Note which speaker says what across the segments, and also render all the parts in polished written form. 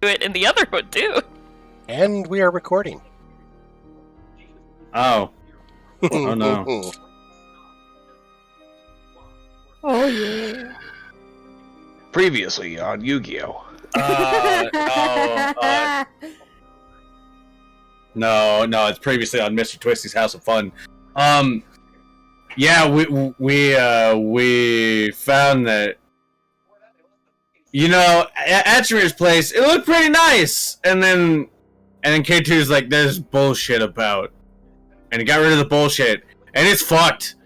Speaker 1: it in the other one, too.
Speaker 2: And we are recording.
Speaker 3: Oh. Oh no.
Speaker 4: Oh, yeah.
Speaker 5: Previously on Yu-Gi-Oh!
Speaker 3: No, it's previously on Mr. Twisty's House of Fun. Yeah, we found that, Atchemir's place, it looked pretty nice, and then K2's like, there's bullshit about, and he got rid of the bullshit, and it's fucked.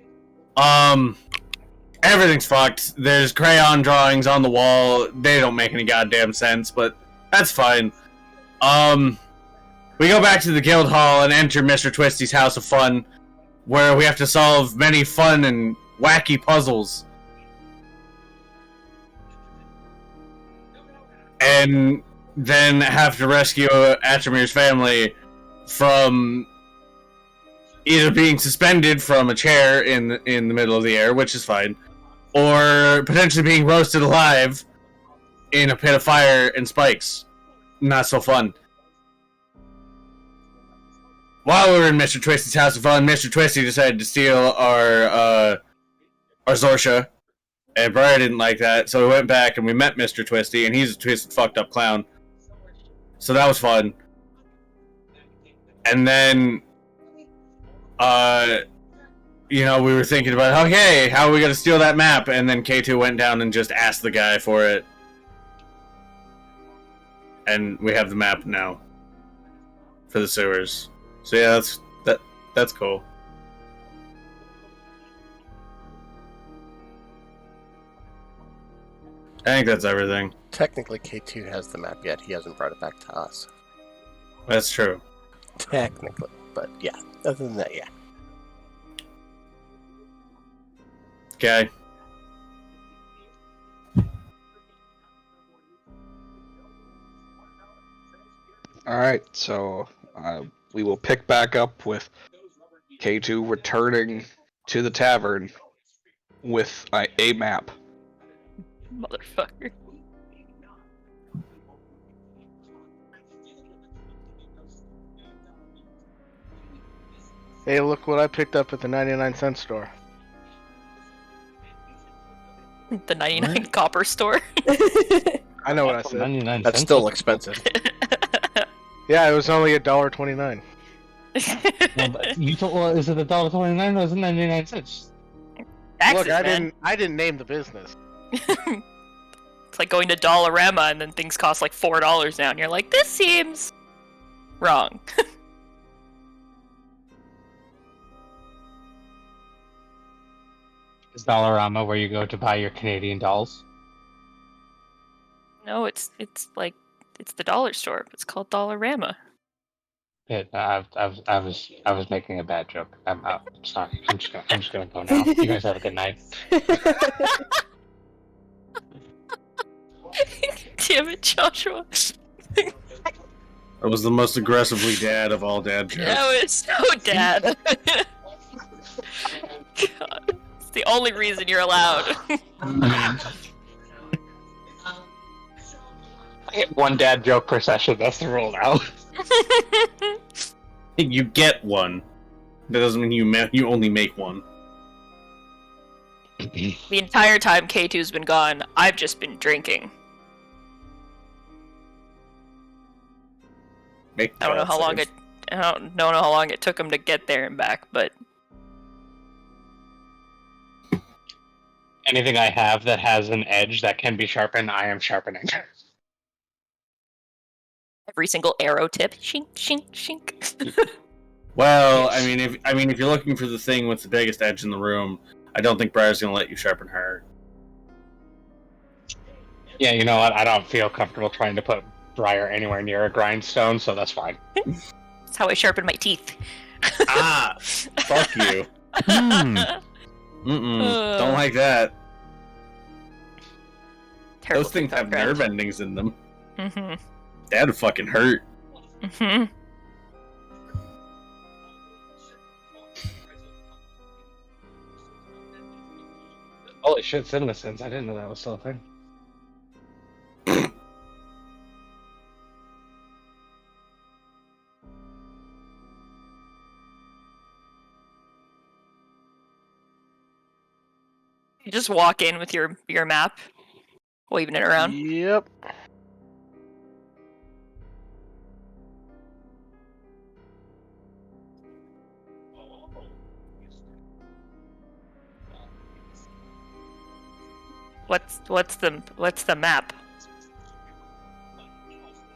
Speaker 3: Everything's fucked. There's crayon drawings on the wall. They don't make any goddamn sense, but that's fine. We go back to the guild hall and enter Mr. Twisty's House of Fun, where we have to solve many fun and wacky puzzles. And then have to rescue Atchemir's family from either being suspended from a chair in the middle of the air, which is fine, or potentially being roasted alive in a pit of fire and spikes. Not so fun. While we were in Mr. Twisty's House of Fun, Mr. Twisty decided to steal our Zorsha, and Briar didn't like that, so we went back and we met Mr. Twisty, and he's a twisted, fucked up clown. So that was fun. And then, we were thinking about, okay, how are we going to steal that map? And then K2 went down and just asked the guy for it. And we have the map now for the sewers. So yeah, that's cool. I think that's everything.
Speaker 2: Technically, K2 has the map yet. He hasn't brought it back to us.
Speaker 3: That's true.
Speaker 2: Technically. But yeah, other than that, yeah.
Speaker 3: Okay.
Speaker 5: Alright, so we will pick back up with K2 returning to the tavern with a map.
Speaker 1: Motherfucker.
Speaker 4: Hey, look what I picked up at the 99-cent store.
Speaker 1: The 99 copper store.
Speaker 4: I know what I said.
Speaker 6: 99
Speaker 2: That's
Speaker 6: cents.
Speaker 2: still expensive.
Speaker 4: Yeah, it was only $1.29.
Speaker 6: You told, well, is it $1.29 or is it 99 cents?
Speaker 1: Taxes,
Speaker 4: Look, I
Speaker 1: man.
Speaker 4: didn't name the business.
Speaker 1: It's like going to Dollarama and then things cost like $4 now, and you're like, this seems wrong.
Speaker 6: Is Dollarama where you go to buy your Canadian dolls?
Speaker 1: No, it's the dollar store. It's called Dollarama.
Speaker 6: Yeah, I was making a bad joke. I'm out. Sorry. I'm just gonna go now. You guys have a good night.
Speaker 1: Damn it, Joshua.
Speaker 3: That was the most aggressively dad of all dad jokes.
Speaker 1: That was so dad. God. It's the only reason you're allowed.
Speaker 6: I get one dad joke per session. That's the rule now.
Speaker 3: You get one. That doesn't mean you only make one.
Speaker 1: The entire time K2's been gone, I've just been drinking. I don't know how long it took him to get there and back, but
Speaker 6: Anything I have that has an edge that can be sharpened, I am sharpening.
Speaker 1: every single arrow tip, shink, shink, shink.
Speaker 3: Well, I mean, if you're looking for the thing with the biggest edge in the room, I don't think Briar's gonna let you sharpen her.
Speaker 6: Yeah, you know what? I don't feel comfortable trying to put Briar anywhere near a grindstone, so that's fine.
Speaker 1: That's how I sharpen my teeth.
Speaker 3: Ah, fuck you. Don't like that.
Speaker 1: Terrible
Speaker 3: Those things have
Speaker 1: TikTok
Speaker 3: nerve
Speaker 1: trend.
Speaker 3: endings in them.
Speaker 1: Mm-hmm.
Speaker 3: That'd fucking hurt.
Speaker 1: Mm-hmm.
Speaker 6: Holy shit, CinemaSins. I didn't know that was still a thing.
Speaker 1: You just walk in with your map, waving it around.
Speaker 4: Yep.
Speaker 1: What's the map?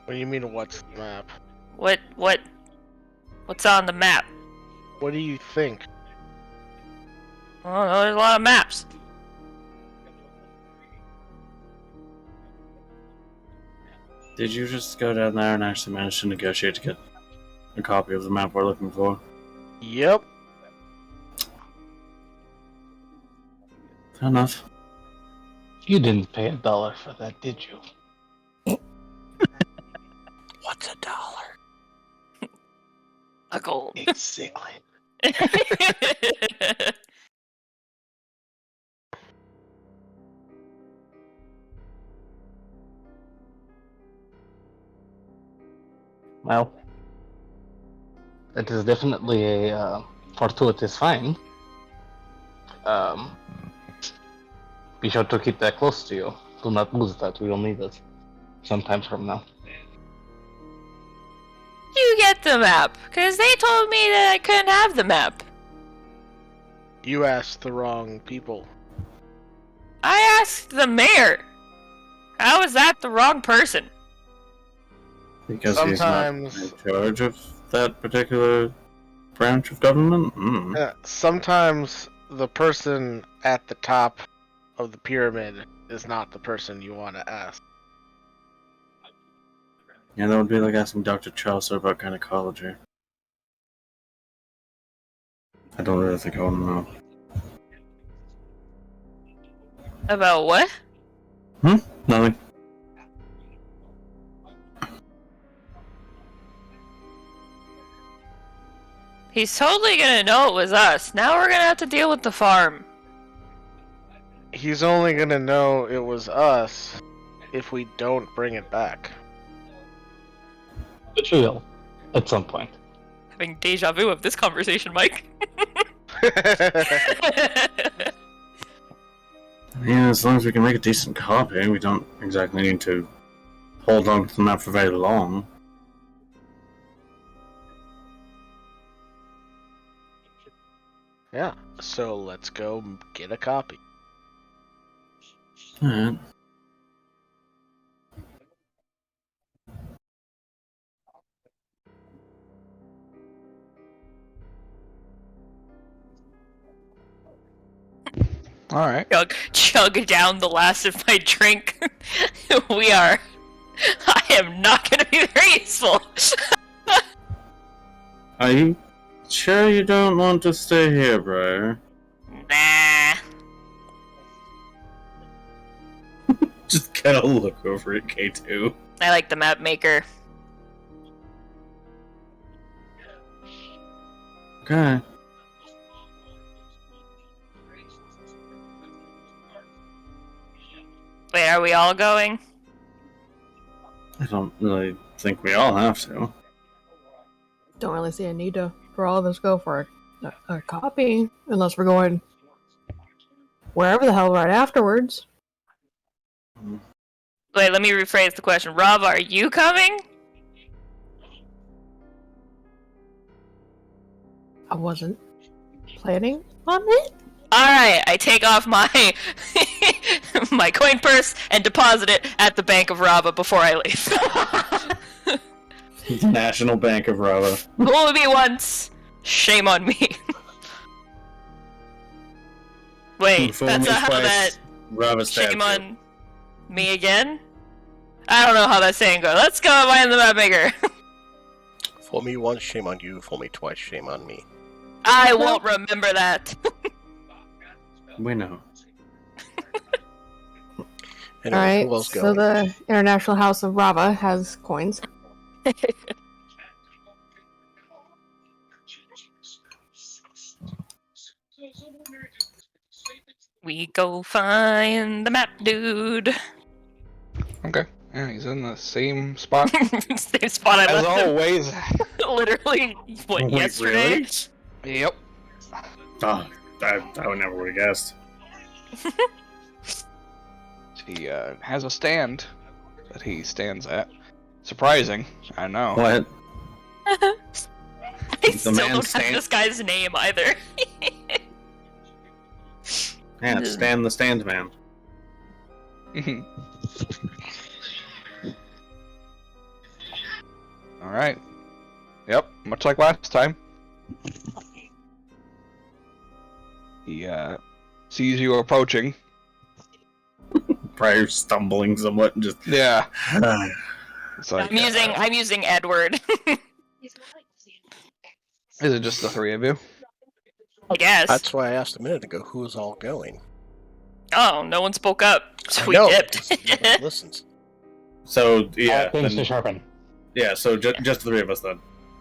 Speaker 4: What do you mean, what's the map?
Speaker 1: What's on the map?
Speaker 4: What do you think?
Speaker 1: Oh, there's a lot of maps.
Speaker 3: Did you just go down there and actually manage to negotiate to get a copy of the map we're looking for?
Speaker 4: Yep.
Speaker 3: Fair enough.
Speaker 6: You didn't pay $1 for that, did you?
Speaker 2: What's $1?
Speaker 1: A gold.
Speaker 6: Exactly. Well, it is definitely a fortuitous find. Be sure to keep that close to you. Do not lose that. We will need it sometimes from now.
Speaker 1: You get the map, because they told me that I couldn't have the map.
Speaker 4: You asked the wrong people.
Speaker 1: I asked the mayor. How is that the wrong person?
Speaker 3: Because
Speaker 4: Sometimes-
Speaker 3: he's not in charge of that particular branch of government? Mm.
Speaker 4: Sometimes the person at the top of the pyramid is not the person you want to ask.
Speaker 3: Yeah, that would be like asking Dr. Chaucer about gynecology. I don't really think I want to know.
Speaker 1: About what?
Speaker 3: Nothing.
Speaker 1: He's totally gonna know it was us. Now we're gonna have to deal with the farm.
Speaker 4: He's only gonna know it was us if we don't bring it back.
Speaker 6: But you will, at some point.
Speaker 1: Having deja vu of this conversation, Mike.
Speaker 3: Yeah, as long as we can make a decent copy, we don't exactly need to hold on to the map for very long.
Speaker 4: Yeah, so let's go get a copy.
Speaker 3: Alright.
Speaker 5: All right.
Speaker 1: Chug down the last of my drink. I am not gonna be very useful.
Speaker 3: Are you sure you don't want to stay here, bro?
Speaker 1: Nah.
Speaker 3: Just kind of look over at K2.
Speaker 1: I like the map maker.
Speaker 3: Okay.
Speaker 1: Wait, are we all going?
Speaker 3: I don't really think we all have to.
Speaker 7: Don't really see a need to for all of us go for a copy unless we're going wherever the hell right afterwards.
Speaker 1: Wait, let me rephrase the question. Rob, are you coming?
Speaker 7: I wasn't planning on it.
Speaker 1: Alright, I take off my my coin purse and deposit it at the Bank of Rava before I leave.
Speaker 3: National Bank of Rava.
Speaker 1: Fool me once, shame on me. Wait,
Speaker 3: Fool
Speaker 1: that's
Speaker 3: me
Speaker 1: not how
Speaker 3: twice,
Speaker 1: that
Speaker 3: Rava stabbed
Speaker 1: shame
Speaker 3: you.
Speaker 1: on me again? I don't know how that saying goes. Let's go find the map maker.
Speaker 2: Fool me once, shame on you. Fool me twice, shame on me.
Speaker 1: I won't remember that.
Speaker 3: We know.
Speaker 2: Anyway,
Speaker 7: Alright,
Speaker 2: who else
Speaker 7: so
Speaker 2: going?
Speaker 7: the International House of Rava has coins.
Speaker 1: We go find the map dude.
Speaker 5: Okay. Yeah, he's in the same spot
Speaker 1: Same spot I
Speaker 5: as
Speaker 1: left him.
Speaker 5: always.
Speaker 1: Literally, what,
Speaker 3: Wait,
Speaker 1: yesterday?
Speaker 3: really?
Speaker 5: Yep.
Speaker 3: Oh, I would never would have guessed.
Speaker 5: He has a stand that he stands at. Surprising, I know.
Speaker 3: What?
Speaker 1: I
Speaker 3: The
Speaker 1: still
Speaker 3: man
Speaker 1: don't have
Speaker 3: stand-
Speaker 1: this guy's name either.
Speaker 3: Yeah, Stan the Stand Man.
Speaker 5: All right. Yep, much like last time. He sees you approaching.
Speaker 3: Probably stumbling somewhat and just.
Speaker 5: Yeah. It's like,
Speaker 1: I'm using Edward.
Speaker 5: Is it just the three of you?
Speaker 1: I guess.
Speaker 2: That's why I asked a minute ago who's all going.
Speaker 1: Oh, no one spoke up. So
Speaker 2: I
Speaker 1: we
Speaker 2: know,
Speaker 1: dipped.
Speaker 2: just nobody listens.
Speaker 3: So, yeah.
Speaker 6: Things
Speaker 3: Then,
Speaker 6: to sharpen.
Speaker 3: yeah, so just the three of us then.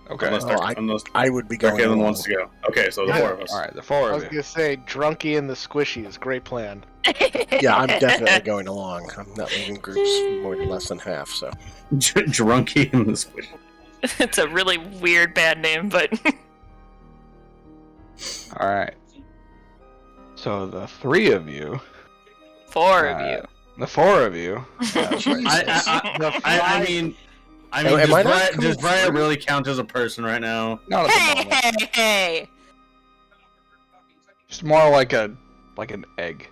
Speaker 5: Okay.
Speaker 3: Unless,
Speaker 2: Oh,
Speaker 3: unless
Speaker 2: I would be going
Speaker 3: Kevin
Speaker 2: along.
Speaker 3: wants to go. Okay, so the
Speaker 4: Yeah.
Speaker 3: four of us.
Speaker 5: All right, the four
Speaker 4: I
Speaker 5: of
Speaker 4: was
Speaker 5: you.
Speaker 4: gonna say, Drunky and the Squishies, great plan.
Speaker 2: Yeah, I'm definitely going along. I'm not leaving groups more than less than half, so.
Speaker 3: Drunky in the squish.
Speaker 1: It's a really weird band name, but
Speaker 5: All right. So the three of you,
Speaker 1: four of you.
Speaker 5: the four of you.
Speaker 3: I mean,
Speaker 2: Am I not coming
Speaker 3: does Brian
Speaker 2: through?
Speaker 3: really count as a person right now?
Speaker 5: Not at the
Speaker 1: Hey,
Speaker 5: moment.
Speaker 1: hey, hey!
Speaker 5: Just more like an egg.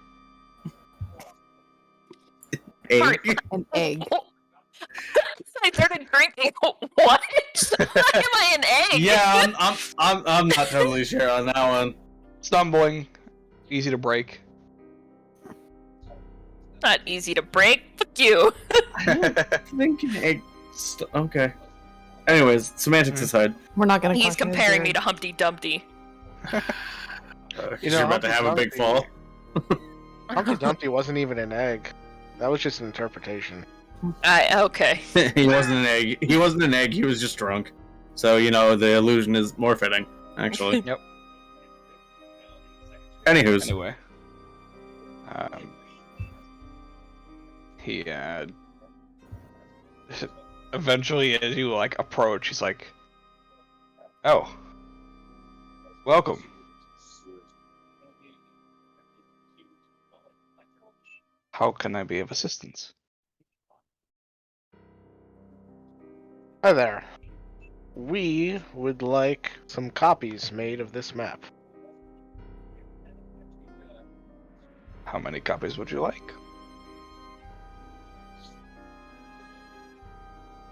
Speaker 7: An egg.
Speaker 1: I started drinking. What? Why am I an egg?
Speaker 3: Yeah, I'm not totally sure on that one.
Speaker 5: Stumbling, easy to break.
Speaker 1: Not easy to break. Fuck you.
Speaker 3: Thinking egg. Okay. Anyways, semantics aside.
Speaker 7: We're not gonna.
Speaker 1: He's
Speaker 7: clock it
Speaker 1: comparing
Speaker 7: in.
Speaker 1: me to Humpty Dumpty.
Speaker 3: You're about to have a big fall.
Speaker 4: Humpty Dumpty wasn't even an egg. That was just an interpretation.
Speaker 1: Okay.
Speaker 3: He wasn't an egg. He wasn't an egg. He was just drunk. So the illusion is more fitting, actually.
Speaker 5: Yep.
Speaker 3: Anywho's.
Speaker 5: Anyway, he eventually, as you approach, he's like, "Oh, welcome." How can I be of assistance?
Speaker 4: Hi there. We would like some copies made of this map.
Speaker 5: How many copies would you like?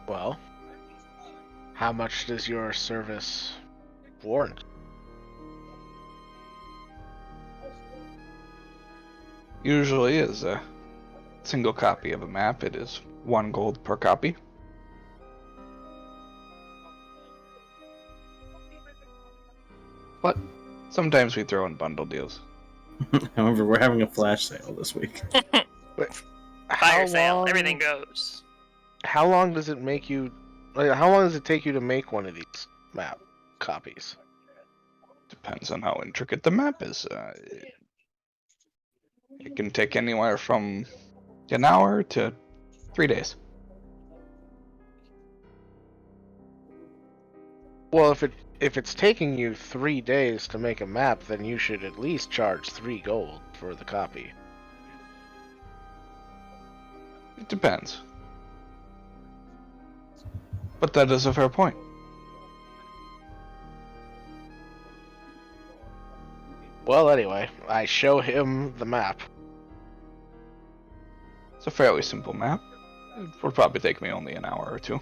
Speaker 4: Well, how much does your service warrant?
Speaker 5: Usually, as a single copy of a map, it is 1 gold per copy. But sometimes we throw in bundle deals.
Speaker 3: However, we're having a flash sale this week.
Speaker 1: Fire sale. Everything goes.
Speaker 4: How long does it make you? How long does it take you to make one of these map copies?
Speaker 5: Depends on how intricate the map is. It can take anywhere from an hour to 3 days.
Speaker 4: Well, if it's taking you 3 days to make a map, then you should at least charge 3 gold for the copy.
Speaker 5: It depends. But that is a fair point.
Speaker 4: Well, anyway, I show him the map.
Speaker 5: It's a fairly simple map. It would probably take me only an hour or two.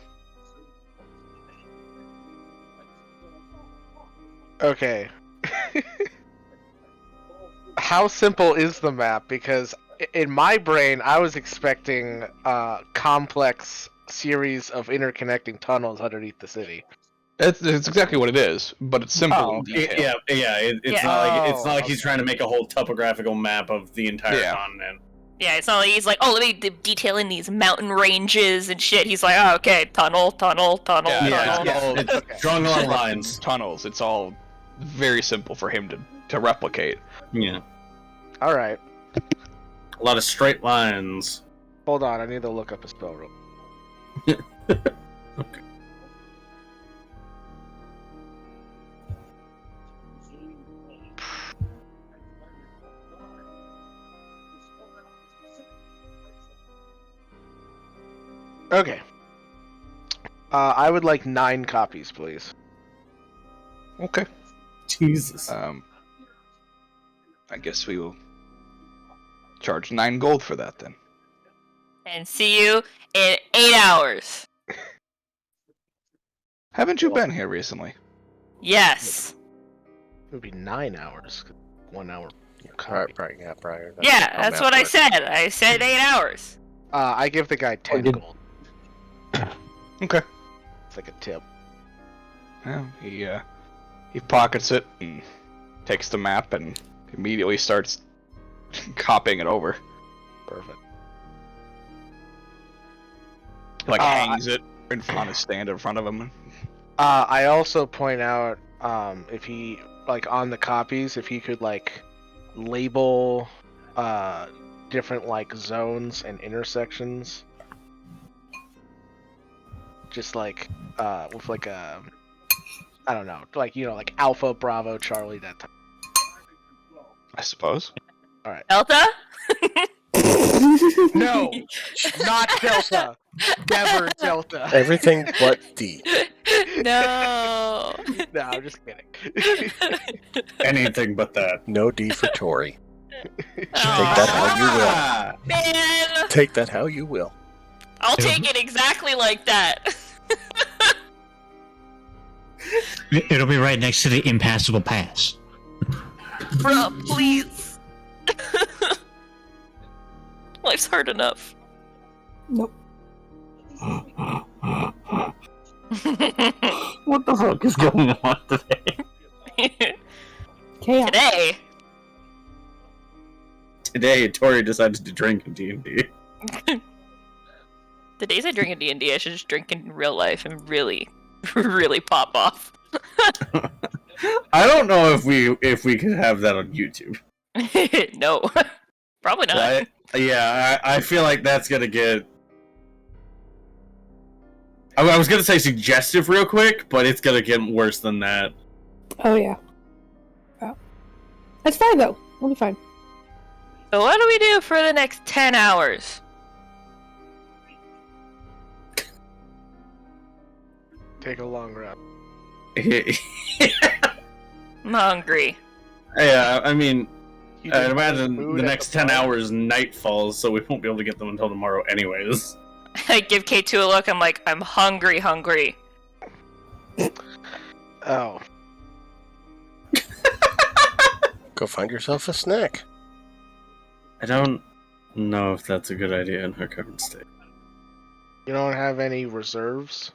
Speaker 4: Okay. How simple is the map? Because in my brain, I was expecting a complex series of interconnecting tunnels underneath the city.
Speaker 5: It's exactly what it is, but it's simple in detail.
Speaker 3: It's
Speaker 1: Yeah.
Speaker 3: not like he's trying to make a whole topographical map of the entire continent.
Speaker 1: Yeah, it's not like he's like, oh, let me detail in these mountain ranges and shit. He's like, oh, okay, tunnel, tunnel, tunnel,
Speaker 3: Yeah,
Speaker 1: tunnel.
Speaker 3: it's drawing along lines.
Speaker 5: Tunnels. It's all very simple for him to replicate.
Speaker 3: Yeah,
Speaker 4: All right.
Speaker 3: a lot of straight lines.
Speaker 4: Hold on, I need to look up a spell rule.
Speaker 3: Okay.
Speaker 4: Okay. I would like 9 copies, please.
Speaker 5: Okay.
Speaker 3: Jesus.
Speaker 5: I guess we will charge 9 gold for that then.
Speaker 1: And see you in 8 hours.
Speaker 5: Haven't you been here recently?
Speaker 1: Yes.
Speaker 4: It would be 9 hours. 1 hour.
Speaker 2: Prior.
Speaker 1: Yeah, that's what I said. I said 8 hours.
Speaker 4: I give the guy 10 gold.
Speaker 5: Okay.
Speaker 4: It's like a tip.
Speaker 5: Yeah, he pockets it and takes the map and immediately starts copying it over.
Speaker 4: Perfect.
Speaker 5: Like hangs it on a stand in front of him.
Speaker 4: I also point out, if he, like, on the copies, if he could, like, label, different, like, zones and intersections. Just, like, with, like, a, I don't know, like, you know, like Alpha, Bravo, Charlie, that type.
Speaker 5: I suppose.
Speaker 4: Alright.
Speaker 1: Delta?
Speaker 4: No! Not Delta! Never Delta!
Speaker 2: Everything but D.
Speaker 1: No.
Speaker 4: No, I'm just kidding.
Speaker 3: Anything but that.
Speaker 2: No D for Tory.
Speaker 1: Take
Speaker 2: that how you will.
Speaker 3: Ah!
Speaker 1: Man,
Speaker 2: Take that how you will.
Speaker 1: I'll take it exactly like that.
Speaker 8: It'll be right next to the impassable pass.
Speaker 1: Bro, please. Life's hard enough.
Speaker 7: Nope.
Speaker 8: What the fuck is going on today?
Speaker 7: Chaos.
Speaker 1: Today.
Speaker 3: Today, Tori decided to drink in D&D.
Speaker 1: The days I drink in D&D, I should just drink in real life and really, really pop off.
Speaker 3: I don't know if we could have that on YouTube.
Speaker 1: No. Probably not.
Speaker 3: I feel like that's gonna get... I was gonna say suggestive real quick, but it's gonna get worse than that.
Speaker 7: Oh yeah. Oh. That's fine though. We'll be fine.
Speaker 1: So what do we do for the next 10 hours?
Speaker 4: Take a long rest.
Speaker 1: I'm hungry.
Speaker 3: Yeah, I mean,
Speaker 4: You
Speaker 3: I'd
Speaker 4: didn't
Speaker 3: imagine
Speaker 4: put food
Speaker 3: the
Speaker 4: at
Speaker 3: next 10
Speaker 4: bar?
Speaker 3: hours night falls, so we won't be able to get them until tomorrow anyways.
Speaker 1: I give K2 a look, I'm like, I'm hungry.
Speaker 4: Oh.
Speaker 2: Go find yourself a snack.
Speaker 3: I don't know if that's a good idea in her current state.
Speaker 4: You don't have any reserves?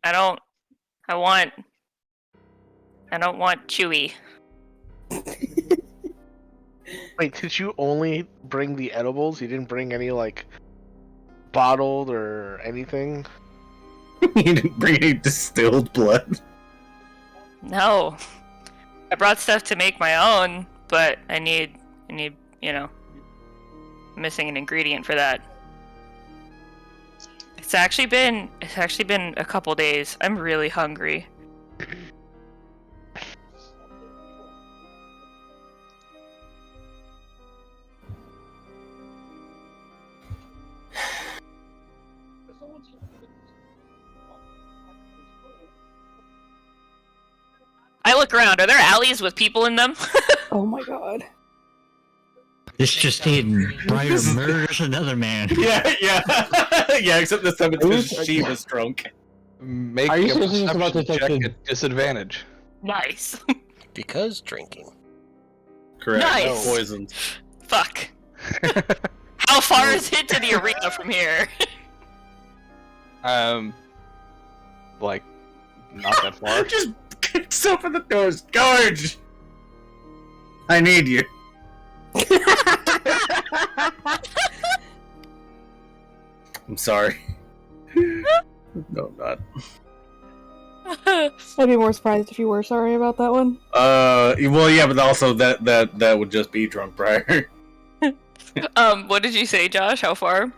Speaker 1: I don't want Chewy.
Speaker 4: Wait, did you only bring the edibles? You didn't bring any, like, bottled or anything?
Speaker 3: You didn't bring any distilled blood.
Speaker 1: No. I brought stuff to make my own, but I need, you know, missing an ingredient for that. It's actually been a couple days. I'm really hungry. I look around. Are there alleys with people in them?
Speaker 7: Oh my god.
Speaker 8: This just in. Briar murders another man.
Speaker 3: Yeah, yeah, except this time it's because she was drunk.
Speaker 5: Make
Speaker 6: Are you
Speaker 5: a
Speaker 6: serious about
Speaker 5: perception check
Speaker 6: detective?
Speaker 5: at disadvantage.
Speaker 1: Nice.
Speaker 2: Because drinking.
Speaker 3: Correct.
Speaker 1: Nice.
Speaker 3: No poisoned.
Speaker 1: Fuck. How far is it to the arena from here?
Speaker 5: Like, not that far.
Speaker 3: Just kicks open the doors. George! I need you. I'm sorry. No, I'm not.
Speaker 7: I'd be more surprised if you were sorry about that one.
Speaker 3: Well, yeah, but also that would just be drunk Briar.
Speaker 1: What did you say, Josh? How far?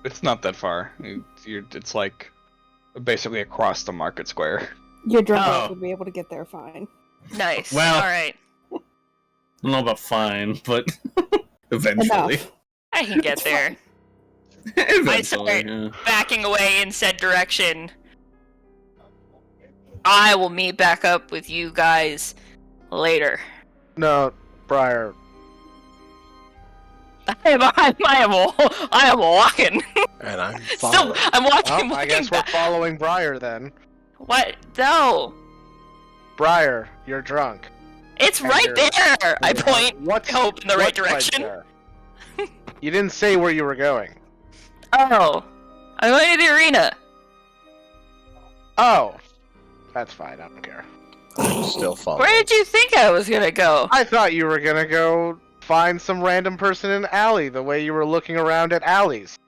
Speaker 5: It's not that far. It's like basically across the market square.
Speaker 7: Your drunk
Speaker 3: Oh.
Speaker 7: ass would be able to get there fine.
Speaker 1: Nice.
Speaker 3: Well-
Speaker 1: All right.
Speaker 3: I don't know about fine, but eventually.
Speaker 7: Enough.
Speaker 1: I can get there.
Speaker 3: Eventually,
Speaker 1: start
Speaker 3: yeah.
Speaker 1: Backing away in said direction. I will meet back up with you guys later.
Speaker 4: No, Briar.
Speaker 1: I am walking.
Speaker 2: And I'm
Speaker 1: Still,
Speaker 2: following.
Speaker 1: I'm walking.
Speaker 4: Well, I guess we're following Briar then.
Speaker 1: What? No.
Speaker 4: Briar, you're drunk.
Speaker 1: It's
Speaker 4: And
Speaker 1: right
Speaker 4: you're-
Speaker 1: there. I point.
Speaker 4: What's
Speaker 1: hope in the right
Speaker 4: what's
Speaker 1: direction.
Speaker 4: there? You didn't say where you were going.
Speaker 1: Oh, I'm going to the arena.
Speaker 4: Oh, that's fine. I don't care.
Speaker 2: I'm still following.
Speaker 1: Where did you think I was gonna go?
Speaker 4: I thought you were gonna go find some random person in an alley, the way you were looking around at alleys.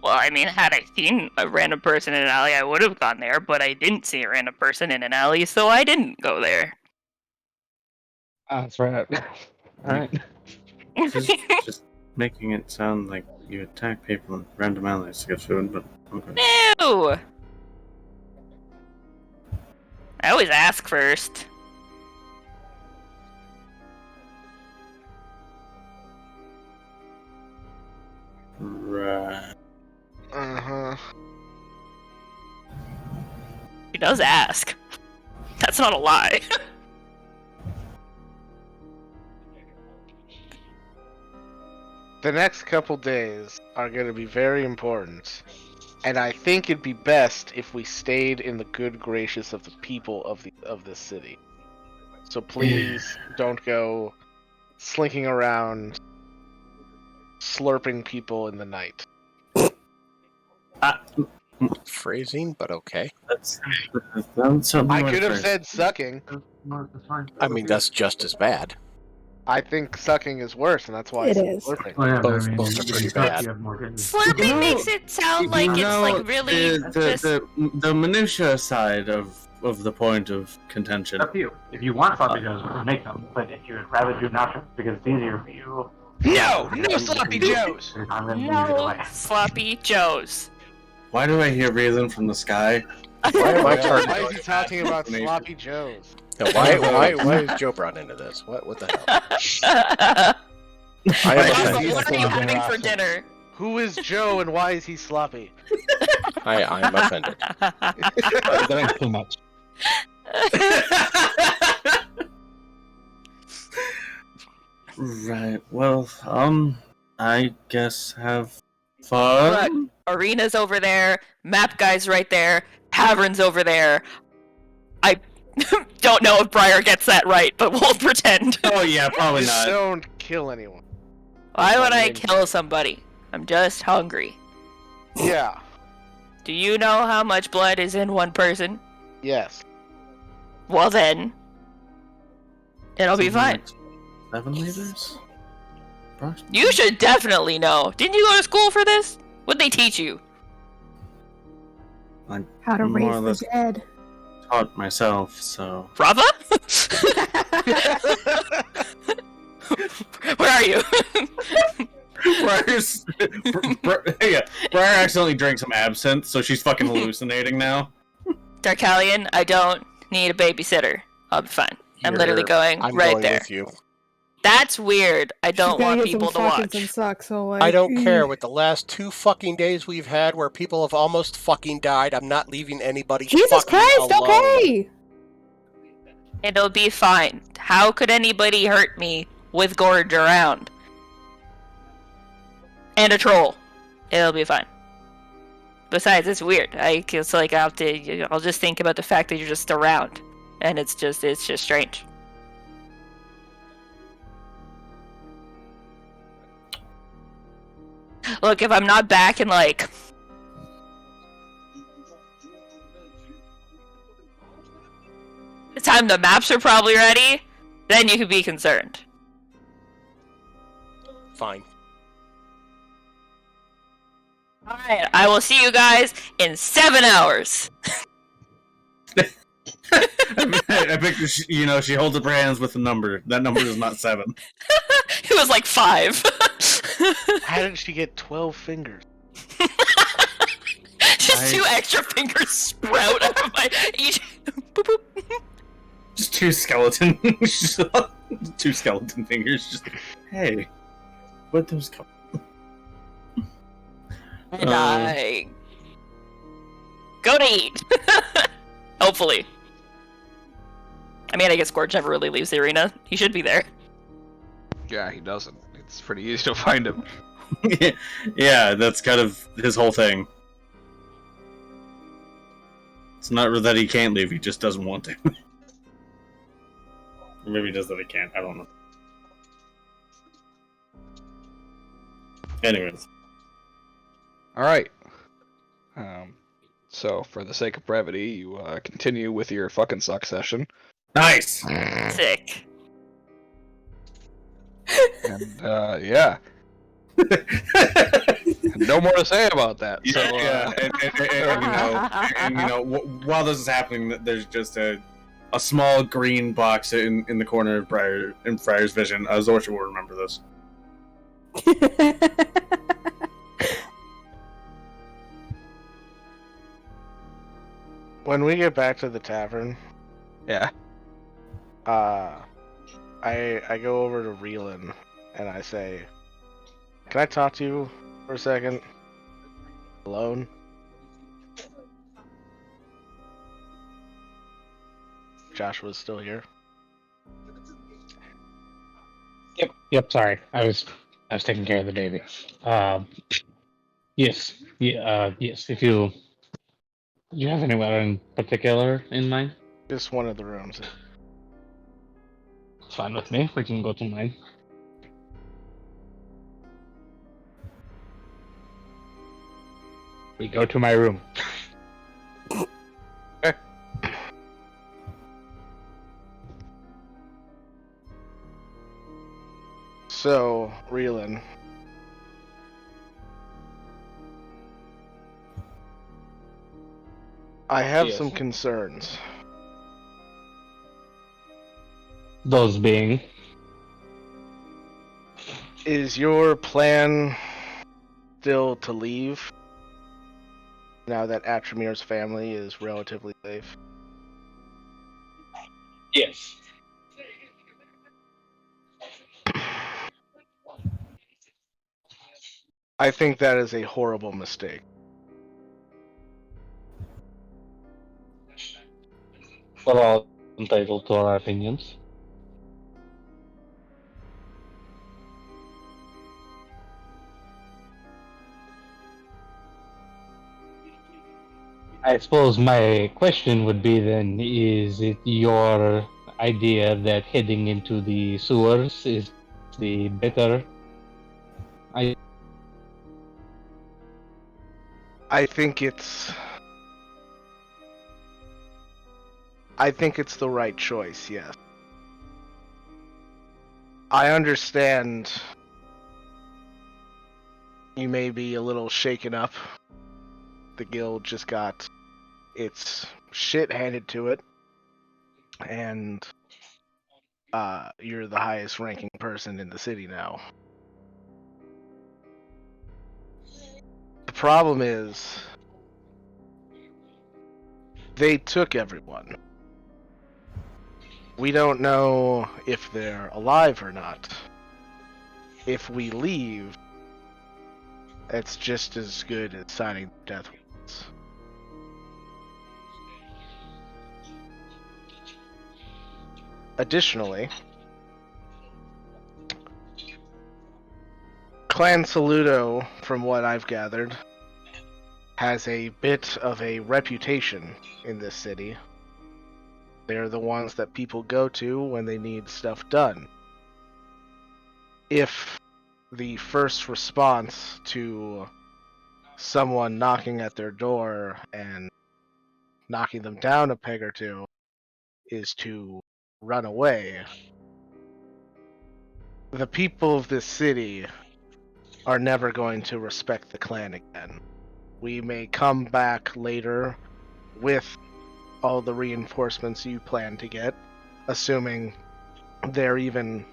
Speaker 1: Well, I mean, had I seen a random person in an alley, I would have gone there, but I didn't see a random person in an alley, so I didn't go there.
Speaker 6: That's right. Alright.
Speaker 3: Just making it sound like you attack people in random alleys to get food, but okay.
Speaker 1: No! I always ask first.
Speaker 3: Right.
Speaker 4: Uh-huh.
Speaker 1: He does ask. That's not a lie.
Speaker 4: The next couple days are going to be very important, and I think it'd be best if we stayed in the good graces of the people of this city. So please don't go slinking around, slurping people in the night.
Speaker 2: Phrasing, but okay.
Speaker 3: That's something
Speaker 4: I could have said sucking.
Speaker 2: I mean, that's just as bad.
Speaker 4: I think sucking is worse, and that's why I
Speaker 7: It
Speaker 4: said
Speaker 7: is.
Speaker 4: slurping.
Speaker 9: Well, yeah,
Speaker 2: Both-
Speaker 9: but I mean,
Speaker 2: both are
Speaker 9: you
Speaker 2: pretty
Speaker 9: suck,
Speaker 2: bad.
Speaker 9: you have more goodness.
Speaker 1: Slapping makes it sound like it's like really just...
Speaker 3: the minutia side of the point of contention.
Speaker 9: It's up to you. If you want sloppy joes, make them. But if you would rather do nachos because it's easier for you,
Speaker 4: No sloppy joes.
Speaker 9: then I'm going to leave it
Speaker 1: No
Speaker 9: away.
Speaker 1: sloppy joes.
Speaker 3: Why do I hear reason from the sky?
Speaker 2: Why am I
Speaker 4: Why
Speaker 2: targeted?
Speaker 4: is he talking about sloppy joes?
Speaker 2: Yeah, why is Joe brought into this? What the hell? I am
Speaker 1: What
Speaker 2: offended.
Speaker 1: are you having for dinner?
Speaker 4: Who is Joe and why is he sloppy?
Speaker 2: I'm offended.
Speaker 6: That ain't too much.
Speaker 3: Right. Well, I guess have fun.
Speaker 1: Arena's over there, map guy's right there, tavern's over there. I don't know if Briar gets that right, but we'll pretend.
Speaker 3: Oh yeah, probably
Speaker 4: Just
Speaker 3: not.
Speaker 4: don't kill anyone.
Speaker 1: Why would I
Speaker 4: mean-
Speaker 1: kill somebody? I'm just hungry.
Speaker 4: Yeah.
Speaker 1: Do you know how much blood is in one person?
Speaker 4: Yes.
Speaker 1: Well then, it'll be fine.
Speaker 3: 7 liters?
Speaker 1: You should definitely know. Didn't you go to school for this? What'd they teach you?
Speaker 7: How to
Speaker 3: More or
Speaker 7: raise
Speaker 3: less.
Speaker 7: the dead.
Speaker 3: Taught myself, so
Speaker 1: Brava? Where are you?
Speaker 3: Briar's, yeah, Briar accidentally drank some absinthe, so she's fucking hallucinating now.
Speaker 1: Darkalion, I don't need a babysitter. I'll be fine. I'm literally going
Speaker 2: I'm
Speaker 1: right
Speaker 2: going
Speaker 1: there.
Speaker 2: with you.
Speaker 1: That's weird. I don't
Speaker 7: She's gonna
Speaker 1: want
Speaker 7: get some
Speaker 1: people to
Speaker 7: fucking
Speaker 1: watch.
Speaker 7: some suck, so like,
Speaker 2: I don't care. With the last 2 fucking days we've had where people have almost fucking died, I'm not leaving anybody
Speaker 7: Jesus
Speaker 2: fucking
Speaker 7: Christ,
Speaker 2: alone.
Speaker 7: okay!
Speaker 1: It'll be fine. How could anybody hurt me with Gorge around? And a troll. It'll be fine. Besides, it's weird. It's like I'll just think about the fact that you're just around, and it's just strange. Look, if I'm not back in like the time the maps are probably ready, then you could be concerned.
Speaker 2: Fine.
Speaker 1: Alright, I will see you guys in 7 hours.
Speaker 3: I picture, she holds up her hands with a number. That number is not 7.
Speaker 1: It was like 5.
Speaker 4: How did she get 12 fingers?
Speaker 1: Just 2 extra fingers sprout out of my each. Boop, boop.
Speaker 3: Just 2 skeleton, 2 skeleton fingers. Just hey, where'd those come?
Speaker 1: Dying. Go to eat. Hopefully. I mean, I guess Gorge never really leaves the arena. He should be there.
Speaker 5: Yeah, he doesn't. It's pretty easy to find him.
Speaker 3: Yeah, that's kind of his whole thing. It's not that he can't leave, he just doesn't want to. Or maybe he does that he can't, I don't know. Anyways.
Speaker 5: Alright. So, for the sake of brevity, you continue with your fucking suck session.
Speaker 3: Nice!
Speaker 1: Sick.
Speaker 5: And, yeah. No more to say about that. So,
Speaker 3: while this is happening, there's just a small green box in the corner of Friar's vision. Zorcha will remember this.
Speaker 4: When we get back to the tavern,
Speaker 5: yeah.
Speaker 4: I go over to Reelan and I say, "Can I talk to you for a second? Alone?" Joshua's still here.
Speaker 6: Yep. Sorry, I was taking care of the baby. Yes. Yes. If you have anywhere in particular in mind?
Speaker 4: Just one of the rooms.
Speaker 6: It's fine with me. We can go to mine. We go to my room.
Speaker 4: Okay. So, Reelan. I have some concerns.
Speaker 6: Those being?
Speaker 4: Is your plan still to leave now that Atramir's family is relatively safe?
Speaker 6: Yes.
Speaker 4: I think that is a horrible mistake.
Speaker 6: We're all entitled to our opinions. I suppose my question would be then, is it your idea that heading into the sewers is the better idea?
Speaker 4: I think it's the right choice, yes. I understand you may be a little shaken up. The guild just got its shit handed to it, and you're the highest ranking person in the city now. The problem is they took everyone. We don't know if they're alive or not. If we leave, it's just as good as signing death warrants. Additionally, Clan Saludo, from what I've gathered, has a bit of a reputation in this city. They're the ones that people go to when they need stuff done. If the first response to someone knocking at their door and knocking them down a peg or two is to run away, the people of this city are never going to respect the clan again. We may come back later with all the reinforcements you plan to get, assuming they're even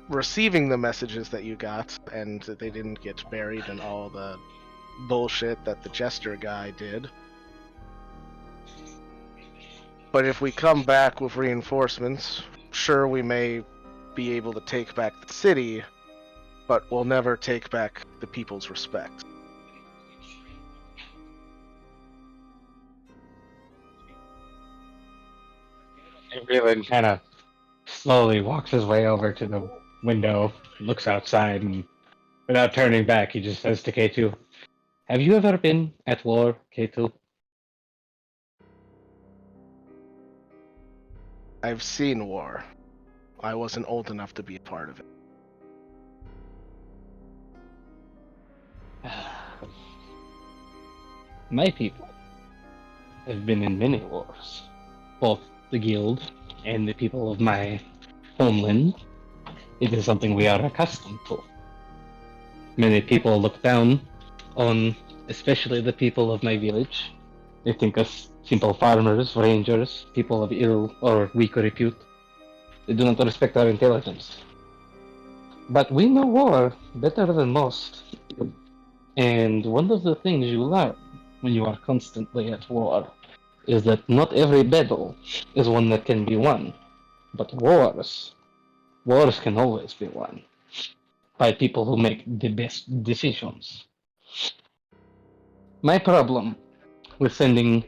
Speaker 4: receiving the messages that you got and that they didn't get buried in all the bullshit that the jester guy did. But if we come back with reinforcements, sure, we may be able to take back the city, but we'll never take back the people's respect.
Speaker 6: Raylan kind of slowly walks his way over to the window, looks outside, and without turning back, he just says to K2, "Have you ever been at war, K2?
Speaker 4: I've seen war. I wasn't old enough to be a part of it.
Speaker 6: My people have been in many wars, both the guild and the people of my homeland. It is something we are accustomed to. Many people look down on, especially the people of my village. They think us simple farmers, rangers, people of ill or weak repute. They do not respect our intelligence. But we know war better than most. And one of the things you learn when you are constantly at war is that not every battle is one that can be won. But wars can always be won by people who make the best decisions. My problem with sending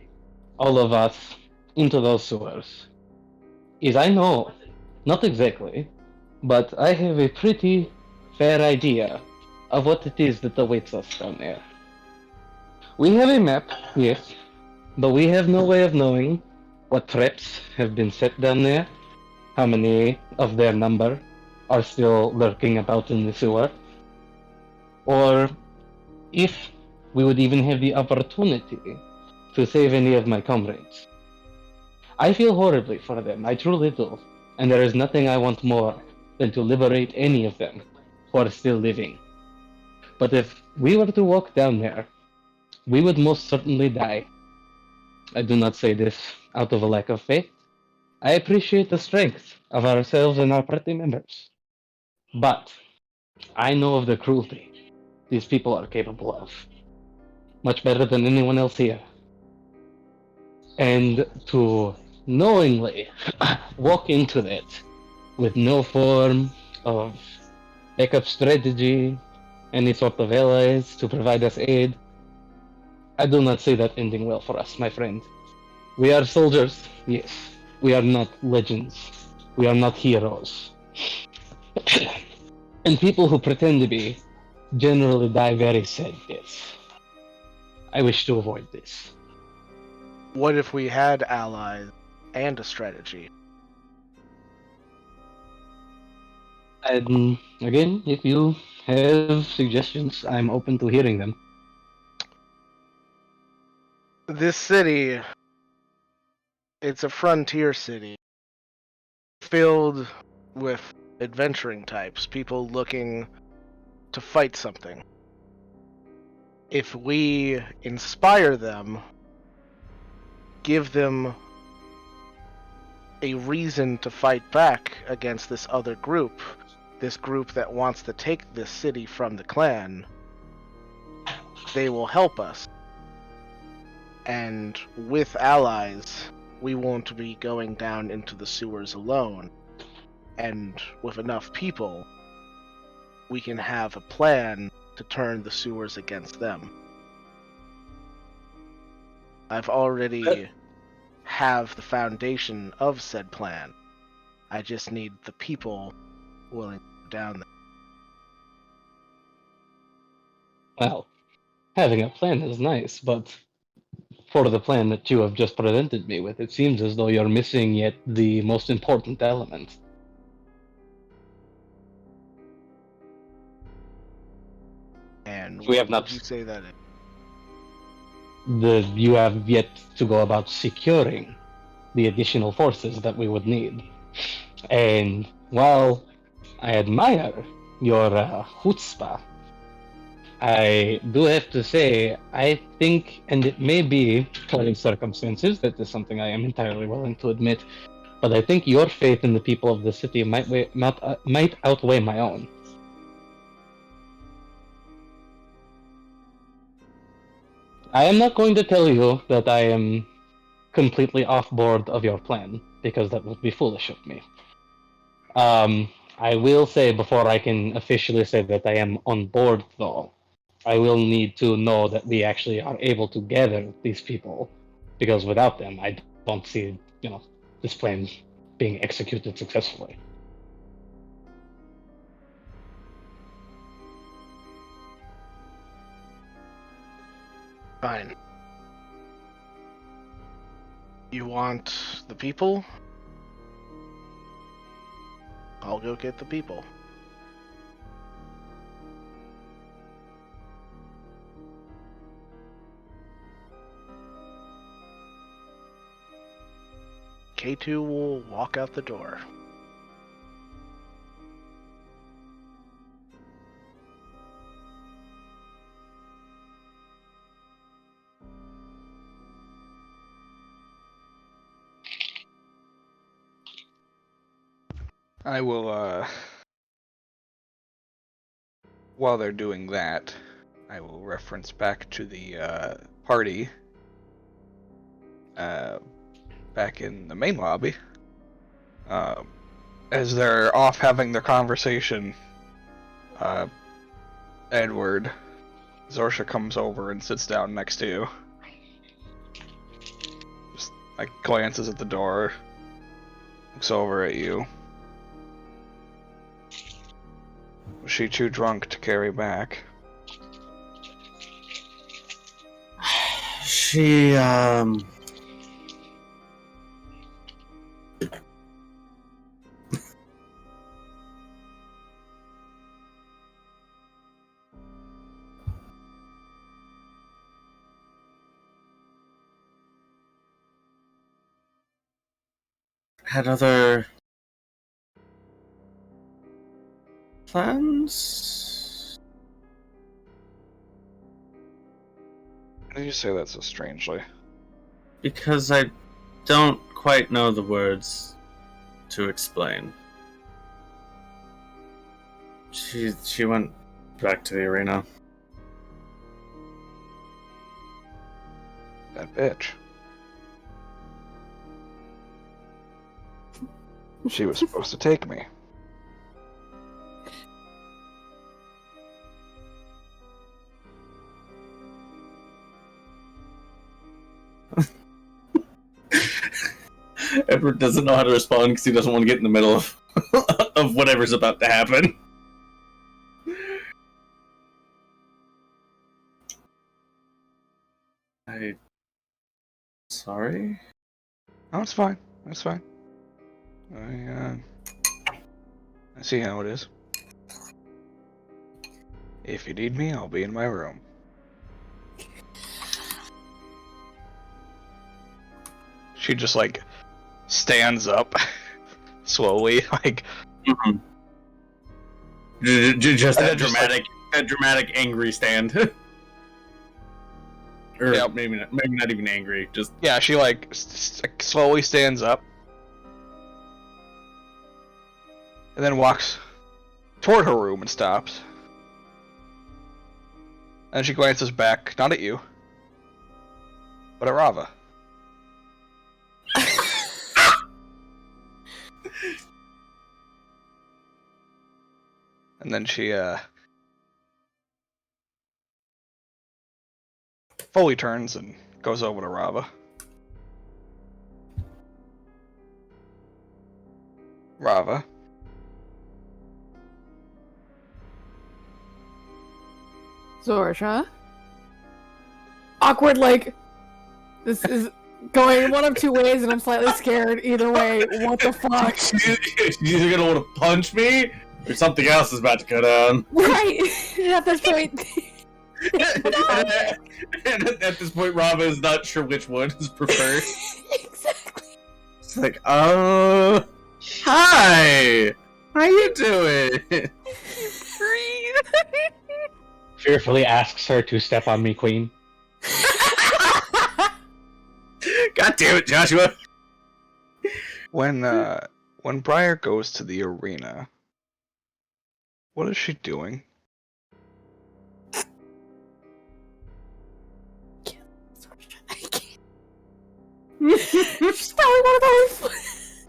Speaker 6: all of us into those sewers is I know, not exactly, but I have a pretty fair idea of what it is that awaits us down there. We have a map, yes, but we have no way of knowing what traps have been set down there, how many of their number are still lurking about in the sewer, or if we would even have the opportunity to save any of my comrades. I feel horribly for them, I truly do, and there is nothing I want more than to liberate any of them who are still living. But if we were to walk down there, we would most certainly die. I do not say this out of a lack of faith. I appreciate the strength of ourselves and our party members. But I know of the cruelty these people are capable of, much better than anyone else here. And to knowingly walk into that with no form of backup strategy, any sort of allies to provide us aid, I do not see that ending well for us, my friend. We are soldiers, yes. We are not legends. We are not heroes. And people who pretend to be generally die very sad deaths. I wish to avoid this.
Speaker 4: What if we had allies and a strategy?
Speaker 6: And again, if you have suggestions, I'm open to hearing them.
Speaker 4: This city, it's a frontier city, filled with adventuring types, people looking to fight something. If we inspire them, give them a reason to fight back against this other group, this group that wants to take this city from the clan, they will help us. And with allies, we won't be going down into the sewers alone. And with enough people, we can have a plan to turn the sewers against them. I've already have the foundation of said plan. I just need the people willing to go down there.
Speaker 6: Well, having a plan is nice, but for the plan that you have just presented me with, it seems as though you're missing yet the most important element.
Speaker 4: And
Speaker 6: We have
Speaker 4: what
Speaker 6: not-
Speaker 4: would you say that is?
Speaker 6: You have yet to go about securing the additional forces that we would need. And while I admire your chutzpah, I do have to say, I think, and it may be in circumstances, that is something I am entirely willing to admit, but I think your faith in the people of the city might outweigh my own. I am not going to tell you that I am completely off board of your plan, because that would be foolish of me. I will say, before I can officially say that I am on board, though, I will need to know that we actually are able to gather these people, because without them, I don't see, this plan being executed successfully.
Speaker 4: Fine. You want the people? I'll go get the people. K2 will walk out the door.
Speaker 5: I will, while they're doing that, I will reference back to the, party, back in the main lobby. As they're off having their conversation, Edward, Zorsha comes over and sits down next to you. Just, like, glances at the door, looks over at you. Was she too drunk to carry back?
Speaker 3: She, had other plans?
Speaker 5: Why do you say that so strangely?
Speaker 3: Because I don't quite know the words to explain. She went back to the arena.
Speaker 5: That bitch. She was supposed to take me.
Speaker 3: Edward doesn't know how to respond because he doesn't want to get in the middle of of whatever's about to happen. Sorry?
Speaker 5: Oh, it's fine. It's fine. I see how it is. If you need me, I'll be in my room. She just, like, stands up slowly, like...
Speaker 3: Mm-hmm. Just that dramatic angry stand. Or
Speaker 5: Yep.
Speaker 3: maybe not even angry, just...
Speaker 5: Yeah, she, like, slowly stands up. And then walks toward her room and stops. And she glances back, not at you, but at Rava. And then she, fully turns and goes over to Rava. Rava.
Speaker 7: Zorsha. Awkward, like, this is going one of two ways, and I'm slightly scared either way. What the fuck?
Speaker 3: She's either gonna want to punch me, or something else is about to go down.
Speaker 7: Right! At this point.
Speaker 3: And at this point, Rava is not sure which one is preferred.
Speaker 7: Exactly.
Speaker 3: It's like, hi! How you doing?
Speaker 1: Breathe.
Speaker 6: Fearfully asks her to step on me, Queen.
Speaker 3: God damn it, Joshua!
Speaker 5: When Briar goes to the arena, what is she doing?
Speaker 7: I can't. She's probably one of those.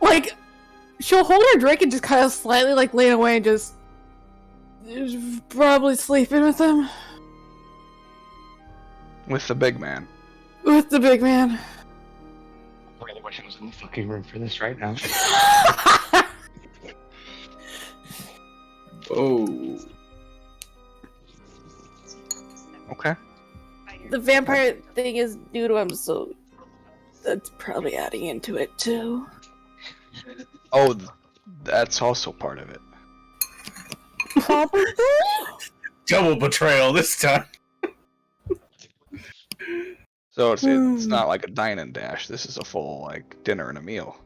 Speaker 7: Like, she'll hold her drink and just kind of slightly, like, lean away and just probably sleeping with him.
Speaker 5: With the big man.
Speaker 7: With the big man.
Speaker 6: I really wish I was in the fucking room for this right now.
Speaker 3: Oh.
Speaker 5: Okay.
Speaker 10: The vampire thing is new to him, so that's probably adding into it too.
Speaker 5: Oh, that's also part of it.
Speaker 10: Probably.
Speaker 3: Double betrayal this time.
Speaker 5: So it's not like a dine and dash. This is a full like dinner and a meal.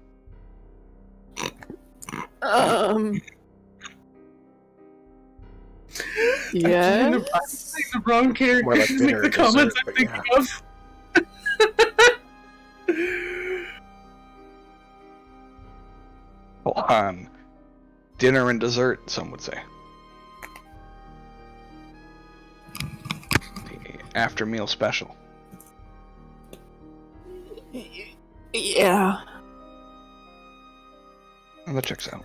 Speaker 7: Yes.
Speaker 3: The wrong character.
Speaker 4: More like
Speaker 3: Make
Speaker 4: dinner
Speaker 3: the
Speaker 4: and
Speaker 3: comments
Speaker 4: dessert,
Speaker 3: I'm
Speaker 4: but
Speaker 3: thinking
Speaker 4: yeah.
Speaker 3: of.
Speaker 5: Hold on. Dinner and dessert, some would say. The after meal special.
Speaker 10: Yeah.
Speaker 5: And that checks out.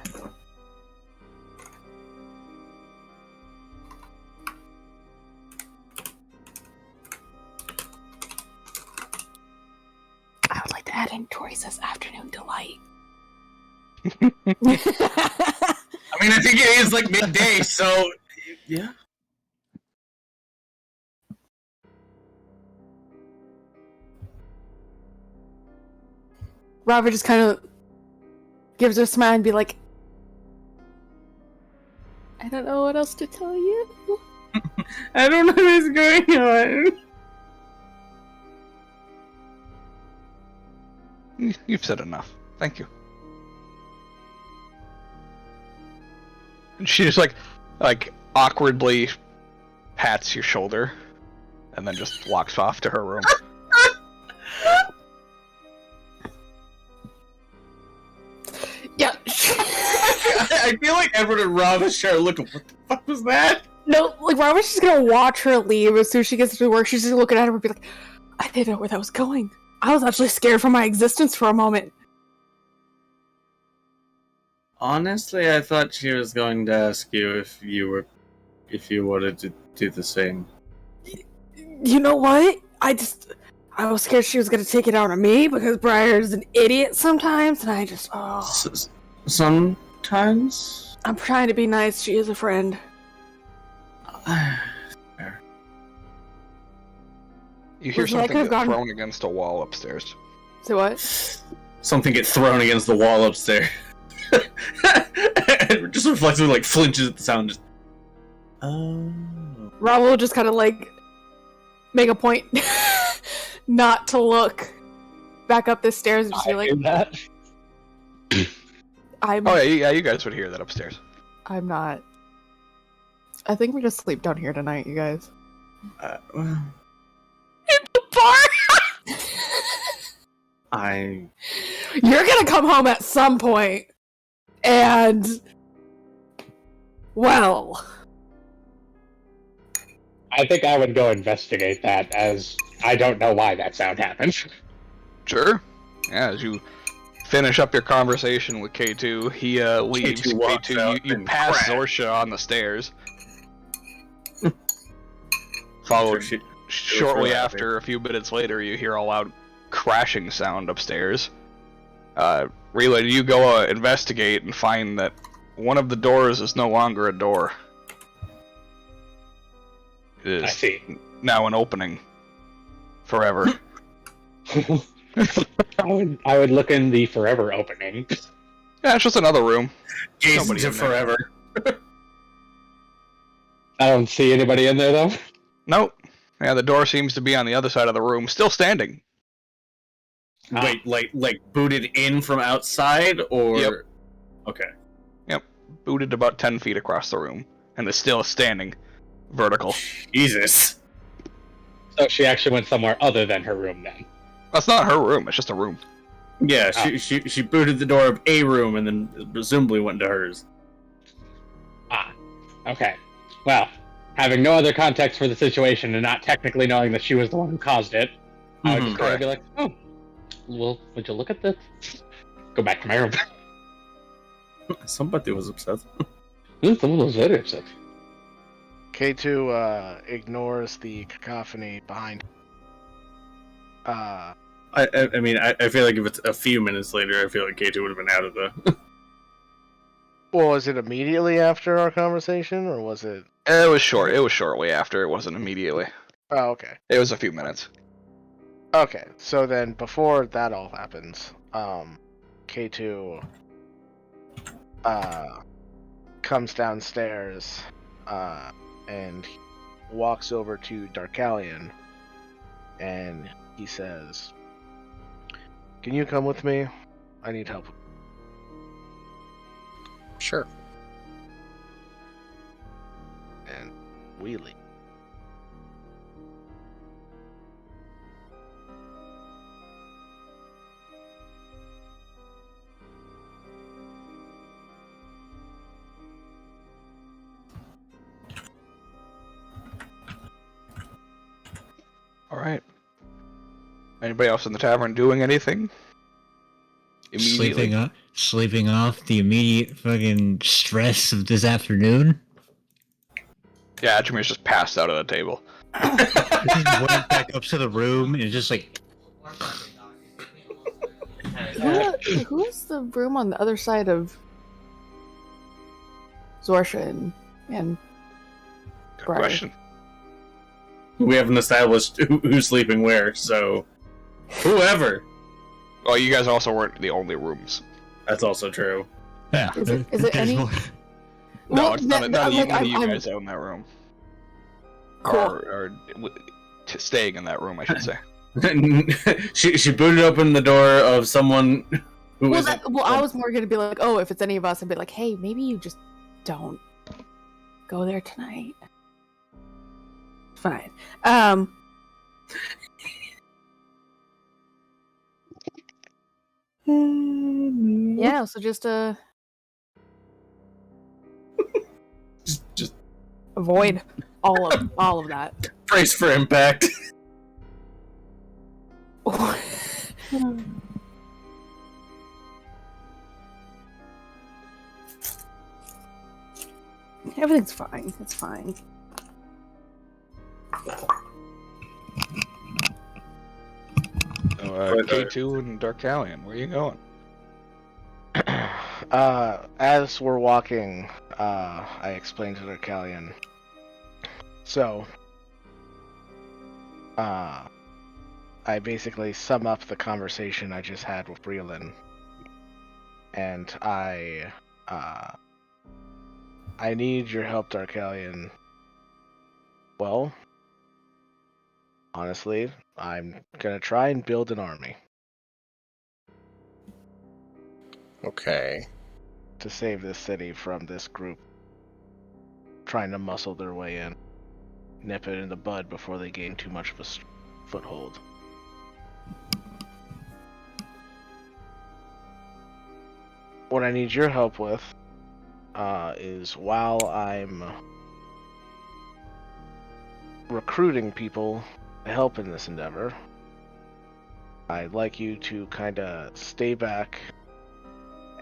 Speaker 10: I would like to add in Tori says afternoon delight.
Speaker 3: I mean, I think it is like midday, so yeah.
Speaker 10: Robert just kind of gives her a smile and be like, I don't know what else to tell you.
Speaker 3: I don't know what's going on.
Speaker 5: You've said enough. Thank you. And she just like awkwardly pats your shoulder and then just walks off to her room.
Speaker 10: Yeah.
Speaker 3: I feel like Edward and Rob is trying to look at what the fuck was that?
Speaker 10: No, like Robert's just gonna watch her leave as soon as she gets to work. She's just looking at her and be like, I didn't know where that was going. I was actually scared for my existence for a moment.
Speaker 3: Honestly, I thought she was going to ask you if you wanted to do the same.
Speaker 10: You know what? I was scared she was gonna take it out on me because Briar's an idiot sometimes, and I just,
Speaker 3: Sometimes?
Speaker 10: I'm trying to be nice. She is a friend.
Speaker 5: You hear
Speaker 10: Would you like
Speaker 5: something
Speaker 10: to have
Speaker 5: get
Speaker 10: gone-
Speaker 5: thrown against a wall upstairs.
Speaker 10: So what?
Speaker 3: Something get thrown against the wall upstairs. And just reflexively like flinches at the sound. Just, oh.
Speaker 10: Rob will just kind of like make a point not to look back up the stairs and just be like,
Speaker 6: that.
Speaker 5: Oh yeah, you guys would hear that upstairs.
Speaker 7: I'm not. I think we just sleep down here tonight, you guys.
Speaker 3: Well,
Speaker 10: bar.
Speaker 7: You're gonna come home at some point, and well,
Speaker 6: I think I would go investigate that, as I don't know why that sound happened.
Speaker 5: Sure. Yeah, as you finish up your conversation with K2, he leaves.
Speaker 3: K2 walks out
Speaker 5: you
Speaker 3: and
Speaker 5: pass
Speaker 3: crash.
Speaker 5: Zorsha on the stairs. Followed shortly after, a few minutes later, you hear a loud crashing sound upstairs. Relay, you go investigate and find that one of the doors is no longer a door. It
Speaker 6: I
Speaker 5: is
Speaker 6: see.
Speaker 5: now an opening. Forever.
Speaker 6: I would look in the forever opening.
Speaker 5: Yeah, it's just another room.
Speaker 3: Gaze
Speaker 5: Nobody
Speaker 3: into
Speaker 5: in there.
Speaker 3: forever.
Speaker 6: I don't see anybody in there, though.
Speaker 5: Nope. Yeah, the door seems to be on the other side of the room, still standing.
Speaker 3: Wait, like booted in from outside, or?
Speaker 5: Yep.
Speaker 3: Okay.
Speaker 5: Booted about 10 feet across the room, and is still standing, vertical.
Speaker 3: Jesus.
Speaker 6: So she actually went somewhere other than her room, then.
Speaker 5: That's not her room, it's just a room.
Speaker 3: Yeah, she booted the door of a room and then presumably went into hers.
Speaker 6: Ah, okay. Well, having no other context for the situation and not technically knowing that she was the one who caused it, I would just kind of be like, oh, well, would you look at this? Go back to my room.
Speaker 3: Somebody was upset.
Speaker 6: Someone was very upset.
Speaker 4: K2 ignores the cacophony behind.
Speaker 3: I mean, I feel like if it's a few minutes later, I feel like K2 would have been out of the.
Speaker 4: Well, was it immediately after our conversation, or was it?
Speaker 5: It was short. It was shortly after. It wasn't immediately.
Speaker 4: Oh, okay.
Speaker 5: It was a few minutes.
Speaker 4: Okay, so then before that all happens, K2 comes downstairs and walks over to Darkalion, and he says, "Can you come with me? I need help."
Speaker 2: Sure.
Speaker 4: And we leave.
Speaker 5: All right. Anybody else in the tavern doing anything? Immediately.
Speaker 8: Sleeping off the immediate fucking stress of this afternoon.
Speaker 5: Yeah, Atramir's just passed out at the table.
Speaker 8: Just went back up to the room and just like.
Speaker 10: Who's the room on the other side of Zorsha and
Speaker 5: Good
Speaker 10: Briar?
Speaker 5: question.
Speaker 3: We haven't established who's sleeping where, so whoever.
Speaker 5: Well, you guys also weren't the only rooms.
Speaker 3: That's also true.
Speaker 8: Yeah.
Speaker 10: Is it any?
Speaker 5: No,
Speaker 10: Well,
Speaker 5: it's none of you
Speaker 10: I'm-
Speaker 5: guys own that room.
Speaker 10: Cool.
Speaker 5: Or staying in that room, I should say.
Speaker 3: she booted open the door of someone who
Speaker 10: Well,
Speaker 3: isn't-
Speaker 10: I was more gonna be like, oh, if it's any of us, I'd be like, hey, maybe you just don't go there tonight. Fine. Yeah. So just
Speaker 3: just
Speaker 10: avoid all of that.
Speaker 3: brace for impact.
Speaker 10: Everything's fine. It's fine.
Speaker 5: K2 and Darkalion, where are you going?
Speaker 4: As we're walking, I explained to Darkalion. So, I basically sum up the conversation I just had with Breland, and I need your help, Darkalion. Well, honestly, I'm gonna try and build an army.
Speaker 2: Okay.
Speaker 4: To save this city from this group trying to muscle their way in. Nip it in the bud before they gain too much of a foothold. What I need your help with is while I'm recruiting people to help in this endeavor, I'd like you to kind of stay back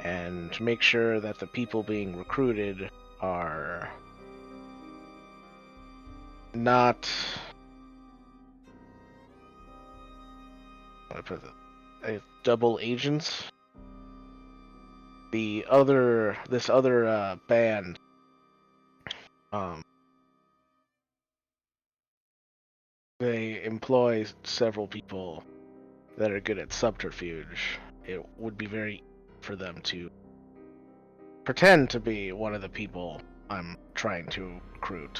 Speaker 4: and make sure that the people being recruited are not double agents. This other band, they employ several people that are good at subterfuge. It would be very for them to pretend to be one of the people I'm trying to recruit.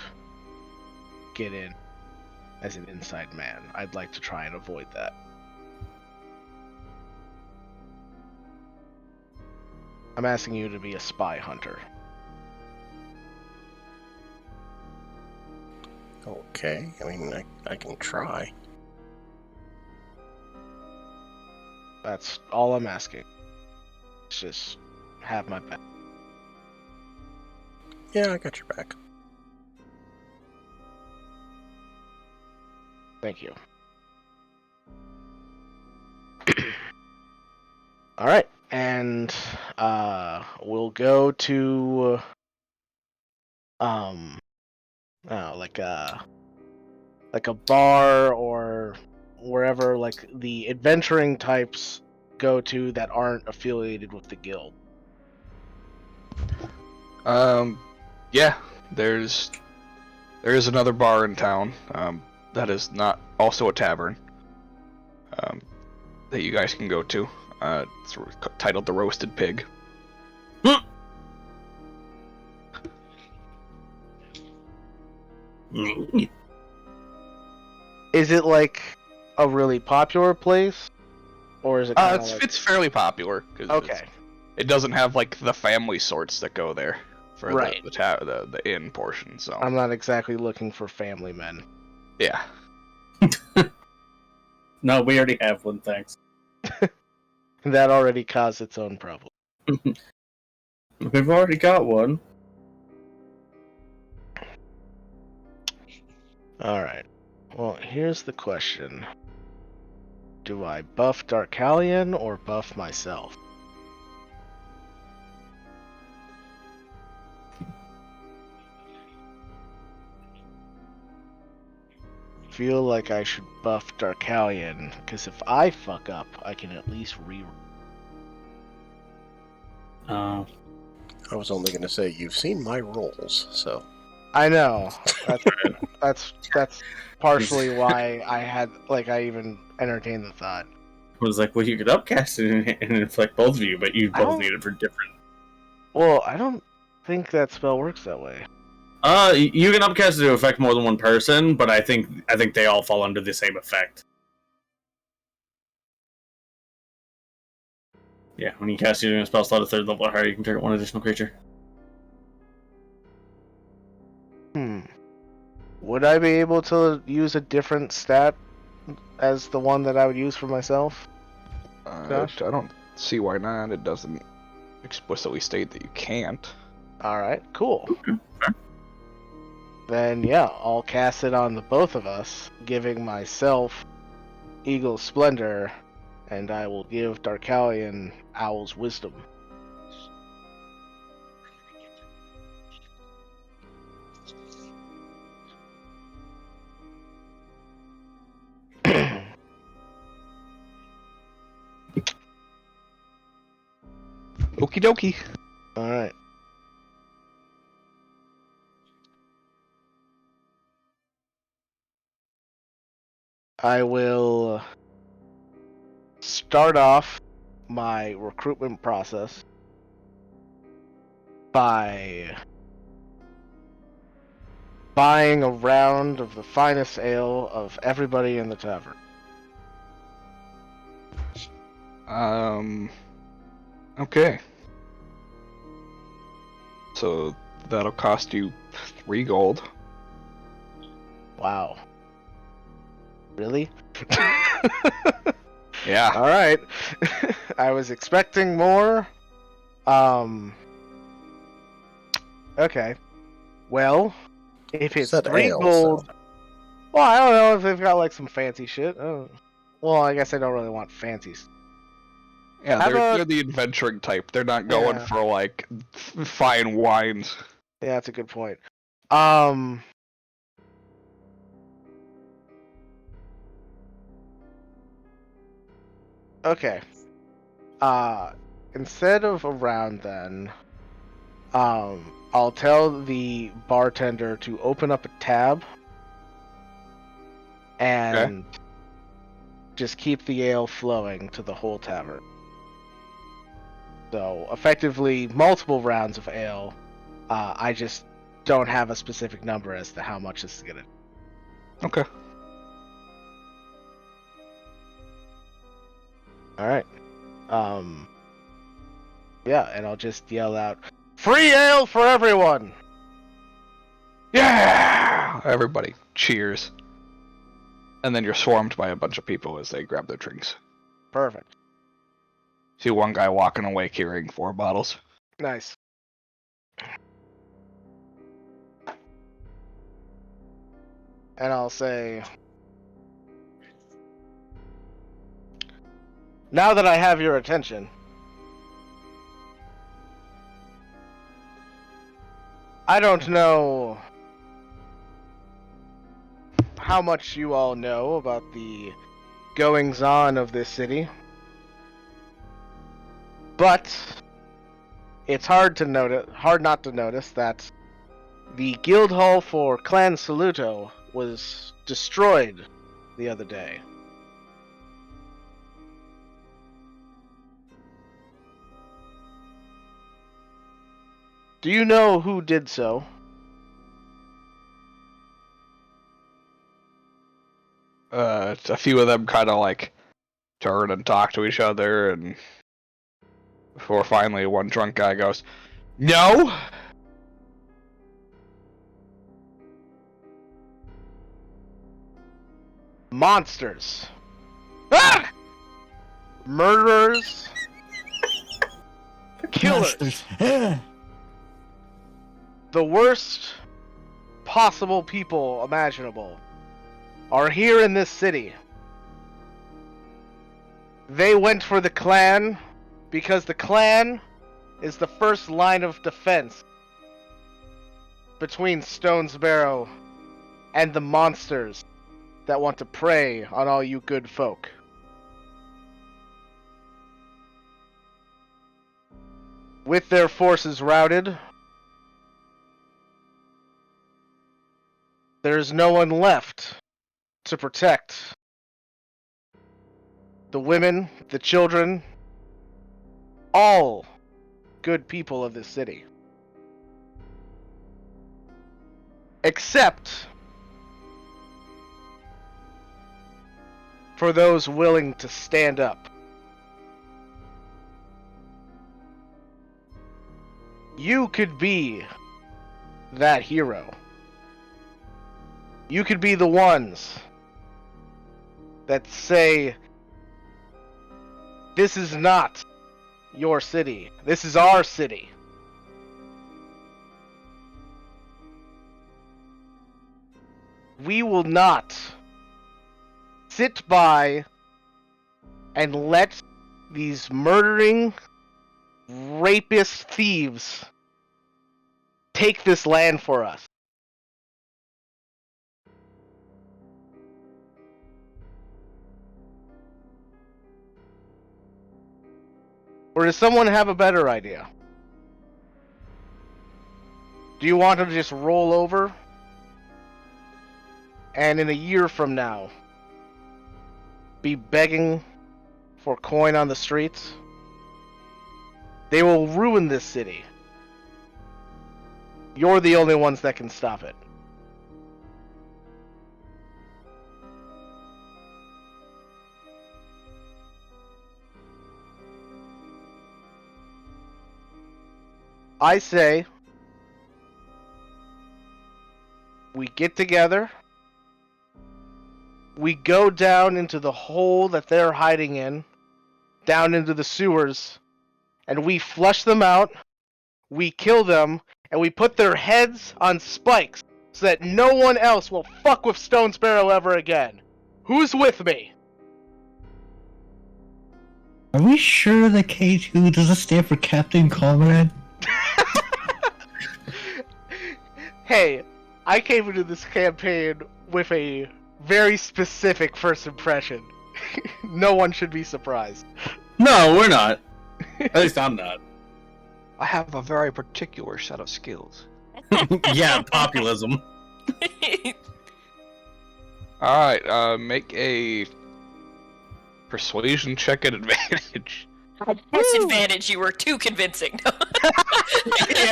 Speaker 4: Get in as an inside man. I'd like to try and avoid that. I'm asking you to be a spy hunter.
Speaker 2: Okay. I mean, I can try.
Speaker 4: That's all I'm asking. Just have my back.
Speaker 2: Yeah, I got your back.
Speaker 4: Thank you. All right, and we'll go to like a bar or wherever like the adventuring types go to that aren't affiliated with the guild?
Speaker 5: Yeah, there is another bar in town. That is not also a tavern. That you guys can go to. It's titled The Roasted Pig.
Speaker 4: Is it like a really popular place, or is it?
Speaker 5: It's fairly popular.
Speaker 4: Okay.
Speaker 5: It doesn't have like the family sorts that go there for
Speaker 4: Right.
Speaker 5: the inn portion. So
Speaker 4: I'm not exactly looking for family men.
Speaker 5: yeah.
Speaker 3: No, we already have one, thanks.
Speaker 4: That already caused its own problem.
Speaker 3: We've already got one.
Speaker 4: Alright. Well, here's the question. Do I buff Darkalion or buff myself? Feel like I should buff Darkalion, because if I fuck up, I can at least
Speaker 2: I was only going to say, you've seen my rolls, so...
Speaker 4: I know. That's partially why I even entertained the thought.
Speaker 3: I was like, well, you could upcast it and inflict both of you, but you both need it for different.
Speaker 4: Well, I don't think that spell works that way.
Speaker 3: You can upcast it to affect more than one person, but I think they all fall under the same effect. Yeah, when you cast using a spell slot at 3rd level or higher, you can target one additional creature.
Speaker 4: Would I be able to use a different stat as the one that I would use for myself?
Speaker 5: I don't see why not. It doesn't explicitly state that you can't.
Speaker 4: Alright, cool. Then yeah, I'll cast it on the both of us, giving myself Eagle's Splendor, and I will give Darkalion Owl's Wisdom.
Speaker 5: Okie dokie.
Speaker 4: Alright. I will start off my recruitment process by buying a round of the finest ale of everybody in the tavern.
Speaker 5: Okay. So that'll cost you 3 gold.
Speaker 4: Wow. Really?
Speaker 5: Yeah.
Speaker 4: Alright. I was expecting more. Okay. Well, if it's
Speaker 2: Said
Speaker 4: 3
Speaker 2: ale,
Speaker 4: gold...
Speaker 2: so-
Speaker 4: Well, I don't know if they've got like some fancy shit. Well, I guess I don't really want fancy.
Speaker 5: Yeah, they're the adventuring type. They're not going for like fine wines.
Speaker 4: Yeah, that's a good point. Okay. Instead of a round then, I'll tell the bartender to open up a tab and just keep the ale flowing to the whole tavern. So, effectively, multiple rounds of ale. I just don't have a specific number as to how much this is gonna.
Speaker 5: Okay.
Speaker 4: Alright. Yeah, and I'll just yell out, "Free ale for everyone!"
Speaker 5: Yeah! Everybody cheers. And then you're swarmed by a bunch of people as they grab their drinks.
Speaker 4: Perfect.
Speaker 5: See one guy walking away carrying 4 bottles.
Speaker 4: Nice. And I'll say, now that I have your attention, I don't know how much you all know about the goings-on of this city. But it's hard not to notice that the guild hall for Clan Saluto was destroyed the other day. Do you know who did so?
Speaker 5: A few of them kind of like turn and talk to each other, and before finally one drunk guy goes, "No."
Speaker 4: Monsters. Ah! Murderers. Killers.
Speaker 8: Monsters.
Speaker 4: The worst possible people imaginable are here in this city. They went for the clan because the clan is the first line of defense between Stone's Barrow and the monsters that want to prey on all you good folk. With their forces routed, there's no one left to protect the women, the children, all good people of this city. Except for those willing to stand up. You could be that hero. You could be the ones that say, this is not your city. This is our city. We will not sit by and let these murdering, rapist thieves take this land for us. Or does someone have a better idea? Do you want to just roll over? And in a year from now, be begging for coin on the streets? They will ruin this city. You're the only ones that can stop it. I say, we get together, we go down into the hole that they're hiding in, down into the sewers, and we flush them out, we kill them, and we put their heads on spikes so that no one else will fuck with Stone Sparrow ever again. Who's with me?
Speaker 8: Are we sure that K2 doesn't stand for Captain Comrade?
Speaker 4: Hey, I came into this campaign with a very specific first impression. No one should be surprised.
Speaker 3: No, we're not. At least I'm not.
Speaker 5: I have a very particular set of skills.
Speaker 3: Yeah, populism.
Speaker 5: Alright, make a persuasion check at advantage.
Speaker 1: Disadvantage, you were too convincing.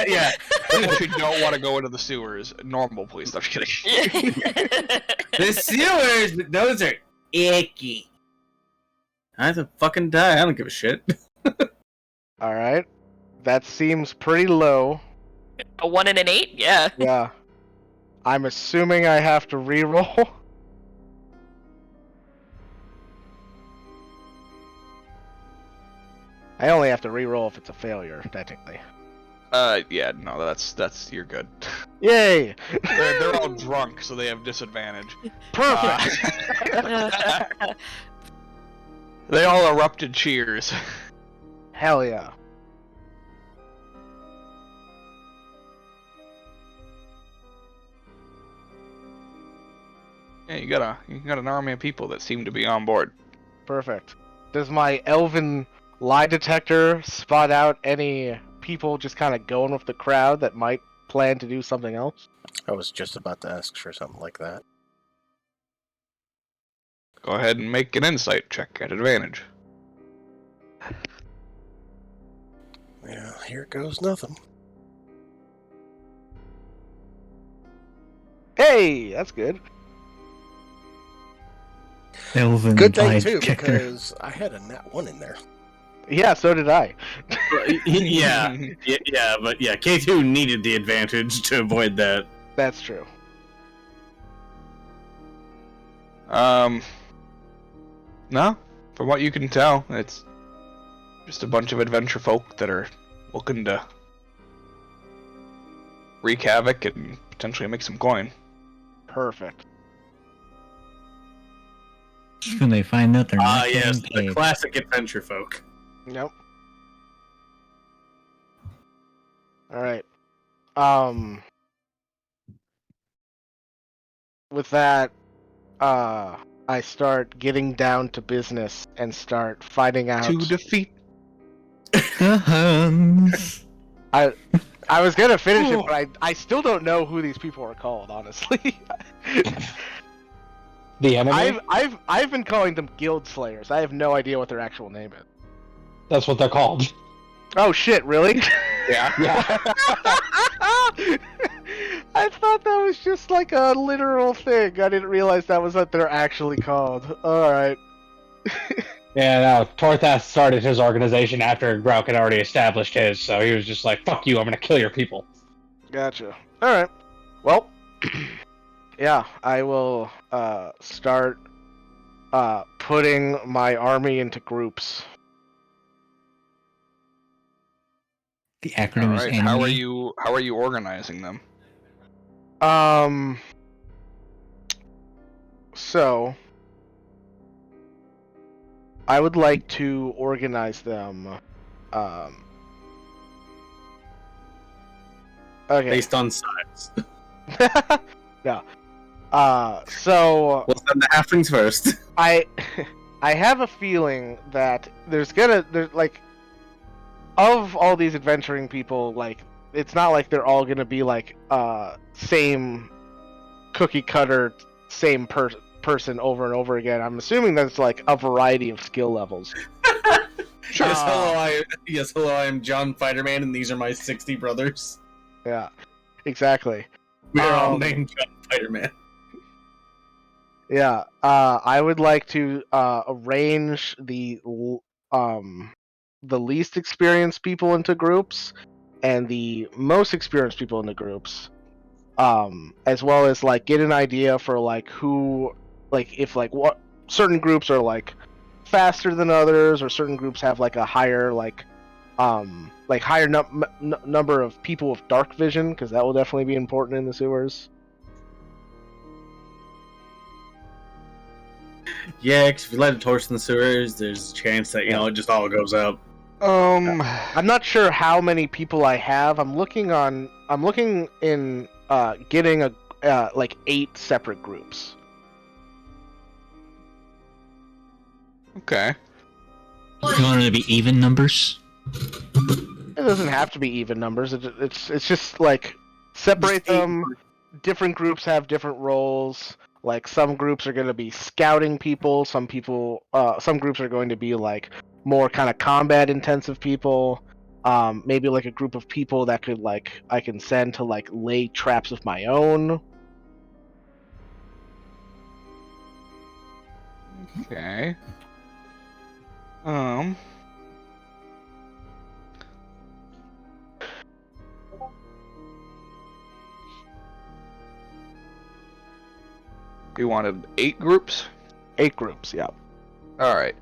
Speaker 3: Yeah.
Speaker 5: If you don't want to go into the sewers, normal, please. I'm kidding.
Speaker 3: The sewers, those are icky. I have to fucking die. I don't give a shit.
Speaker 4: Alright. That seems pretty low.
Speaker 1: A 1 and an 8? Yeah.
Speaker 4: Yeah. I'm assuming I have to reroll. I only have to reroll if it's a failure, technically.
Speaker 5: Yeah, no, that's you're good.
Speaker 4: Yay!
Speaker 5: They're all drunk, so they have disadvantage.
Speaker 4: Perfect!
Speaker 5: They all erupted cheers.
Speaker 4: Hell yeah.
Speaker 5: Yeah, you got an army of people that seem to be on board.
Speaker 4: Perfect. Does my elven lie detector spot out any people just kind of going with the crowd that might plan to do something else?
Speaker 2: I was just about to ask for something like that.
Speaker 5: Go ahead and make an insight check at advantage.
Speaker 2: Well, here goes nothing.
Speaker 4: Hey, that's good.
Speaker 8: Elven
Speaker 2: Good thing
Speaker 8: lie
Speaker 2: too,
Speaker 8: detector.
Speaker 2: because I had a nat 1 in there.
Speaker 4: Yeah, so did I.
Speaker 3: yeah, but K2 needed the advantage to avoid that.
Speaker 4: That's true.
Speaker 5: No, from what you can tell, it's just a bunch of adventure folk that are looking to wreak havoc and potentially make some coin.
Speaker 4: Perfect.
Speaker 8: When they find out they're not
Speaker 3: Yes,
Speaker 8: getting
Speaker 3: the
Speaker 8: paid.
Speaker 3: classic adventure folk.
Speaker 4: Nope. Alright. With that, I start getting down to business and start finding out.
Speaker 5: To defeat.
Speaker 4: I was gonna finish it, but I still don't know who these people are called, honestly.
Speaker 6: The enemy?
Speaker 4: I've been calling them guild slayers. I have no idea what their actual name is.
Speaker 6: That's what they're called.
Speaker 4: Oh shit, really?
Speaker 5: Yeah.
Speaker 6: Yeah.
Speaker 4: I thought that was just like a literal thing. I didn't realize that was what they're actually called. Alright.
Speaker 6: Yeah, no, Torthas started his organization after Grauk had already established his, so he was just like, fuck you, I'm gonna kill your people.
Speaker 4: Gotcha. Alright. Well, yeah, I will start putting my army into groups.
Speaker 8: The acronym is
Speaker 5: Alright,
Speaker 8: enemy.
Speaker 5: how are you organizing them?
Speaker 4: So I would like to organize them okay.
Speaker 3: Based on size.
Speaker 4: No. So
Speaker 3: We'll send the halflings first.
Speaker 4: I have a feeling that there's like, of all these adventuring people, like, it's not like they're all gonna be like same cookie cutter, same person over and over again. I'm assuming that's like a variety of skill levels.
Speaker 3: Yes, hello, I am John Fighterman, and these are my 60 brothers.
Speaker 4: Yeah, exactly.
Speaker 3: We are all named John Fighterman.
Speaker 4: Yeah, I would like to arrange the least experienced people into groups and the most experienced people into groups, as well as like get an idea for like who, like if like what certain groups are like faster than others, or certain groups have like a higher higher number of people with dark vision, because that will definitely be important in the sewers.
Speaker 3: Yeah, because if you let a torch in the sewers, there's a chance that, it just all goes up.
Speaker 4: I'm not sure how many people I have. I'm looking in getting a like 8 separate groups.
Speaker 5: Okay.
Speaker 8: You want it to be even numbers?
Speaker 4: It doesn't have to be even numbers. It's just like separate them. Different groups have different roles. Like some groups are going to be scouting people. Some groups are going to be like more kind of combat intensive people. Maybe like a group of people that could like I can send to like lay traps of my own.
Speaker 5: Okay. You wanted 8 groups?
Speaker 4: 8 groups, yeah.
Speaker 5: Alright.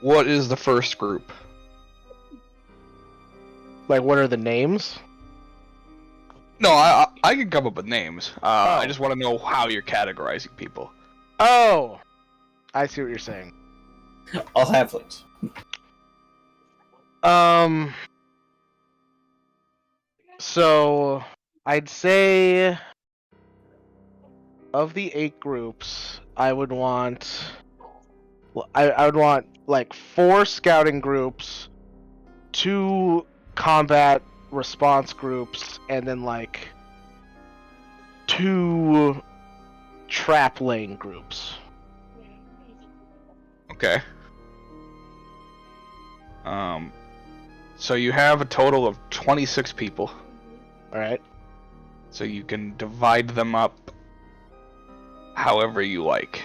Speaker 5: What is the first group?
Speaker 4: Like, what are the names?
Speaker 5: No, I can come up with names. I just want to know how you're categorizing people.
Speaker 4: Oh! I see what you're saying.
Speaker 3: All halflings.
Speaker 4: So I'd say of the 8 groups, I would want I would want like 4 scouting groups, 2 combat response groups, and then like 2 trap lane groups.
Speaker 5: Okay. So you have a total of 26 people.
Speaker 4: Alright.
Speaker 5: So you can divide them up however you like.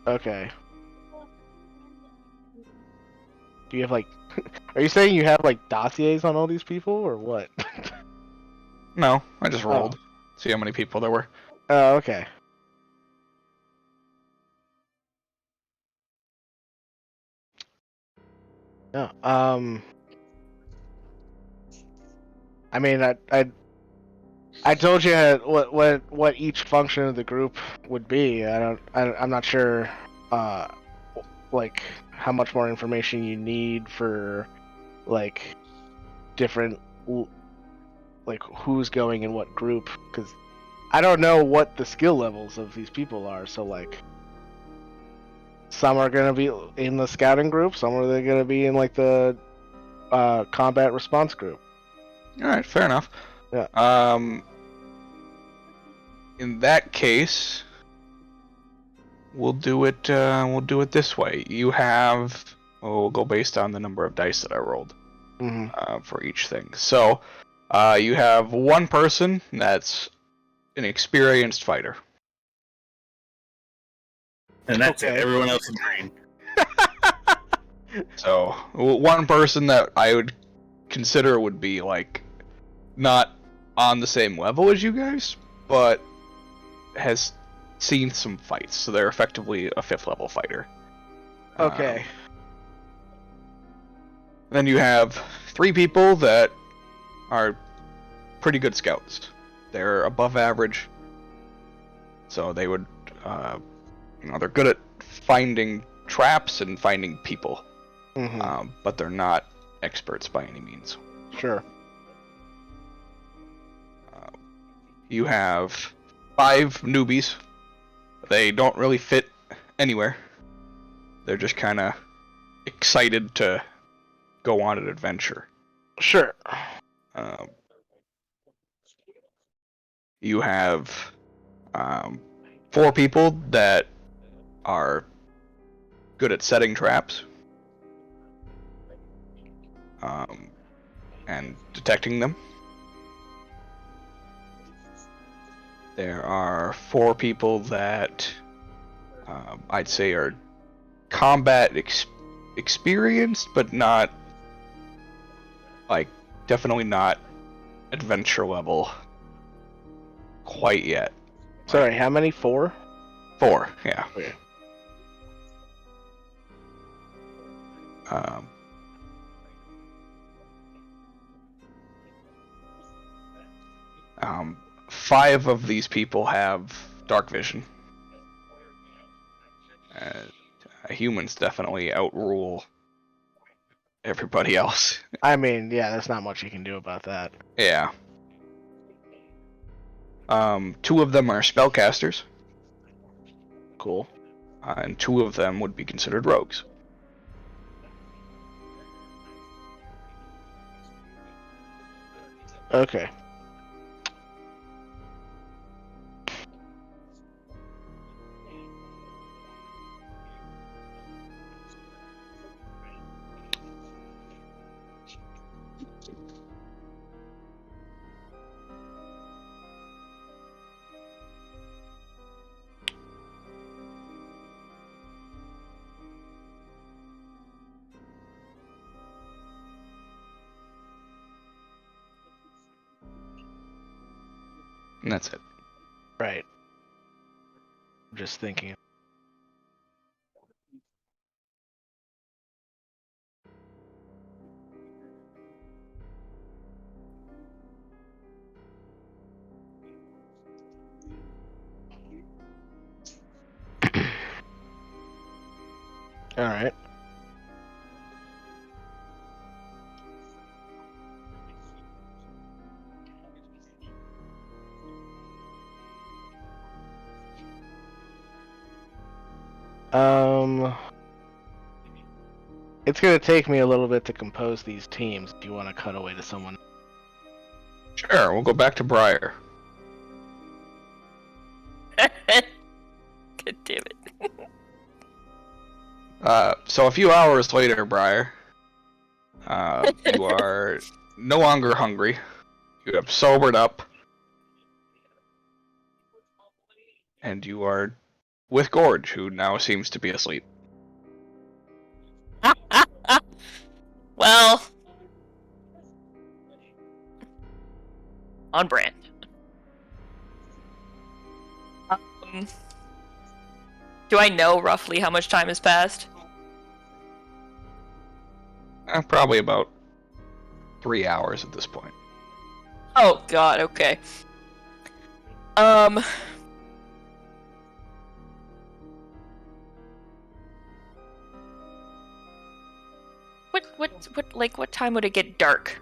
Speaker 4: Okay. Do you have like are you saying you have like dossiers on all these people or what?
Speaker 5: No, I just rolled. See how many people there were.
Speaker 4: Oh, okay. No, I mean, I told you what each function of the group would be. I'm not sure, like how much more information you need for, like, different, like who's going in what group, because I don't know what the skill levels of these people are. So like, some are gonna be in the scouting group, some are they gonna be in like the combat response group.
Speaker 5: All right, fair enough.
Speaker 4: Yeah.
Speaker 5: In that case, we'll do it this way. You have. Well, we'll go based on the number of dice that I rolled for each thing. So, you have one person that's an experienced fighter.
Speaker 3: And that's it. Everyone else is green.
Speaker 5: So, one person that I would consider would be like not on the same level as you guys, but has seen some fights, so they're effectively a 5th level fighter.
Speaker 4: Okay.
Speaker 5: Then you have 3 people that are pretty good scouts. They're above average, so they would, they're good at finding traps and finding people, but they're not experts by any means.
Speaker 4: Sure.
Speaker 5: You have 5 newbies. They don't really fit anywhere. They're just kind of excited to go on an adventure.
Speaker 4: Sure.
Speaker 5: You have 4 people that are good at setting traps and detecting them. There are 4 people that I'd say are combat experienced, but not, like, definitely not adventure level quite yet.
Speaker 4: Sorry, how many? 4?
Speaker 5: 4, yeah.
Speaker 4: Okay.
Speaker 5: 5 of these people have dark vision. Humans definitely outrule everybody else.
Speaker 4: I mean, yeah, there's not much you can do about that.
Speaker 5: Yeah. 2 of them are spellcasters.
Speaker 4: Cool.
Speaker 5: And 2 of them would be considered rogues.
Speaker 4: Okay.
Speaker 5: And that's it.
Speaker 4: Right. I'm just thinking. All right. It's gonna take me a little bit to compose these teams. Do you want to cut away to someone?
Speaker 5: Sure, we'll go back to Briar.
Speaker 1: God damn it.
Speaker 5: So a few hours later, Briar, you are no longer hungry. You have sobered up. And you are with Gorge, who now seems to be asleep.
Speaker 1: Well, on brand. Do I know roughly how much time has passed?
Speaker 5: Probably about 3 hours at this point.
Speaker 1: Oh god, okay. What time would it get dark?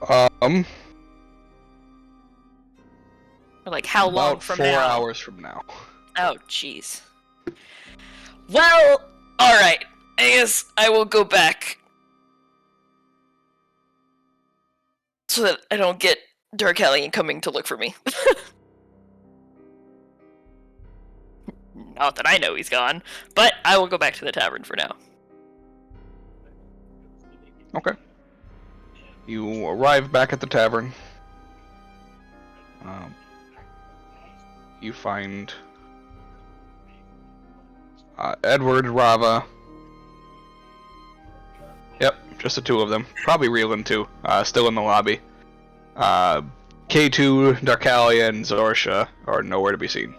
Speaker 5: Or
Speaker 1: like how long
Speaker 5: about
Speaker 1: from
Speaker 5: 4
Speaker 1: now?
Speaker 5: hours from now.
Speaker 1: Oh, jeez. Well, alright. I guess I will go back. So that I don't get Dark Hellion coming to look for me. Not that I know he's gone, but I will go back to the tavern for now.
Speaker 5: Okay. You arrive back at the tavern. You find Edward, Rava. Yep, just the two of them. Probably Reelan too. Still in the lobby. K2, Darkalia, and Zorsha are nowhere to be seen.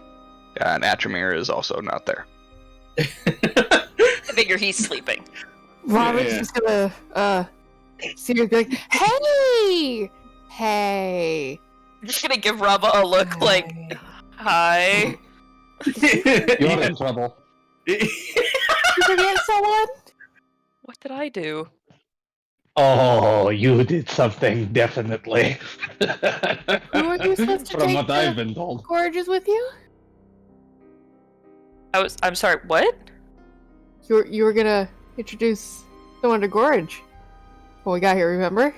Speaker 5: And Atramir is also not there.
Speaker 1: I figure he's sleeping.
Speaker 10: Robin's just gonna see her be like, "Hey, hey."
Speaker 1: I'm just gonna give Rava a look like, "Hi."
Speaker 6: You're in trouble.
Speaker 10: You forget someone?
Speaker 1: What did I do?
Speaker 6: Oh, you did something, definitely.
Speaker 10: Who are you supposed to
Speaker 6: From
Speaker 10: take
Speaker 6: what
Speaker 10: the
Speaker 6: I've been told.
Speaker 10: Gorges with you?
Speaker 1: I'm sorry, what?
Speaker 10: You were gonna introduce someone to Gorge when we got here, remember?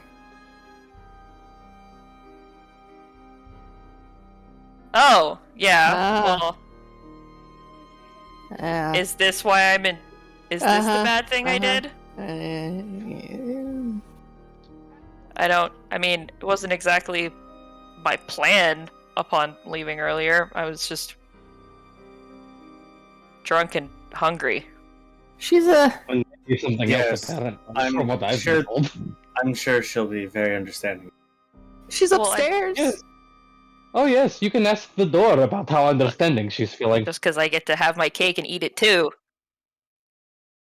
Speaker 1: Oh, yeah. Well, is this why I'm in? Is this the bad thing I did? I mean, it wasn't exactly my plan upon leaving earlier. I was just drunk and hungry.
Speaker 10: She's a...
Speaker 6: Something else apparent, from what I've been told.
Speaker 3: I'm sure she'll be very understanding.
Speaker 10: She's upstairs.
Speaker 6: Yes. Oh yes, you can ask the door about how understanding she's feeling.
Speaker 1: Just because I get to have my cake and eat it too.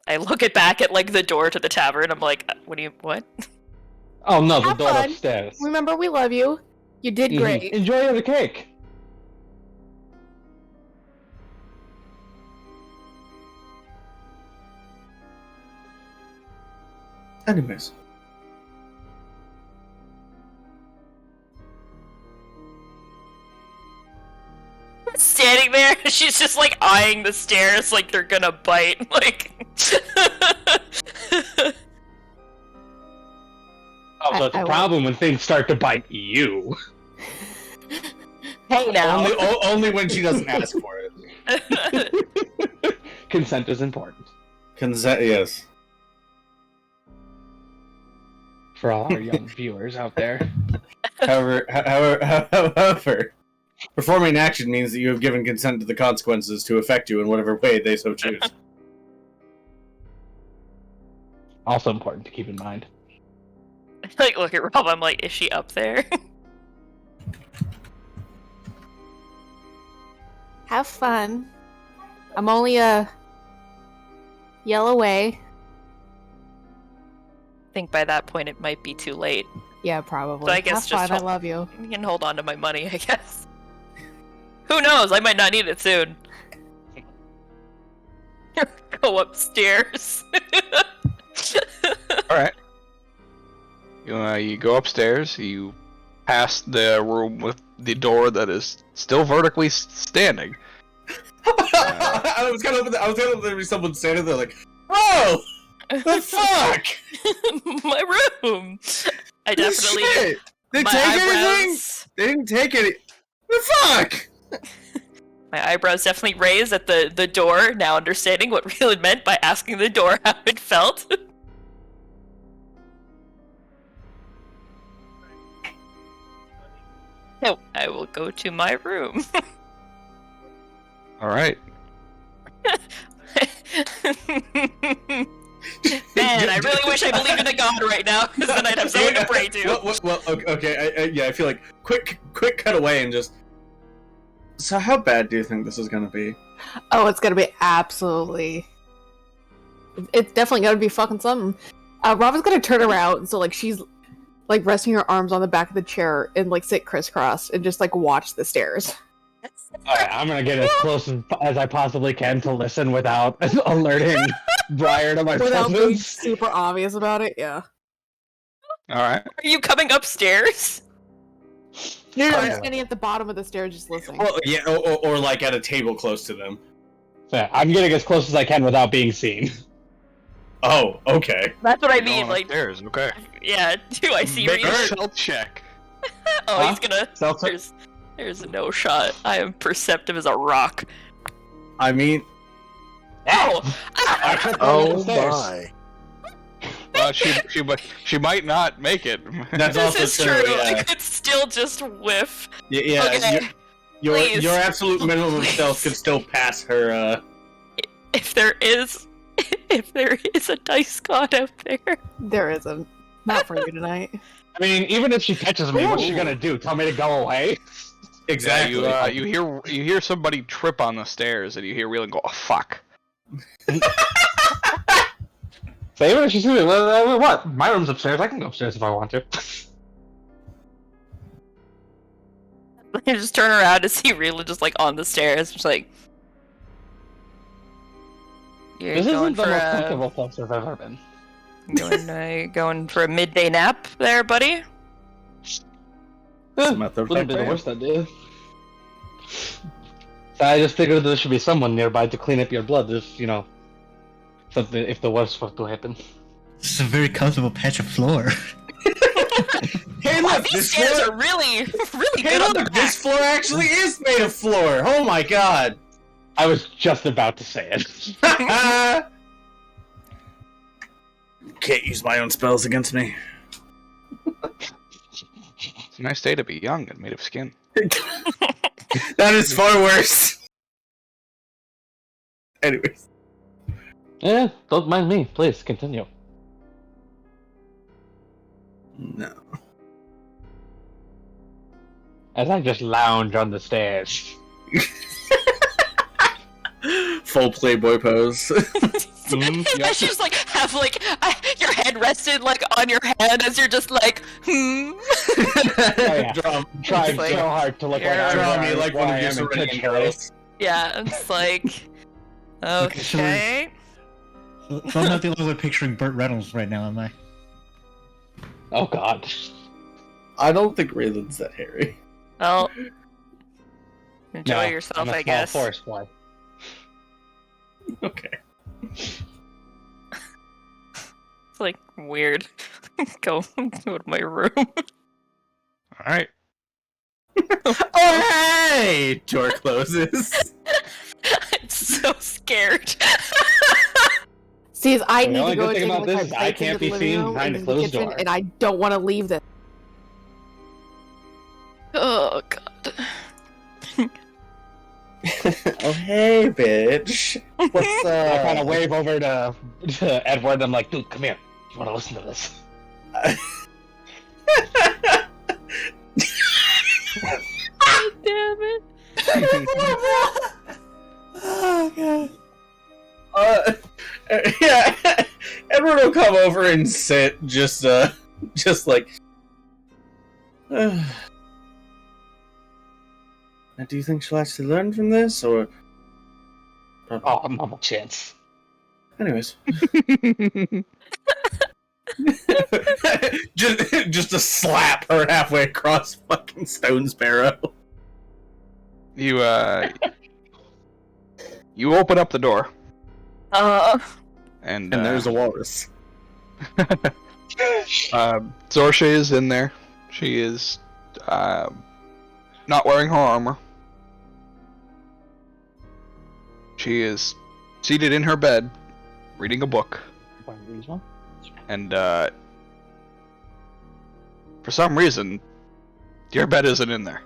Speaker 1: I look back at like the door to the tavern. I'm like, what?
Speaker 6: Oh no, the
Speaker 10: Have
Speaker 6: door
Speaker 10: fun.
Speaker 6: upstairs.
Speaker 10: Remember, we love you. You did great.
Speaker 6: Enjoy the cake.
Speaker 3: Anyways.
Speaker 1: Standing there, she's just like eyeing the stairs like they're gonna bite. Like.
Speaker 6: Oh, that's the problem when things start to bite you.
Speaker 1: Hey now.
Speaker 3: Only when she doesn't ask for it.
Speaker 6: Consent is important.
Speaker 3: Consent, yes.
Speaker 6: For all our young viewers out there.
Speaker 3: However, performing an action means that you have given consent to the consequences to affect you in whatever way they so choose.
Speaker 6: Also important to keep in mind.
Speaker 1: Like, look at Rob, I'm like, is she up there?
Speaker 10: Have fun. I'm only a yell away.
Speaker 1: I think by that point it might be too late.
Speaker 10: Yeah, probably.
Speaker 1: So I guess
Speaker 10: Have
Speaker 1: just
Speaker 10: fun. I love you.
Speaker 1: You can hold on to my money, I guess. Who knows? I might not need it soon. Go upstairs.
Speaker 5: Alright. You go upstairs, you pass the room with the door that is still vertically standing.
Speaker 3: was kind of hoping there'd be someone standing there like, bro, the fuck?
Speaker 1: My room. I definitely.
Speaker 3: Shit. They take anything? They didn't take any. The fuck?
Speaker 1: My eyebrows definitely raised at the door, now understanding what Reelan meant by asking the door how it felt. No, I will go to my room.
Speaker 5: All right.
Speaker 1: Man, I really wish I believed in a god right now, because then I'd have someone to pray to.
Speaker 3: Well, okay. I feel like quick cut away and just. So how bad do you think this is gonna be?
Speaker 10: Oh, it's gonna be absolutely. It's definitely gonna be fucking something. Robin's gonna turn around, so like she's like resting her arms on the back of the chair and like sit crisscross and just like watch the stairs.
Speaker 6: Alright, I'm gonna get as close as I possibly can to listen without alerting Briar to my
Speaker 10: Without being
Speaker 6: presence.
Speaker 10: super obvious about it, yeah.
Speaker 5: Alright.
Speaker 1: Are you coming upstairs?
Speaker 10: No, I'm standing at the bottom of the stairs just listening.
Speaker 3: Well, yeah, or like at a table close to them.
Speaker 6: Yeah, I'm getting as close as I can without being seen.
Speaker 3: Oh, okay.
Speaker 1: That's what I
Speaker 5: You're
Speaker 1: mean,
Speaker 5: going
Speaker 1: like...
Speaker 5: upstairs, okay.
Speaker 1: Yeah, do I see
Speaker 5: Make a
Speaker 1: Reelan?
Speaker 5: stealth check.
Speaker 1: Oh, he's gonna...
Speaker 6: Stealth check?
Speaker 1: There's no shot. I am perceptive as a rock.
Speaker 3: I mean...
Speaker 1: Oh!
Speaker 2: Oh my.
Speaker 5: She might not make it.
Speaker 3: That's
Speaker 1: This
Speaker 3: also
Speaker 1: is
Speaker 3: true,
Speaker 1: true.
Speaker 3: yeah.
Speaker 1: I could still just whiff.
Speaker 3: Yeah,
Speaker 1: Okay, please.
Speaker 3: your absolute minimum of stealth could still pass her,
Speaker 1: If there is a dice god out there.
Speaker 10: There isn't. Not for you tonight.
Speaker 6: I mean, even if she catches me, what's she gonna do? Tell me to go away?
Speaker 3: Exactly.
Speaker 5: Yeah, you hear somebody trip on the stairs, and you hear Reelan go, "Oh fuck!"
Speaker 6: So even if she's doing what? My room's upstairs. I can go upstairs if I want to.
Speaker 1: I just turn around to see Reelan just like on the stairs, just like. You're
Speaker 6: This
Speaker 1: going
Speaker 6: isn't the
Speaker 1: for
Speaker 6: most
Speaker 1: a
Speaker 6: comfortable place I've ever been.
Speaker 1: going for a midday nap there, buddy.
Speaker 6: Wouldn't be the worst idea. So I just figured there should be someone nearby to clean up your blood if, something, if the worst was to happen.
Speaker 8: This is a very comfortable patch of floor.
Speaker 3: Hey, look,
Speaker 1: These
Speaker 3: this
Speaker 1: stairs
Speaker 3: floor.
Speaker 1: are really
Speaker 3: Hey,
Speaker 1: good on the
Speaker 3: look, this
Speaker 1: back.
Speaker 3: floor actually is made of floor. Oh my god.
Speaker 6: I was just about to say it.
Speaker 3: Can't use my own spells against me.
Speaker 5: It's a nice day to be young and made of skin.
Speaker 3: That is far worse. Anyways.
Speaker 6: Yeah, don't mind me. Please, continue.
Speaker 3: No.
Speaker 6: As I just lounge on the stairs.
Speaker 3: Full Playboy pose.
Speaker 1: I just like have like your head rested like on your hand as you're just like
Speaker 6: Oh, yeah. Trying
Speaker 1: like,
Speaker 6: so hard to look like
Speaker 1: yeah.
Speaker 6: I
Speaker 3: Draw
Speaker 6: am
Speaker 3: me like
Speaker 6: where
Speaker 3: one
Speaker 6: I
Speaker 3: of your
Speaker 6: am
Speaker 3: Serenian
Speaker 6: intentionally.
Speaker 3: girls.
Speaker 1: yeah, it's like okay.
Speaker 8: So I'm not the only one picturing Burt Reynolds right now, am I?
Speaker 6: Oh god.
Speaker 3: I don't think Raylan's that hairy.
Speaker 1: Well, enjoy
Speaker 6: No,
Speaker 1: yourself,
Speaker 6: I'm a
Speaker 1: I
Speaker 6: small
Speaker 1: guess.
Speaker 6: forest fly.
Speaker 3: Okay.
Speaker 1: It's like weird. Go to my room.
Speaker 5: Alright.
Speaker 3: Oh hey! Door closes.
Speaker 1: I'm so scared.
Speaker 10: See, I
Speaker 6: The
Speaker 10: need
Speaker 6: only
Speaker 10: to go
Speaker 6: good
Speaker 10: and
Speaker 6: thing
Speaker 10: take
Speaker 6: about
Speaker 10: like,
Speaker 6: this
Speaker 10: my
Speaker 6: is I
Speaker 10: plates
Speaker 6: can't
Speaker 10: into
Speaker 6: be
Speaker 10: the
Speaker 6: seen
Speaker 10: living room
Speaker 6: behind
Speaker 10: and
Speaker 6: a
Speaker 10: the
Speaker 6: closed
Speaker 10: kitchen,
Speaker 6: door.
Speaker 10: and I don't want to leave this.
Speaker 1: Oh god.
Speaker 3: Oh hey, bitch. What's
Speaker 6: I kind of wave over to Edward. I'm like, dude, come here. You want to listen to this?
Speaker 1: Damn it.
Speaker 2: Oh god.
Speaker 3: Yeah, Edward will come over and sit, just like. Now, do you think she'll actually learn from this, or?
Speaker 6: Oh, not a chance.
Speaker 3: Anyways. just to slap her halfway across fucking Stone Sparrow.
Speaker 5: You You open up the door.
Speaker 3: And there's a walrus.
Speaker 5: Zorsha is in there. She is not wearing her armor. She is seated in her bed, reading a book. And for some reason, your bed isn't in there.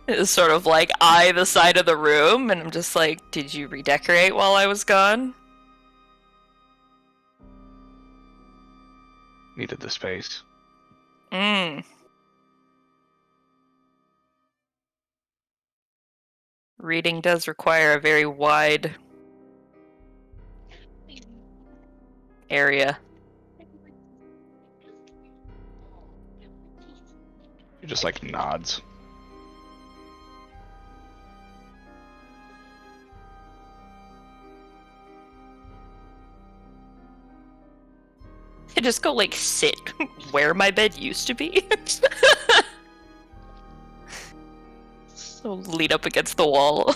Speaker 1: It's sort of like eye the side of the room, and I'm just like, did you redecorate while I was gone?
Speaker 5: Needed the space.
Speaker 1: Reading does require a very wide area.
Speaker 5: He just like nods.
Speaker 1: I just go like sit where my bed used to be. So lean up against the wall.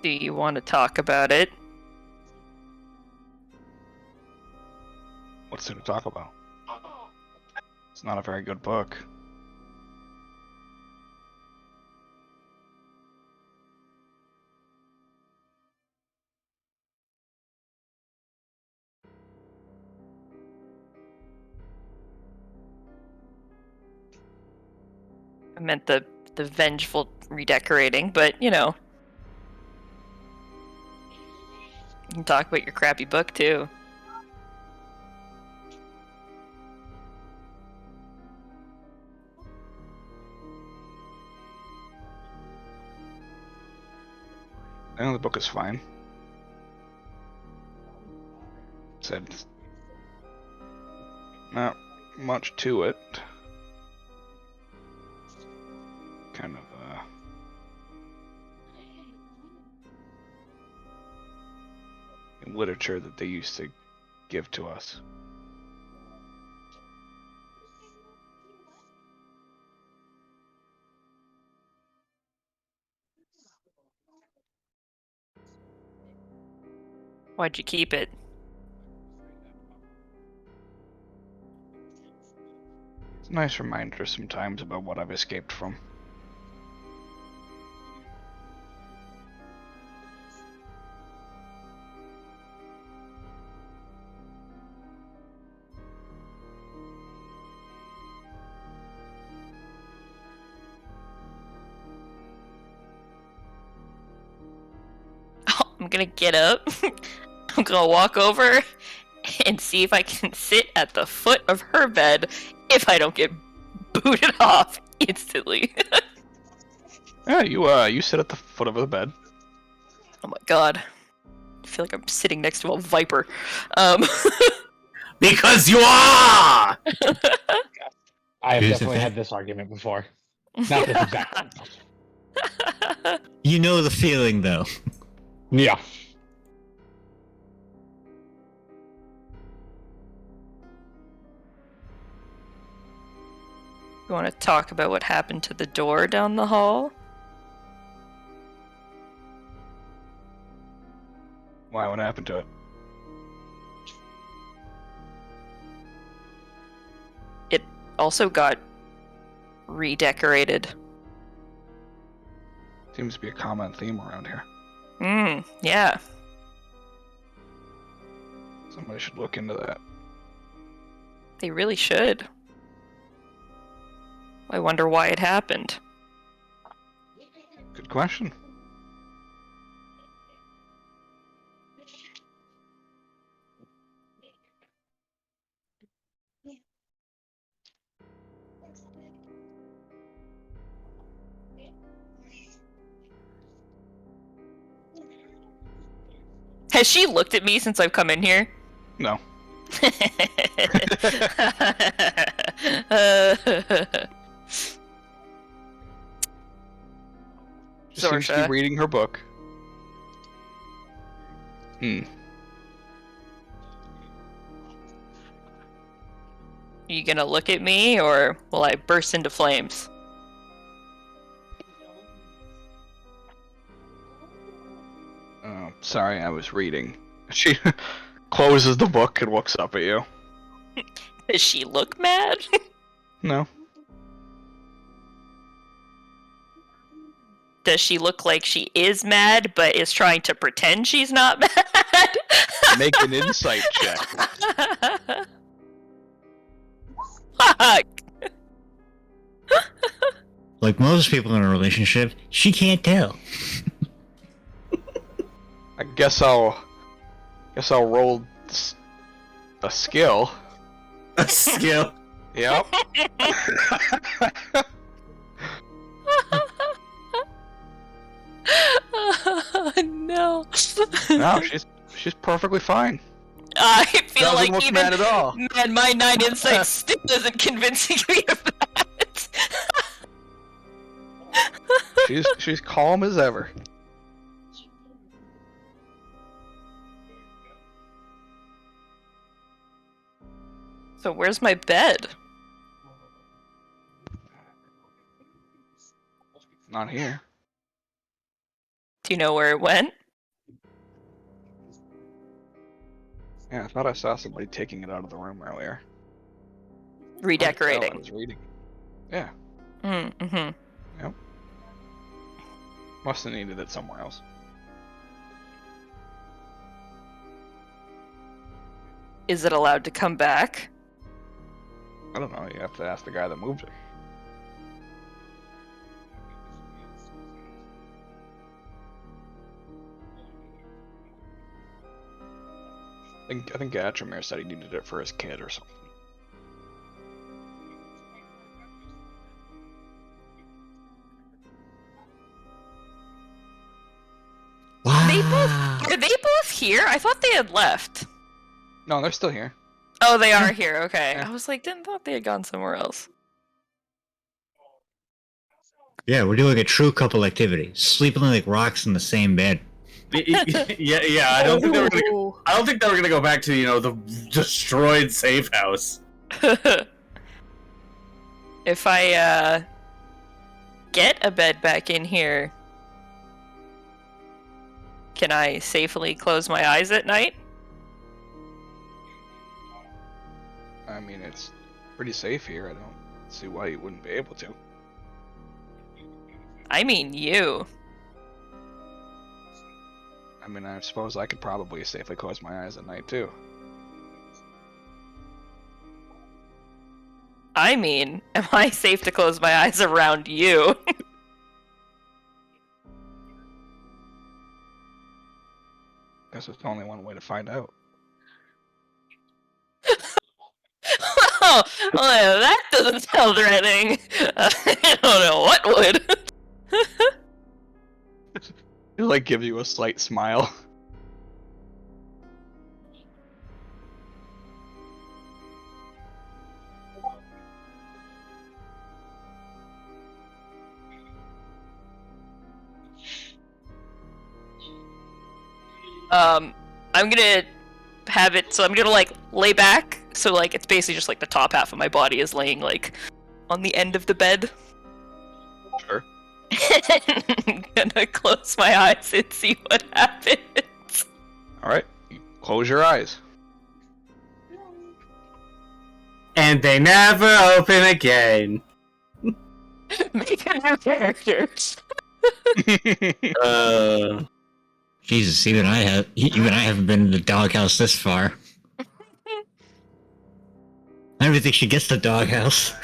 Speaker 1: Do you want to talk about it?
Speaker 5: What's there to talk about? It's not a very good book.
Speaker 1: I meant the vengeful redecorating, but you know. You can talk about your crappy book too.
Speaker 5: I know the book is fine. Said not much to it. Kind of literature that they used to give to us.
Speaker 1: Why'd you keep it?
Speaker 5: It's a nice reminder sometimes about what I've escaped from.
Speaker 1: I'm gonna get up. I'm gonna walk over and see if I can sit at the foot of her bed if I don't get booted off instantly.
Speaker 5: Yeah, you sit at the foot of the bed.
Speaker 1: Oh my god. I feel like I'm sitting next to a viper.
Speaker 3: Because you are!
Speaker 11: I have
Speaker 8: Here's the
Speaker 11: definitely
Speaker 8: thing.
Speaker 11: had this argument before. Not this exact one.
Speaker 8: You know the feeling, though.
Speaker 11: Yeah.
Speaker 1: You want to talk about what happened to the door down the hall?
Speaker 5: Why? What happened to it?
Speaker 1: It also got redecorated.
Speaker 5: Seems to be a common theme around here.
Speaker 1: Yeah.
Speaker 5: Somebody should look into that.
Speaker 1: They really should. I wonder why it happened.
Speaker 5: Good question.
Speaker 1: Has she looked at me since I've come in here?
Speaker 5: No. She seems to be reading her book.
Speaker 1: you gonna look at me, or will I burst into flames?
Speaker 5: Oh, sorry, I was reading. She closes the book and looks up at you.
Speaker 1: Does she look mad?
Speaker 5: No.
Speaker 1: Does she look like she is mad, but is trying to pretend she's not mad?
Speaker 5: Make an insight check.
Speaker 1: Fuck!
Speaker 8: Like most people in a relationship, she can't tell.
Speaker 5: I guess I'll roll a skill.
Speaker 3: A skill.
Speaker 5: Yep.
Speaker 1: No.
Speaker 5: No, she's perfectly fine.
Speaker 1: I feel
Speaker 5: Doesn't
Speaker 1: like
Speaker 5: look
Speaker 1: even
Speaker 5: mad at all.
Speaker 1: man, my 9 insight still isn't convincing me of that.
Speaker 5: She's calm as ever.
Speaker 1: So where's my bed?
Speaker 5: Not here.
Speaker 1: Do you know where it went?
Speaker 5: Yeah, I thought I saw somebody taking it out of the room earlier. I
Speaker 1: Redecorating.
Speaker 5: was reading. Yeah.
Speaker 1: Mm-hmm.
Speaker 5: Yep. Must have needed it somewhere else.
Speaker 1: Is it allowed to come back?
Speaker 5: I don't know. You have to ask the guy that moved it. I think Atramir said he needed it for his kid or something.
Speaker 8: Wow.
Speaker 1: Are they both here? I thought they had left.
Speaker 5: No, they're still here.
Speaker 1: Oh, they are here. Okay.
Speaker 5: Yeah.
Speaker 1: I was like, thought they had gone somewhere else.
Speaker 8: Yeah, we're doing a true couple activity. Sleeping like rocks in the same bed.
Speaker 3: Yeah. I don't think they were gonna. I don't think they were gonna go back to the destroyed safe house.
Speaker 1: If I get a bed back in here, can I safely close my eyes at night?
Speaker 5: I mean, it's pretty safe here. I don't see why you wouldn't be able to.
Speaker 1: I mean you.
Speaker 5: I mean, I suppose I could probably safely close my eyes at night, too.
Speaker 1: I mean, am I safe to close my eyes around you?
Speaker 5: Guess there's only one way to find out.
Speaker 1: Oh, well, that doesn't sound threatening. I don't know what would.
Speaker 5: It, like, gives you a slight smile.
Speaker 1: I'm gonna have it, so I'm gonna, like, lay back, so, like, it's basically just, like, the top half of my body is laying, like, on the end of the bed.
Speaker 5: Sure.
Speaker 1: I'm gonna close my eyes and see what happens.
Speaker 5: Alright, you close your eyes.
Speaker 3: And they never open again.
Speaker 1: Make a new character.
Speaker 8: Jesus, even I haven't been in the doghouse this far. I don't even think she gets the doghouse.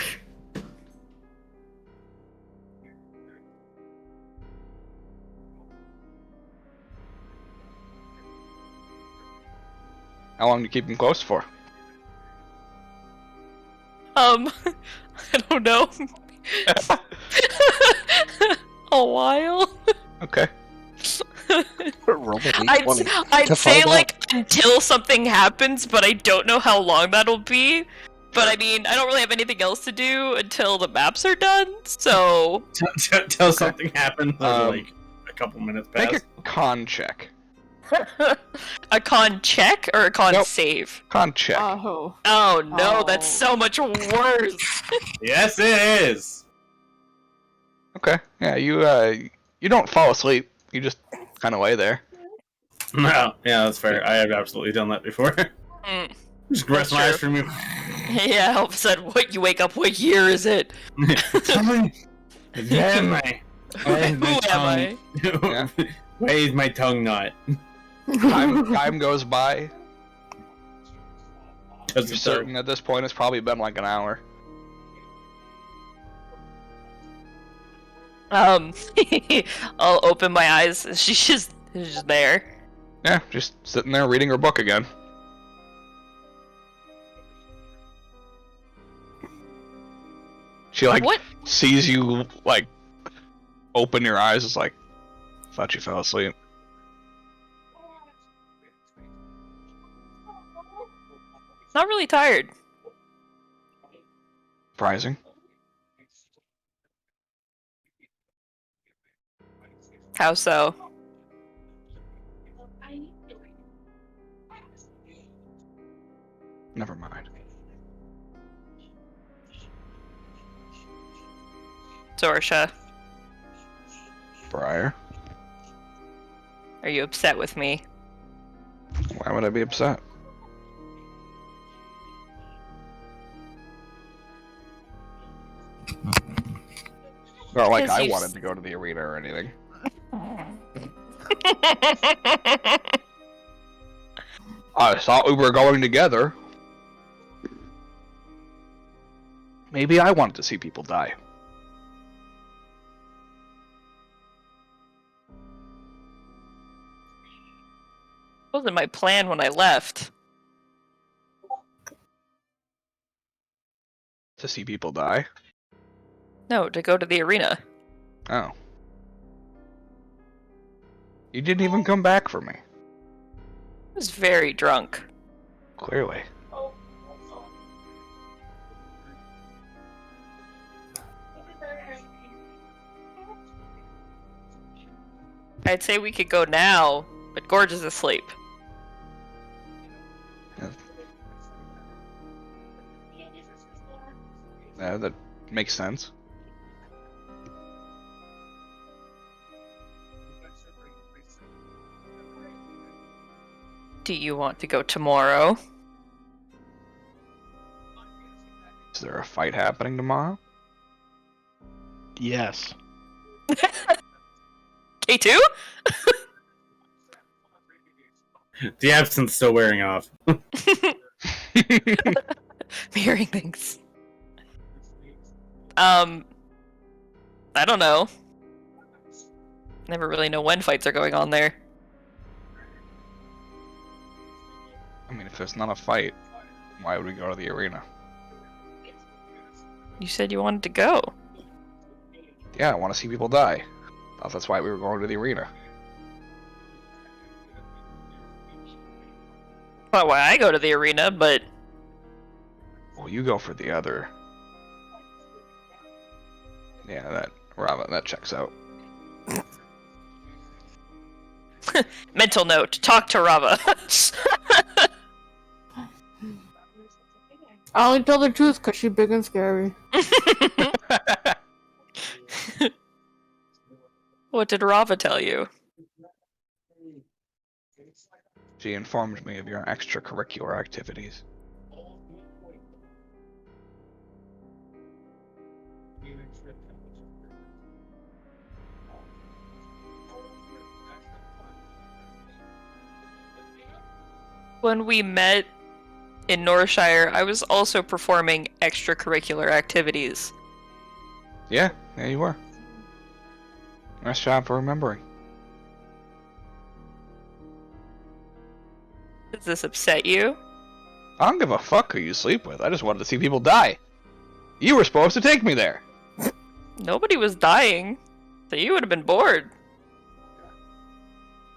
Speaker 5: How long do you keep him close for?
Speaker 1: I don't know. A while.
Speaker 5: Okay.
Speaker 1: I'd say, like, until something happens, but I don't know how long that'll be. But I mean, I don't really have anything else to do until the maps are done, so...
Speaker 3: Till something happens, like, a couple minutes pass.
Speaker 5: Make a con check.
Speaker 1: A con check or a con
Speaker 5: Nope.
Speaker 1: save?
Speaker 5: Con check.
Speaker 10: Oh.
Speaker 1: Oh no,
Speaker 10: Oh.
Speaker 1: that's so much worse.
Speaker 3: Yes, it is.
Speaker 5: Okay. Yeah, you don't fall asleep. You just kind of lay there.
Speaker 3: No, yeah, that's fair. I have absolutely done that before.
Speaker 1: Mm.
Speaker 3: Just rest my eyes for me.
Speaker 1: Yeah, all of a sudden, what you wake up? What year is it?
Speaker 3: Where am I?
Speaker 1: Who am I?
Speaker 5: Yeah.
Speaker 3: Why is my tongue not?
Speaker 5: Time goes by.
Speaker 3: Because
Speaker 5: You're certain at this point it's probably been like an hour.
Speaker 1: I'll open my eyes. She's just there.
Speaker 5: Yeah, just sitting there reading her book again. She like
Speaker 1: What?
Speaker 5: sees you like open your eyes. It's like, thought you fell asleep.
Speaker 1: Not really tired.
Speaker 5: Surprising.
Speaker 1: How so?
Speaker 5: Never mind.
Speaker 1: Zorsha,
Speaker 5: Briar,
Speaker 1: are you upset with me?
Speaker 5: why would I be upset? Not like
Speaker 1: Because
Speaker 5: I
Speaker 1: you
Speaker 5: wanted to go to the arena or anything. I thought we were going together. Maybe I wanted to see people die.
Speaker 1: Wasn't my plan when I left.
Speaker 5: To see people die?
Speaker 1: No, to go to the arena.
Speaker 5: Oh. You didn't even come back for me.
Speaker 1: I was very drunk.
Speaker 5: Clearly.
Speaker 1: I'd say we could go now, but Gorge is asleep.
Speaker 5: Yeah, that makes sense.
Speaker 1: Do you want to go tomorrow?
Speaker 5: Is there a fight happening tomorrow?
Speaker 4: Yes.
Speaker 1: K2?
Speaker 3: The absinthe still wearing off.
Speaker 1: Hearing things. I don't know. Never really know when fights are going on there.
Speaker 5: I mean, if it's not a fight, why would we go to the arena?
Speaker 1: You said you wanted to go.
Speaker 5: Yeah, I want to see people die. Thought that's why we were going to the arena.
Speaker 1: Not why I go to the arena, but...
Speaker 5: Well, you go for the other. Yeah, that checks out.
Speaker 1: Mental note, talk to Rava.
Speaker 10: I only tell the truth because she's big and scary.
Speaker 1: What did Rava tell you?
Speaker 5: She informed me of your extracurricular activities.
Speaker 1: When we met in Norshire, I was also performing extracurricular activities.
Speaker 5: Yeah, you were. Nice job for remembering.
Speaker 1: Does this upset you?
Speaker 5: I don't give a fuck who you sleep with. I just wanted to see people die. You were supposed to take me there.
Speaker 1: Nobody was dying, so you would have been bored.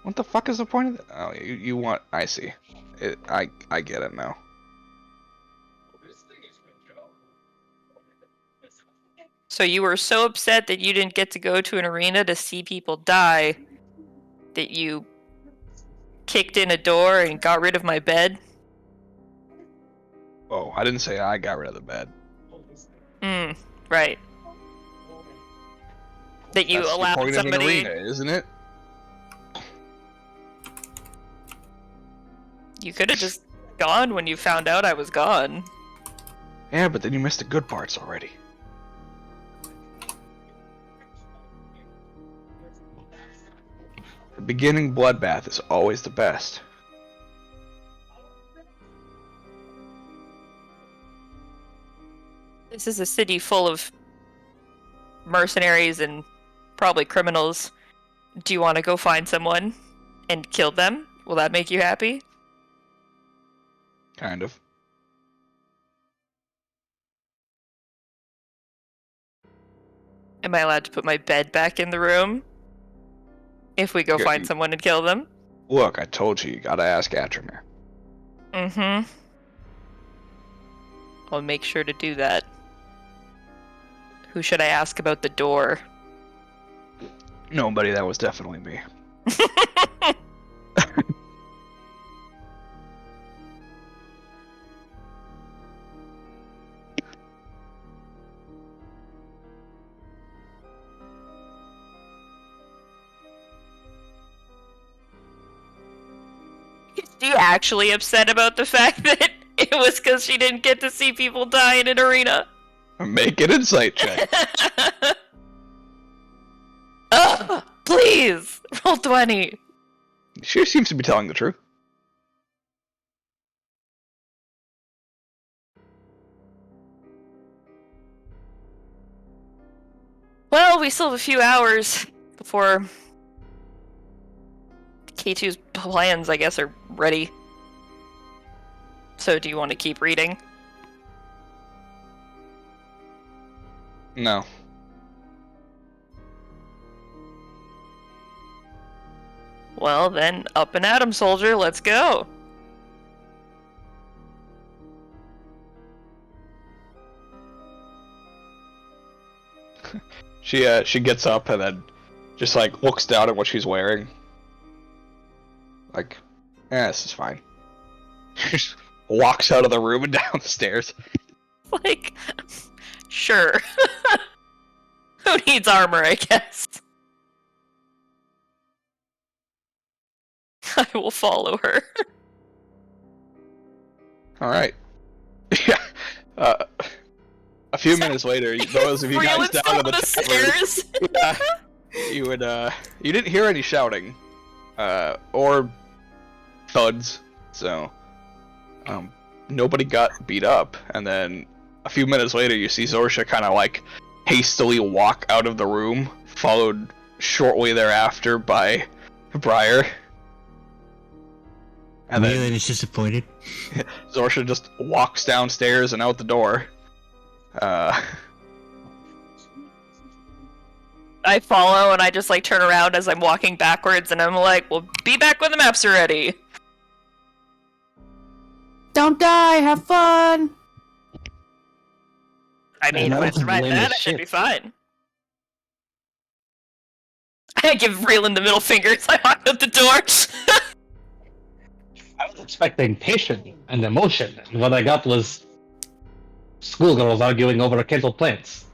Speaker 5: What the fuck is the point of that? Oh, you want... I see. I get it now.
Speaker 1: So you were so upset that you didn't get to go to an arena to see people die that you kicked in a door and got rid of my bed.
Speaker 5: Oh, I didn't say I got rid of the bed.
Speaker 1: Right. That you
Speaker 5: That's the
Speaker 1: allowed
Speaker 5: point
Speaker 1: somebody.
Speaker 5: of an arena, isn't it?
Speaker 1: You could have just gone when you found out I was gone.
Speaker 5: Yeah, but then you missed the good parts already. The beginning bloodbath is always the best.
Speaker 1: This is a city full of mercenaries and probably criminals. Do you want to go find someone and kill them? Will that make you happy?
Speaker 5: Kind of.
Speaker 1: Am I allowed to put my bed back in the room? If we go find someone and kill them?
Speaker 5: Look, I told you gotta ask Atramir.
Speaker 1: Mm-hmm. I'll make sure to do that. Who should I ask about the door?
Speaker 5: Nobody, that was definitely me.
Speaker 1: Is she actually upset about the fact that it was because she didn't get to see people die in an arena?
Speaker 5: Make an insight check.
Speaker 1: Ugh, please! Roll 20.
Speaker 5: She seems to be telling the truth.
Speaker 1: Well, we still have a few hours before K2's plans, I guess, are ready. So do you want to keep reading?
Speaker 5: No.
Speaker 1: Well, then, up and at 'em, soldier, let's go!
Speaker 5: She gets up and then just like looks down at what she's wearing. Like, this is fine. Just walks out of the room and down the stairs.
Speaker 1: Like, sure. Who needs armor, I guess? I will follow her.
Speaker 5: Alright. Yeah. A few minutes later, those of you guys down at the
Speaker 1: stairs.
Speaker 5: You didn't hear any shouting, or thuds, so nobody got beat up. And then a few minutes later, you see Zorsha kind of like hastily walk out of the room, followed shortly thereafter by Briar. And
Speaker 8: then is disappointed.
Speaker 5: Zorsha just walks downstairs and out the door.
Speaker 1: I follow and I just like turn around as I'm walking backwards and I'm like, well, be back when the maps are ready.
Speaker 10: Don't die, have fun!
Speaker 1: I mean, if I survive that, I should be fine. I give Raylan the middle fingers. I walk out the door.
Speaker 6: I was expecting passion and emotion, and what I got was schoolgirls arguing over kettle plants.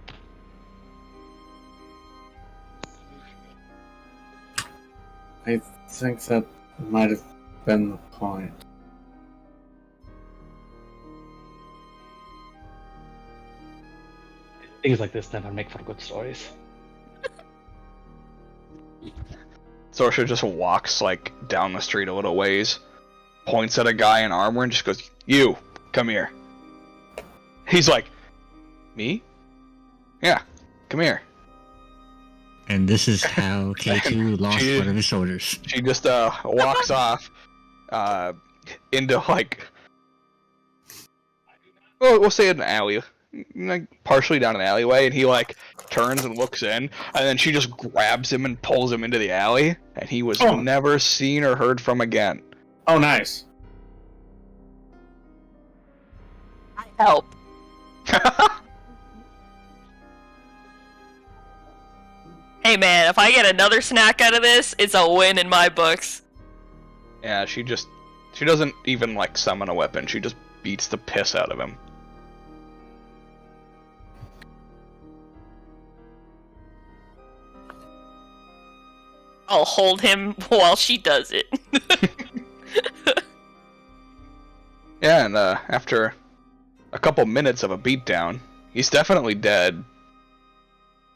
Speaker 12: I think that might have been the point.
Speaker 6: Things like this never make for good stories.
Speaker 5: Zorsha just walks like down the street a little ways, points at a guy in armor and just goes, "You, come here." He's like, "Me? Yeah, come here."
Speaker 8: And this is how K2 lost one of his soldiers.
Speaker 5: She just walks off into like, well, we'll say an alley, like partially down an alleyway, and he like turns and looks in, and then she just grabs him and pulls him into the alley, and he was never seen or heard from again.
Speaker 12: Oh, nice.
Speaker 1: Help. Hey man, if I get another snack out of this, it's a win in my books.
Speaker 5: Yeah, she doesn't even like summon a weapon. She just beats the piss out of him.
Speaker 1: I'll hold him while she does it.
Speaker 5: Yeah, and after a couple minutes of a beatdown, he's definitely dead.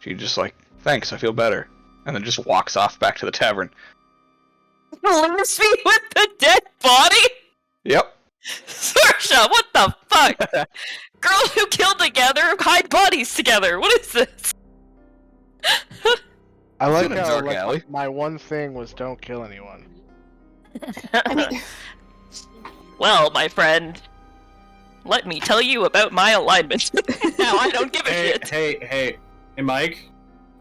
Speaker 5: She just like, thanks, I feel better. And then just walks off back to the tavern.
Speaker 1: Leaves me with the dead body?
Speaker 5: Yep.
Speaker 1: Saoirse, what the fuck? Girls who kill together hide bodies together. What is this?
Speaker 4: I like
Speaker 5: It's in a
Speaker 4: how
Speaker 5: dark
Speaker 4: like,
Speaker 5: alley.
Speaker 4: my one thing was don't kill anyone.
Speaker 1: Well, my friend, let me tell you about my alignment. Now I don't give a shit.
Speaker 3: Hey, Mike.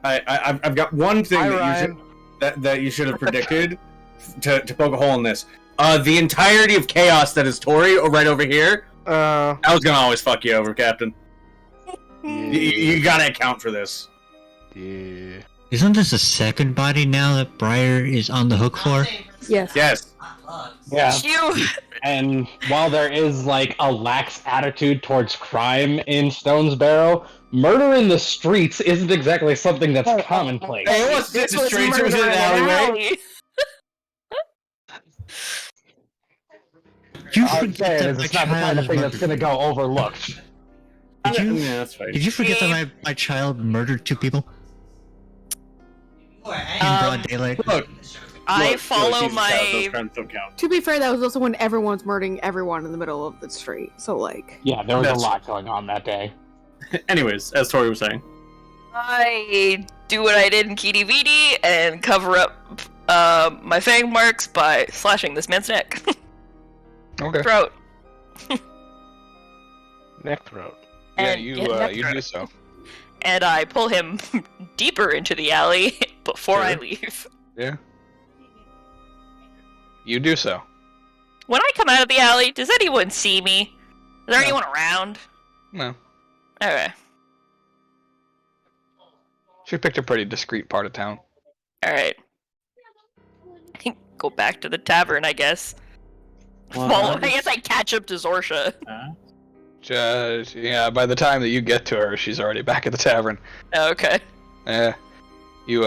Speaker 3: I've got one thing that you should have predicted to poke a hole in this. The entirety of chaos that is Tori right over here. I was gonna always fuck you over, Captain. You gotta account for this.
Speaker 4: Yeah.
Speaker 8: Isn't this the second body now that Briar is on the hook for?
Speaker 10: Yes.
Speaker 3: Yes.
Speaker 6: Yeah.
Speaker 1: You.
Speaker 6: And while there is like a lax attitude towards crime in Stone's Barrow, murder in the streets isn't exactly something that's commonplace.
Speaker 3: Hey, it wasn't in the streets, it was in an alleyway.
Speaker 8: You
Speaker 6: I'm
Speaker 8: forget
Speaker 6: saying
Speaker 8: that
Speaker 6: it's
Speaker 8: my
Speaker 6: not the kind
Speaker 8: child
Speaker 6: of
Speaker 8: is
Speaker 6: thing that's
Speaker 8: murdered.
Speaker 6: gonna go overlooked.
Speaker 8: Did you forget that my child murdered 2 people? In broad daylight?
Speaker 3: Look,
Speaker 1: I follow
Speaker 3: Jesus,
Speaker 1: my.
Speaker 3: those crimes don't count.
Speaker 10: To be fair, that was also when everyone's murdering everyone in the middle of the street. So like,
Speaker 6: Yeah, there was
Speaker 3: That's-
Speaker 6: a lot going on that day.
Speaker 3: Anyways, as Tori was saying.
Speaker 1: I do what I did in Kitty Vidi and cover up my fang marks by slashing this man's neck.
Speaker 5: Okay.
Speaker 1: Throat.
Speaker 4: Neck throat.
Speaker 5: Yeah,
Speaker 1: And
Speaker 5: you
Speaker 1: get neck
Speaker 5: you
Speaker 1: throat.
Speaker 5: do so.
Speaker 1: And I pull him deeper into the alley before I
Speaker 5: Sure.
Speaker 1: leave.
Speaker 5: Yeah. You do so.
Speaker 1: When I come out of the alley, does anyone see me? Is there
Speaker 5: No.
Speaker 1: anyone around?
Speaker 5: No.
Speaker 1: Okay.
Speaker 5: She picked a pretty discreet part of town.
Speaker 1: Alright. Go back to the tavern, I guess. Well, I guess I catch up to Zorsha.
Speaker 5: Yeah, by the time that you get to her, she's already back at the tavern.
Speaker 1: Okay.
Speaker 5: Yeah. You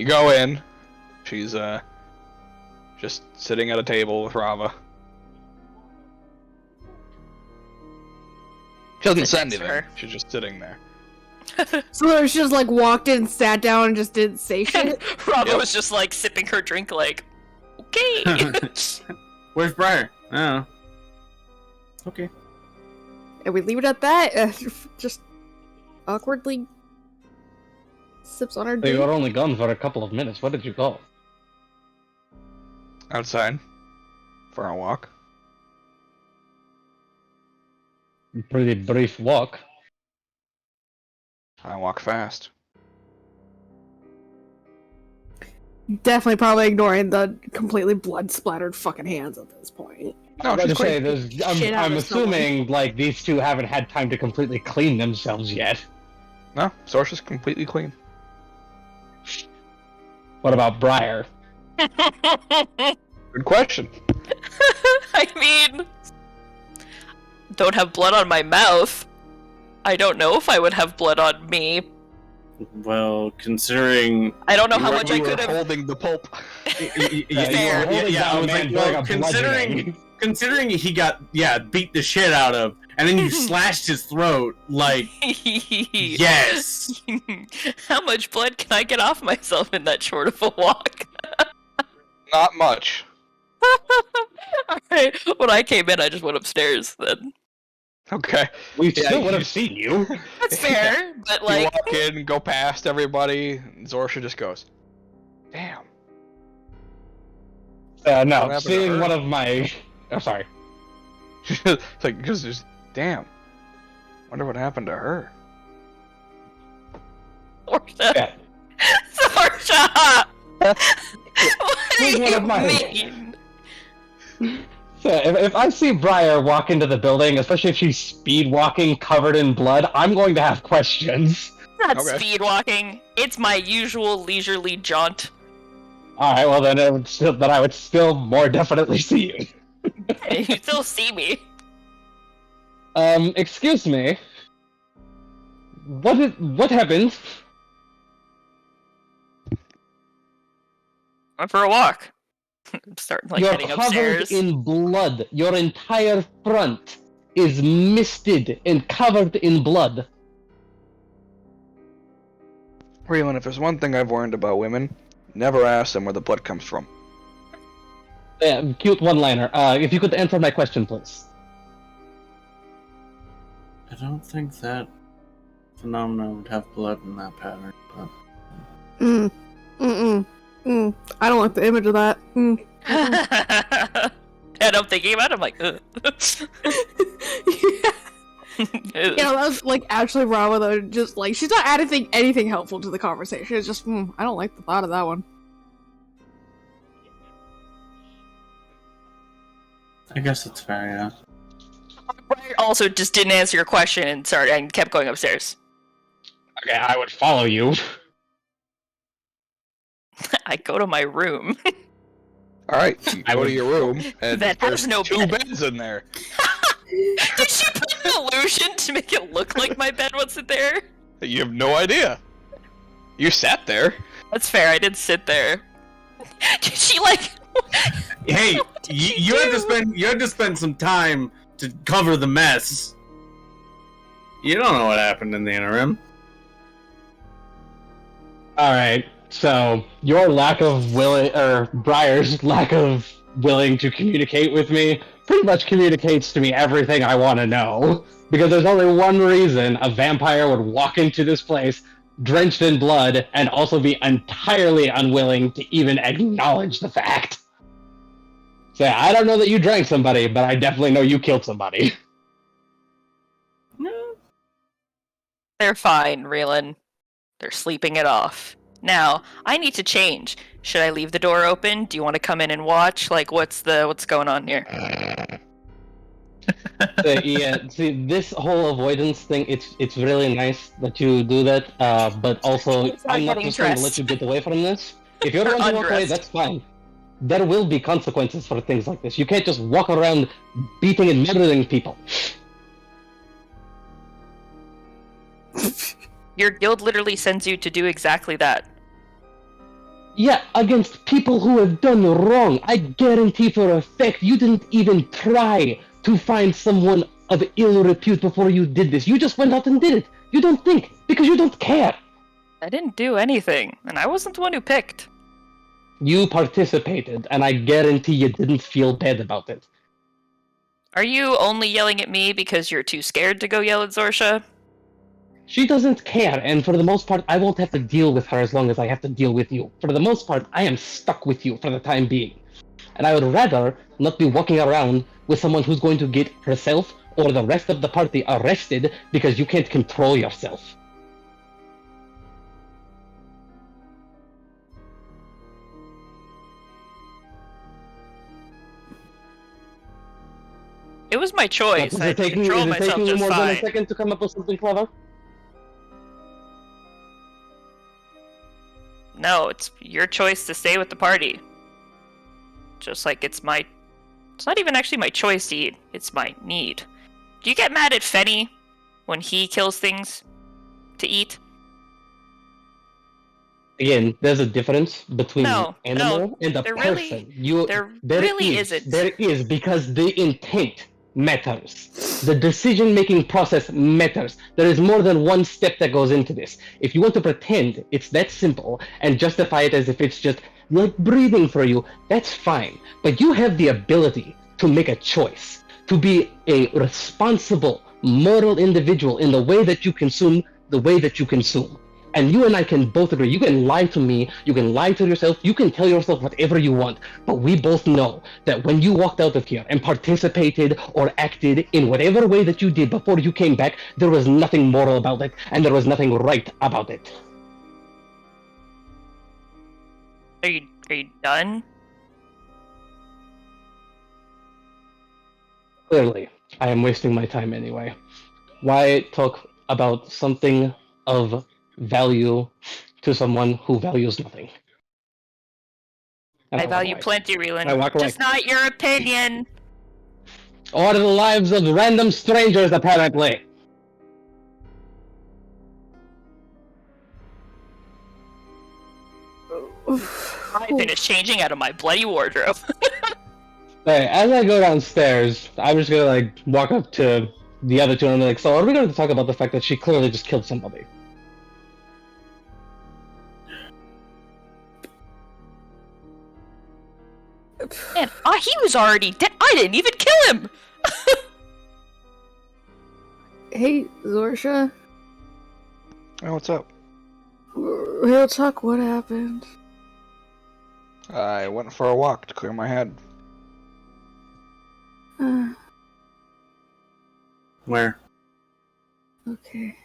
Speaker 5: go in. She's just sitting at a table with Rava. She doesn't say
Speaker 1: Next to
Speaker 5: anything.
Speaker 1: her.
Speaker 5: She's just sitting there.
Speaker 10: so she just like walked in, sat down, and just didn't say shit.
Speaker 1: Rava
Speaker 5: Yep.
Speaker 1: was just like sipping her drink like, okay.
Speaker 3: Where's Briar? Oh. Okay.
Speaker 10: And we leave it at that. Just awkwardly sips on her
Speaker 6: They
Speaker 10: drink.
Speaker 6: were only gone for a couple of minutes. Where did you go?
Speaker 5: Outside. For a walk.
Speaker 6: Pretty brief walk.
Speaker 5: I walk fast.
Speaker 10: Definitely probably ignoring the completely blood-splattered fucking hands at this point.
Speaker 5: No,
Speaker 6: I was
Speaker 5: she's
Speaker 6: gonna say,
Speaker 5: quick.
Speaker 6: I'm assuming like these two haven't had time to completely clean themselves yet.
Speaker 5: No, Source is completely clean.
Speaker 6: What about Briar?
Speaker 5: Good question.
Speaker 1: I mean, don't have blood on my mouth. I don't know if I would have blood on me.
Speaker 3: Well, considering
Speaker 1: I don't know how much I
Speaker 5: You were
Speaker 1: could have.
Speaker 5: holding the pulp.
Speaker 1: Fair.
Speaker 3: I was like, well, considering he got beat the shit out of, and then you slashed his throat, like, yes.
Speaker 1: How much blood can I get off myself in that short of a walk?
Speaker 5: Not much.
Speaker 1: Alright, when I came in, I just went upstairs then.
Speaker 5: Okay.
Speaker 6: We
Speaker 5: Yeah,
Speaker 6: still would
Speaker 5: you-
Speaker 6: have seen you.
Speaker 1: That's fair, but
Speaker 5: You
Speaker 1: like,
Speaker 5: walk in, go past everybody, and Zorsha just goes, damn. What
Speaker 6: No,
Speaker 5: happened to
Speaker 6: seeing
Speaker 5: her?
Speaker 6: one of my... Oh, sorry.
Speaker 5: It's like, because just, damn. Wonder what happened to her.
Speaker 1: Zorsha.
Speaker 6: Yeah.
Speaker 1: Zorsha! What do
Speaker 6: He's one
Speaker 1: you
Speaker 6: of my-
Speaker 1: mean?
Speaker 6: So if I see Briar walk into the building, especially if she's speed walking covered in blood, I'm going to have questions.
Speaker 1: Not
Speaker 5: Okay.
Speaker 1: speed walking. It's my usual leisurely jaunt.
Speaker 6: Alright, well then I would still more definitely see you.
Speaker 1: You still see me.
Speaker 6: Excuse me. What happened?
Speaker 1: Went for a walk. I'm starting
Speaker 6: You're
Speaker 1: heading
Speaker 6: covered
Speaker 1: upstairs.
Speaker 6: in blood. Your entire front is misted and covered in blood.
Speaker 5: Raylan, if there's one thing I've learned about women, never ask them where the blood comes from.
Speaker 6: Yeah, cute one-liner. If you could answer my question, please.
Speaker 12: I don't think that phenomenon would have blood in that pattern, but...
Speaker 7: I don't like the image of that.
Speaker 1: And I'm thinking about it, I'm like, ugh.
Speaker 7: Yeah, that was like actually Rava though. Just like she's not adding anything helpful to the conversation. It's just, I don't like the thought of that one.
Speaker 12: I guess it's fair, yeah.
Speaker 1: Briar also just didn't answer your question and kept going upstairs.
Speaker 6: Okay, I would follow you.
Speaker 1: I go to my room.
Speaker 5: Alright, you go to your room, and
Speaker 1: That has
Speaker 5: there's
Speaker 1: no
Speaker 5: two
Speaker 1: bed.
Speaker 5: beds in there.
Speaker 1: Did she put an illusion to make it look like my bed wasn't there?
Speaker 5: You have no idea. You sat there.
Speaker 1: That's fair, I did sit there. Did she like...
Speaker 3: Hey, you had to spend some time to cover the mess. You don't know what happened in the interim.
Speaker 6: Alright, so your lack of Briar's lack of willing to communicate with me pretty much communicates to me everything I want to know. Because there's only one reason a vampire would walk into this place drenched in blood and also be entirely unwilling to even acknowledge the fact. So I don't know that you drank somebody, but I definitely know you killed somebody.
Speaker 1: They're fine, Raylan. They're sleeping it off. Now, I need to change. Should I leave the door open? Do you want to come in and watch? Like, what's going on here?
Speaker 6: Yeah, see, this whole avoidance thing, it's really nice that you do that, but also, I'm not just going to let you get away from this. If you're going to walk away, that's fine. There will be consequences for things like this. You can't just walk around beating and murdering people.
Speaker 1: Your guild literally sends you to do exactly that.
Speaker 6: Yeah, against people who have done wrong. I guarantee for a fact you didn't even try to find someone of ill repute before you did this. You just went out and did it. You don't think, because you don't care.
Speaker 1: I didn't do anything, and I wasn't the one who picked.
Speaker 6: You participated, and I guarantee you didn't feel bad about it.
Speaker 1: Are you only yelling at me because you're too scared to go yell at Zorsha?
Speaker 6: She doesn't care, and for the most part, I won't have to deal with her as long as I have to deal with you. For the most part, I am stuck with you for the time being. And I would rather not be walking around with someone who's going to get herself or the rest of the party arrested because you can't control yourself.
Speaker 1: It was my choice. I control myself
Speaker 6: taking you
Speaker 1: just
Speaker 6: more than a
Speaker 1: fine.
Speaker 6: second to come up with something clever?
Speaker 1: No, it's your choice to stay with the party. Just like it's not even actually my choice to eat, it's my need. Do you get mad at Fenny when he kills things to eat?
Speaker 6: Again, there's a difference between
Speaker 1: No,
Speaker 6: an animal and a
Speaker 1: there
Speaker 6: person.
Speaker 1: there really isn't.
Speaker 6: There is, because the intent matters. The decision-making process matters. There is more than one step that goes into this. If you want to pretend it's that simple and justify it as if it's just like breathing for you, that's fine. But you have the ability to make a choice, to be a responsible, moral individual in the way that you consume, the way that you consume. And you and I can both agree. You can lie to me, you can lie to yourself, you can tell yourself whatever you want, but we both know that when you walked out of here and participated or acted in whatever way that you did before you came back, there was nothing moral about it, and there was nothing right about it.
Speaker 1: Are you done?
Speaker 6: Clearly, I am wasting my time anyway. Why talk about something of value to someone who values nothing?
Speaker 1: I value plenty, Reelan.
Speaker 6: I walk away.
Speaker 1: Just not your opinion.
Speaker 6: Or the lives of random strangers, apparently.
Speaker 1: My thing is changing out of my bloody wardrobe.
Speaker 6: Hey, as I go downstairs, I'm just gonna like walk up to the other two and I'm like, so are we going to talk about the fact that she clearly just killed somebody?
Speaker 1: Man, he was already dead. I didn't even kill him.
Speaker 10: Hey, Zorsha.
Speaker 5: Oh, what's up?
Speaker 10: Real talk, what happened?
Speaker 5: I went for a walk to clear my head.
Speaker 12: Where?
Speaker 10: Okay.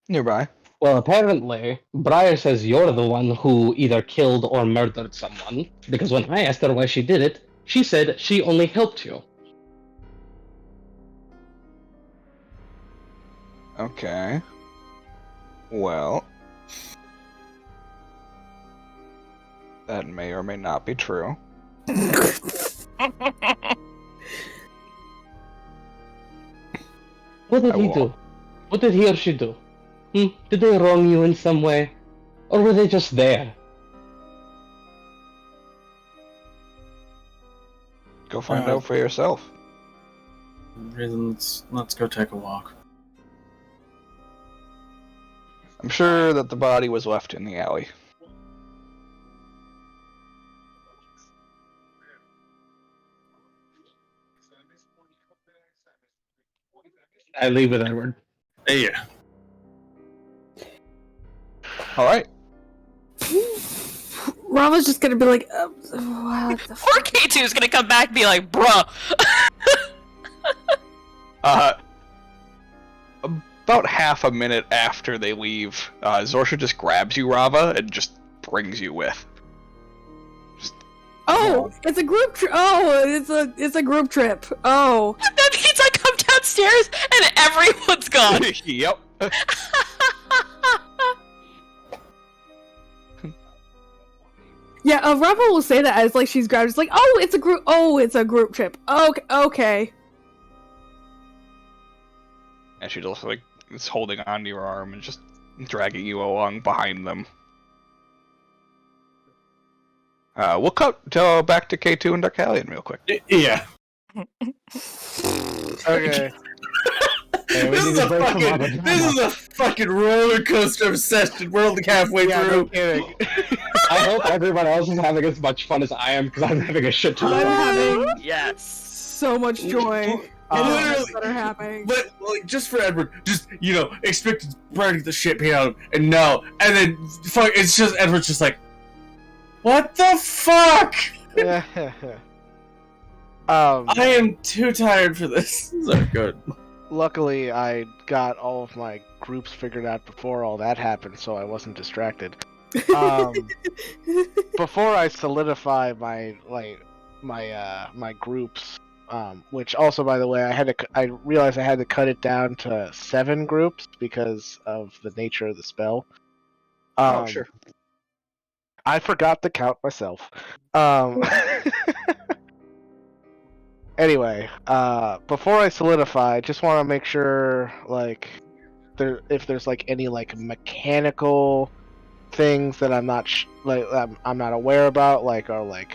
Speaker 5: Nearby.
Speaker 6: Well, apparently, Briar says you're the one who either killed or murdered someone, because when I asked her why she did it, she said she only helped you.
Speaker 5: Okay. Well, that may or may not be true.
Speaker 6: What did he do? What did he or she do? Did they wrong you in some way? Or were they just there?
Speaker 5: Go find out for yourself.
Speaker 12: Let's go take a walk.
Speaker 5: I'm sure that the body was left in the alley.
Speaker 6: I leave with Edward.
Speaker 12: Yeah.
Speaker 5: Alright.
Speaker 10: Rama's just gonna be like, what the
Speaker 1: Poor K2 is gonna come back and be like, bruh.
Speaker 5: About half a minute after they leave, Zorsha just grabs you, Rava, and just brings you with.
Speaker 10: Oh, it's a group trip. Oh, it's a group trip. Oh.
Speaker 1: That means I come downstairs and everyone's gone.
Speaker 5: Yep.
Speaker 10: Yeah, Rava will say that as like she's grabbed. It's like, oh, it's a group. Oh, it's a group trip. Okay.
Speaker 5: And she just like is holding onto your arm and just dragging you along behind them. We'll cut back to K2 and Darkalion real quick.
Speaker 12: Yeah.
Speaker 4: Okay.
Speaker 12: This is a fucking roller coaster of session. We're only halfway through.
Speaker 4: No kidding.
Speaker 6: I hope everyone else is having as much fun as I am, because I'm having a shit ton of
Speaker 10: I'm
Speaker 6: fun.
Speaker 10: having
Speaker 1: Yes.
Speaker 10: so much joy.
Speaker 12: Literally,
Speaker 10: that are happening.
Speaker 12: But like, just for Edward, just expect burning the shit beat out of him, and no, and then it's just Edward's just like, what the fuck? I am too tired for this. So good.
Speaker 4: Luckily, I got all of my groups figured out before all that happened, so I wasn't distracted. Before I solidify my groups, which also, by the way, I realized I had to cut it down to 7 groups because of the nature of the spell.
Speaker 5: Sure.
Speaker 4: I forgot to count myself. Anyway, before I solidify, I just want to make sure, if there's any mechanical things that I'm not I'm not aware about, are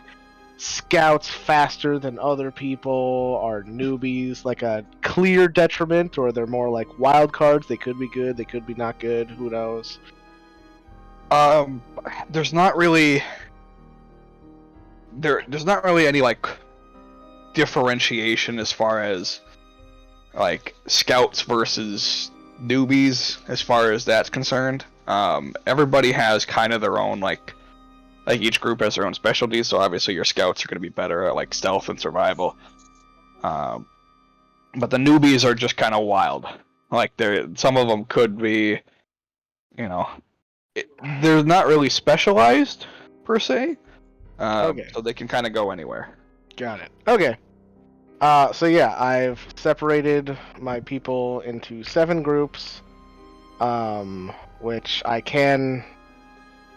Speaker 4: scouts faster than other people, are newbies a clear detriment, or they're more like wild cards. They could be good, they could be not good. Who knows?
Speaker 5: There's not really any differentiation as far as scouts versus newbies as far as that's concerned. Everybody has kind of their own each group has their own specialties, so obviously your scouts are going to be better at stealth and survival, but the newbies are just kind of wild. Some of them could be, they're not really specialized per se,
Speaker 4: Okay.
Speaker 5: so they can kind of go anywhere.
Speaker 4: Got it. Okay. So yeah, I've separated my people into 7 groups, which I can.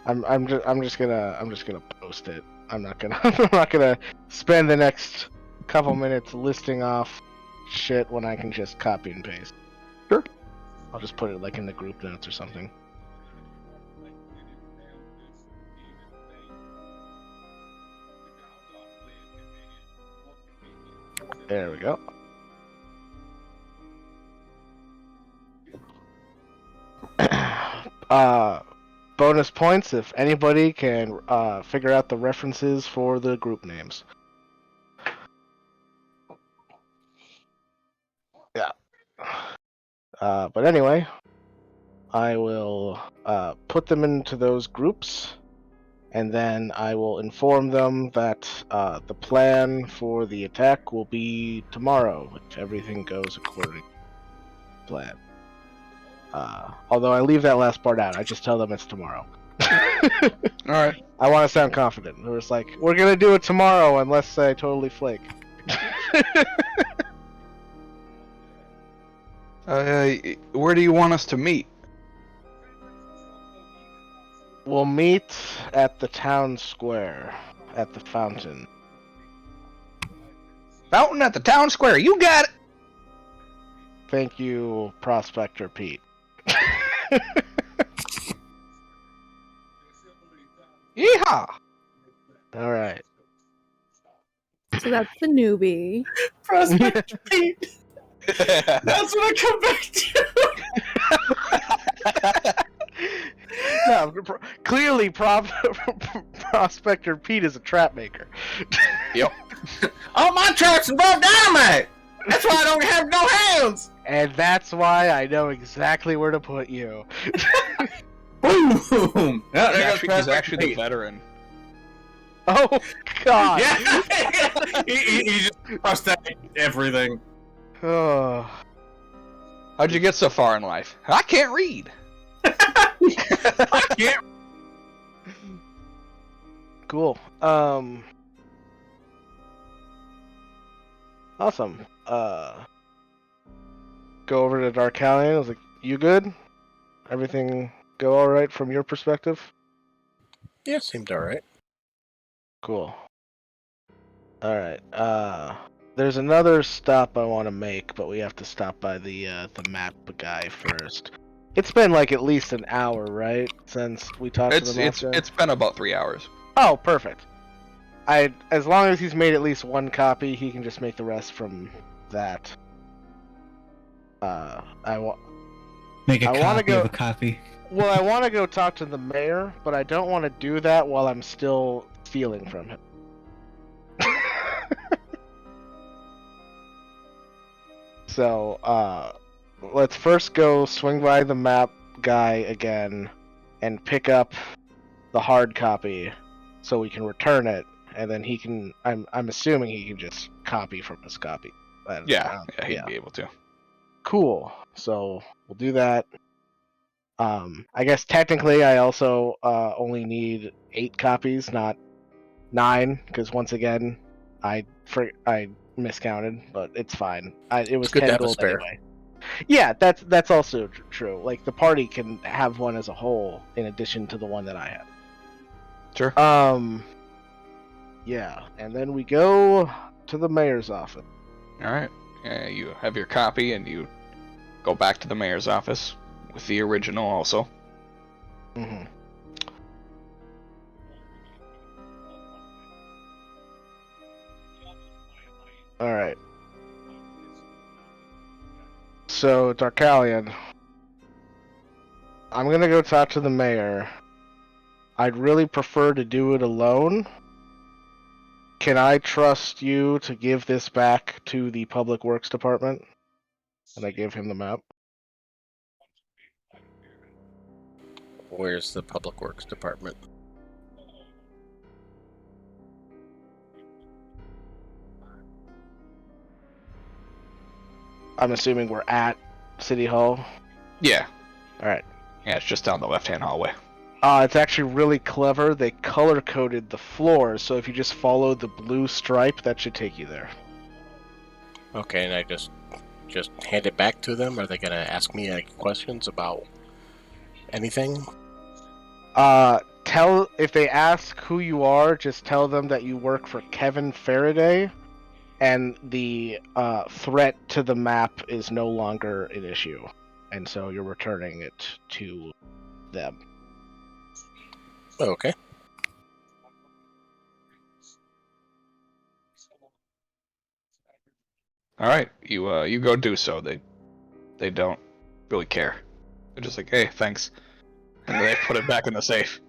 Speaker 4: I'm just gonna post it I'm not gonna I'm not gonna spend the next couple minutes listing off shit when I can just copy and paste.
Speaker 5: Sure.
Speaker 4: I'll just put it like in the group notes or something. There we go. Bonus points if anybody can figure out the references for the group names. Yeah. But anyway, I will put them into those groups, and then I will inform them that the plan for the attack will be tomorrow, if everything goes according to plan. Although I leave that last part out, I just tell them it's tomorrow.
Speaker 5: Alright.
Speaker 4: I want to sound confident. It was like, we're gonna do it tomorrow unless I totally flake.
Speaker 5: Where do you want us to meet?
Speaker 4: We'll meet at the town square, at the fountain.
Speaker 5: Fountain at the town square, you got it!
Speaker 4: Thank you, Prospector Pete.
Speaker 5: Yeehaw!
Speaker 4: Alright.
Speaker 7: So that's the newbie.
Speaker 12: Prospector Pete. That's what I come back to.
Speaker 4: No, clearly Prospector Pete is a trap maker.
Speaker 5: Yep.
Speaker 12: All my traps involve dynamite. That's why I don't have no hands.
Speaker 4: And that's why I know exactly where to put you.
Speaker 12: Boom!
Speaker 5: He's actually the veteran.
Speaker 4: Oh, God.
Speaker 12: Yeah! he just crossed out everything.
Speaker 4: Oh.
Speaker 5: How'd you get so far in life? I can't read.
Speaker 12: I can't.
Speaker 4: Cool. Awesome. Go over to Darkalion. I was like, you good? Everything go alright from your perspective?
Speaker 2: Yeah, seemed alright.
Speaker 4: Cool. Alright. There's another stop I want to make, but we have to stop by the map guy first. It's been like at least an hour, right? Since we talked to the map guy?
Speaker 5: It's been about 3 hours.
Speaker 4: Oh, perfect. As long as he's made at least one copy, he can just make the rest from that.
Speaker 8: Make a
Speaker 4: I wanna
Speaker 8: copy
Speaker 4: go-
Speaker 8: of a copy.
Speaker 4: Well, I want to go talk to the mayor, but I don't want to do that while I'm still stealing from him. So, let's first go swing by the map guy again and pick up the hard copy so we can return it, and then he can, I'm assuming he can just copy from his copy.
Speaker 5: Yeah, he'd be able to.
Speaker 4: Cool. So we'll do that. I guess technically I also only need 8 copies, not 9, because once again I miscounted, but it's fine. It was
Speaker 2: It's good to
Speaker 4: 10
Speaker 2: have a
Speaker 4: gold
Speaker 2: spare.
Speaker 4: anyway. Yeah, that's also true. Like the party can have one as a whole in addition to the one that I have.
Speaker 5: Sure.
Speaker 4: Yeah, and then we go to the mayor's office.
Speaker 5: Alright. You have your copy and you go back to the mayor's office with the original also.
Speaker 4: Mm-hmm. Alright. So, Darkalion. I'm gonna go talk to the mayor. I'd really prefer to do it alone. Can I trust you to give this back to the Public Works Department? And I give him the map.
Speaker 2: Where's the Public Works Department?
Speaker 4: I'm assuming we're at City Hall.
Speaker 5: Yeah.
Speaker 4: Alright.
Speaker 5: Yeah, it's just down the left-hand hallway.
Speaker 4: It's actually really clever. They color-coded the floors, so if you just follow the blue stripe, that should take you there.
Speaker 2: Okay, and I just hand it back to them? Are they gonna ask me questions about anything?
Speaker 4: if they ask who you are, just tell them that you work for Kevin Faraday, and the threat to the map is no longer an issue, and so you're returning it to them.
Speaker 2: Okay.
Speaker 5: All right, you go do so. They don't really care. They're just like, hey, thanks, and they put it back in the safe.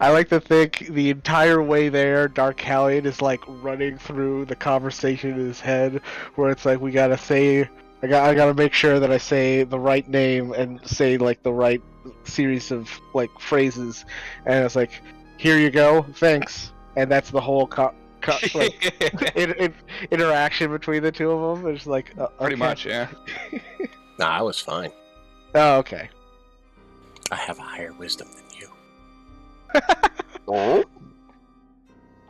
Speaker 4: I like to think the entire way there, Darkhallion is like running through the conversation in his head, where it's like, we gotta say, I gotta make sure that I say the right name and say like the right series of like phrases, and it's like, here you go, thanks, and that's the whole interaction between the two of them. It's like
Speaker 5: Pretty
Speaker 4: okay.
Speaker 5: much, yeah.
Speaker 2: Nah, I was fine.
Speaker 4: Oh, okay.
Speaker 2: I have a higher wisdom than you.
Speaker 4: Oh.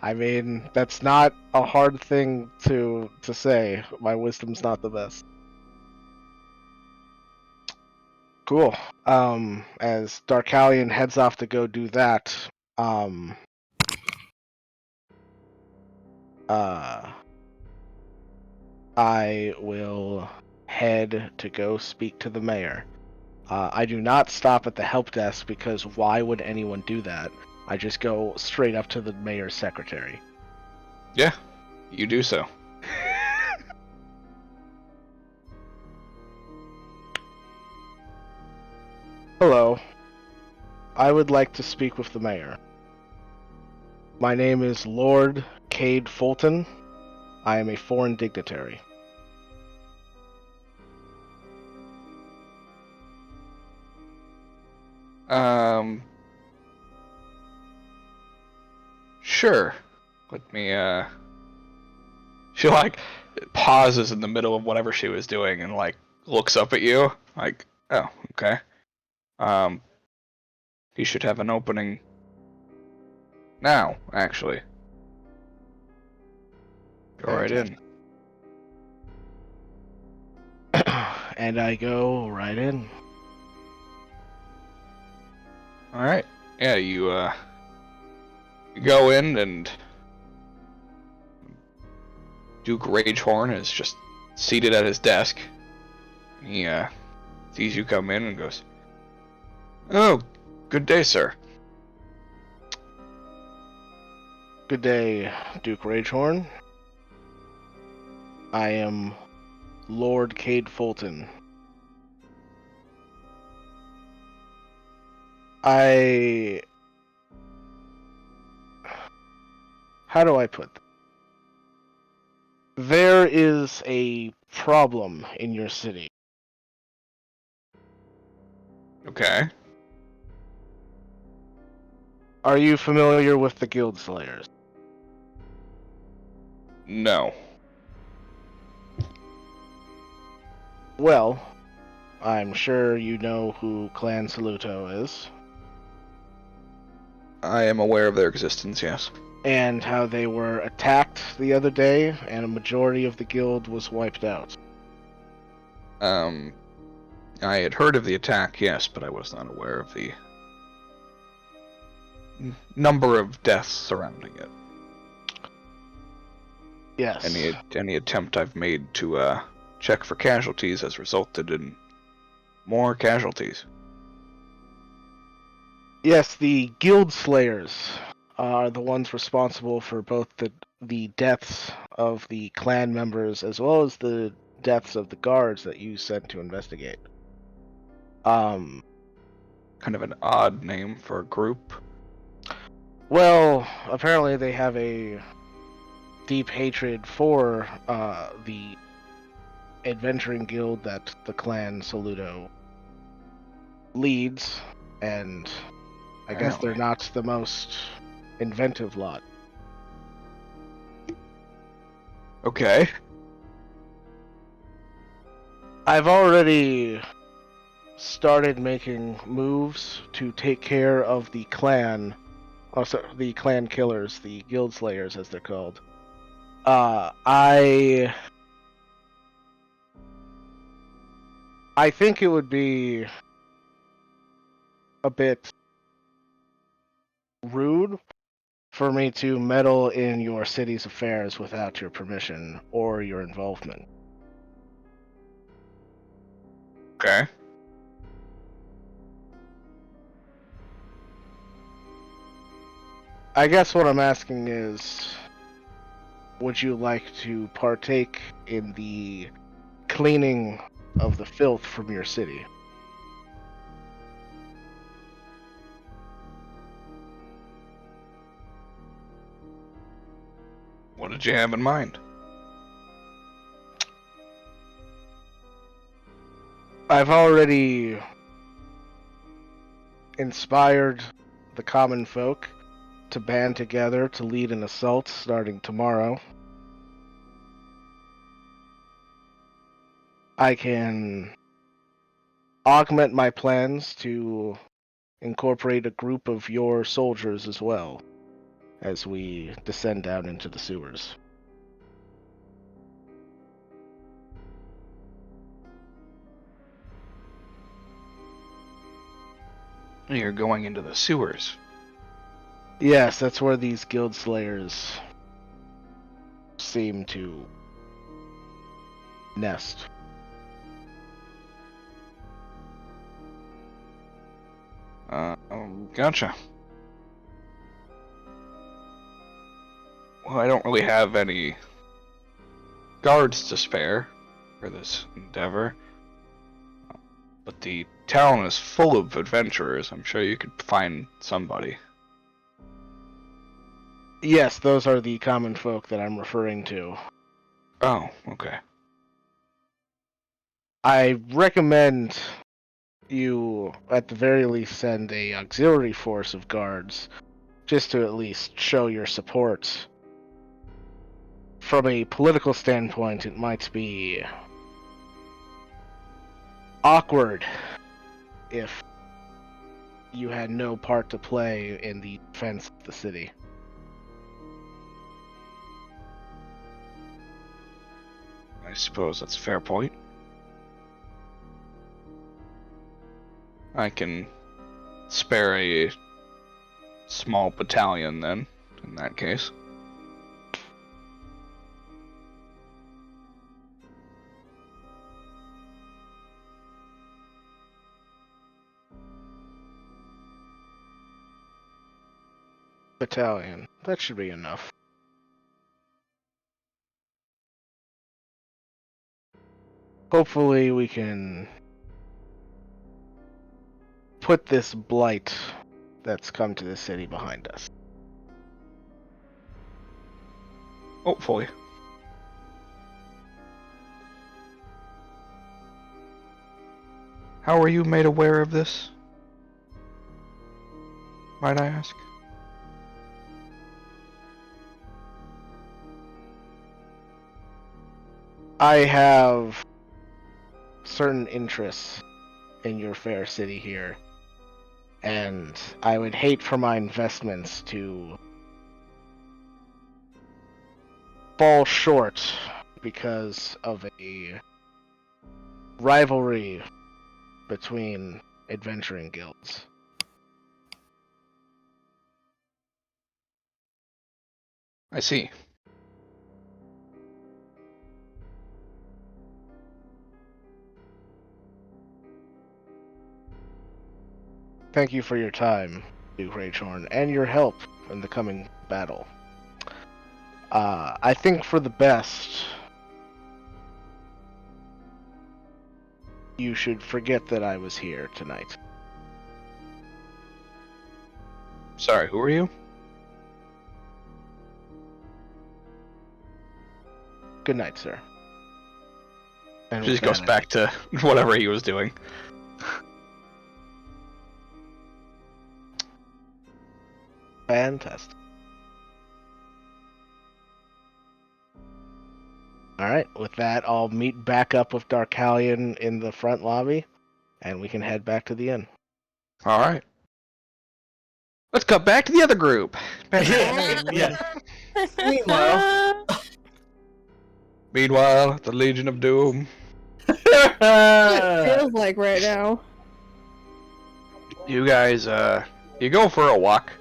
Speaker 4: I mean, that's not a hard thing to say. My wisdom's not the best. Cool. As Darkhallion heads off to go do that, I will head to go speak to the mayor. I do not stop at the help desk because why would anyone do that? I just go straight up to the mayor's secretary.
Speaker 5: Yeah, you do so.
Speaker 4: Hello. I would like to speak with the mayor. My name is Lord Cade Fulton. I am a foreign dignitary.
Speaker 5: Sure. Let me, She, like, pauses in the middle of whatever she was doing and, like, looks up at you. Like, oh, okay. He should have an opening now, actually. Go right in.
Speaker 4: And I go right in.
Speaker 5: Alright. Yeah, you go in, and Duke Ragehorn is just seated at his desk. He sees you come in and goes, "Oh, good day, sir."
Speaker 4: Good day, Duke Ragehorn. I am Lord Cade Fulton. How do I put this? There is a problem in your city.
Speaker 5: Okay.
Speaker 4: Are you familiar with the Guild Slayers?
Speaker 5: No.
Speaker 4: Well, I'm sure you know who Clan Saluto is.
Speaker 5: I am aware of their existence, yes.
Speaker 4: And how they were attacked the other day, and a majority of the guild was wiped out.
Speaker 5: I had heard of the attack, yes, but I was not aware of the number of deaths surrounding it.
Speaker 4: Yes.
Speaker 5: Any attempt I've made to check for casualties has resulted in more casualties.
Speaker 4: Yes, the Guild Slayers are the ones responsible for both the deaths of the clan members as well as the deaths of the guards that you sent to investigate.
Speaker 5: Kind of an odd name for a group.
Speaker 4: Well, apparently they have a deep hatred for the adventuring guild that the clan Saluto leads, and I guess they're not the most inventive lot.
Speaker 5: Okay.
Speaker 4: I've already started making moves to take care of the clan, also the clan killers, the guild slayers as they're called. I think it would be a bit rude for me to meddle in your city's affairs without your permission or your involvement.
Speaker 5: Okay.
Speaker 4: I guess what I'm asking is, would you like to partake in the cleaning of the filth from your city?
Speaker 5: What did you have in mind?
Speaker 4: I've already inspired the common folk to band together to lead an assault starting tomorrow. I can augment my plans to incorporate a group of your soldiers as well as we descend down into the sewers.
Speaker 5: You're going into the sewers.
Speaker 4: Yes, that's where these guild slayers seem to nest.
Speaker 5: Gotcha. Well, I don't really have any guards to spare for this endeavor, but the town is full of adventurers. I'm sure you could find somebody.
Speaker 4: Yes, those are the common folk that I'm referring to.
Speaker 5: Oh, okay.
Speaker 4: I recommend you, at the very least, send a auxiliary force of guards, just to at least show your support. From a political standpoint, it might be awkward if you had no part to play in the defense of the city.
Speaker 5: I suppose that's a fair point. I can spare a small battalion then, in that case.
Speaker 4: Battalion. That should be enough. Hopefully we can put this blight that's come to the city behind us.
Speaker 5: Hopefully. How were you made aware of this? Might I ask?
Speaker 4: I have certain interests in your fair city here, and I would hate for my investments to fall short because of a rivalry between adventuring guilds.
Speaker 5: I see.
Speaker 4: Thank you for your time, Duke Raychorn, and your help in the coming battle. I think for the best, you should forget that I was here tonight.
Speaker 5: Sorry, who are you?
Speaker 4: Good night, sir. And
Speaker 5: She just
Speaker 4: with
Speaker 5: goes
Speaker 4: that,
Speaker 5: back to whatever he was doing.
Speaker 4: Fantastic. Alright, with that, I'll meet back up with Darkalion in the front lobby, and we can head back to the inn.
Speaker 5: Alright. Let's cut back to the other group.
Speaker 12: Meanwhile,
Speaker 5: Meanwhile, at the Legion of Doom.
Speaker 7: It feels like right now.
Speaker 5: You guys, you go for a walk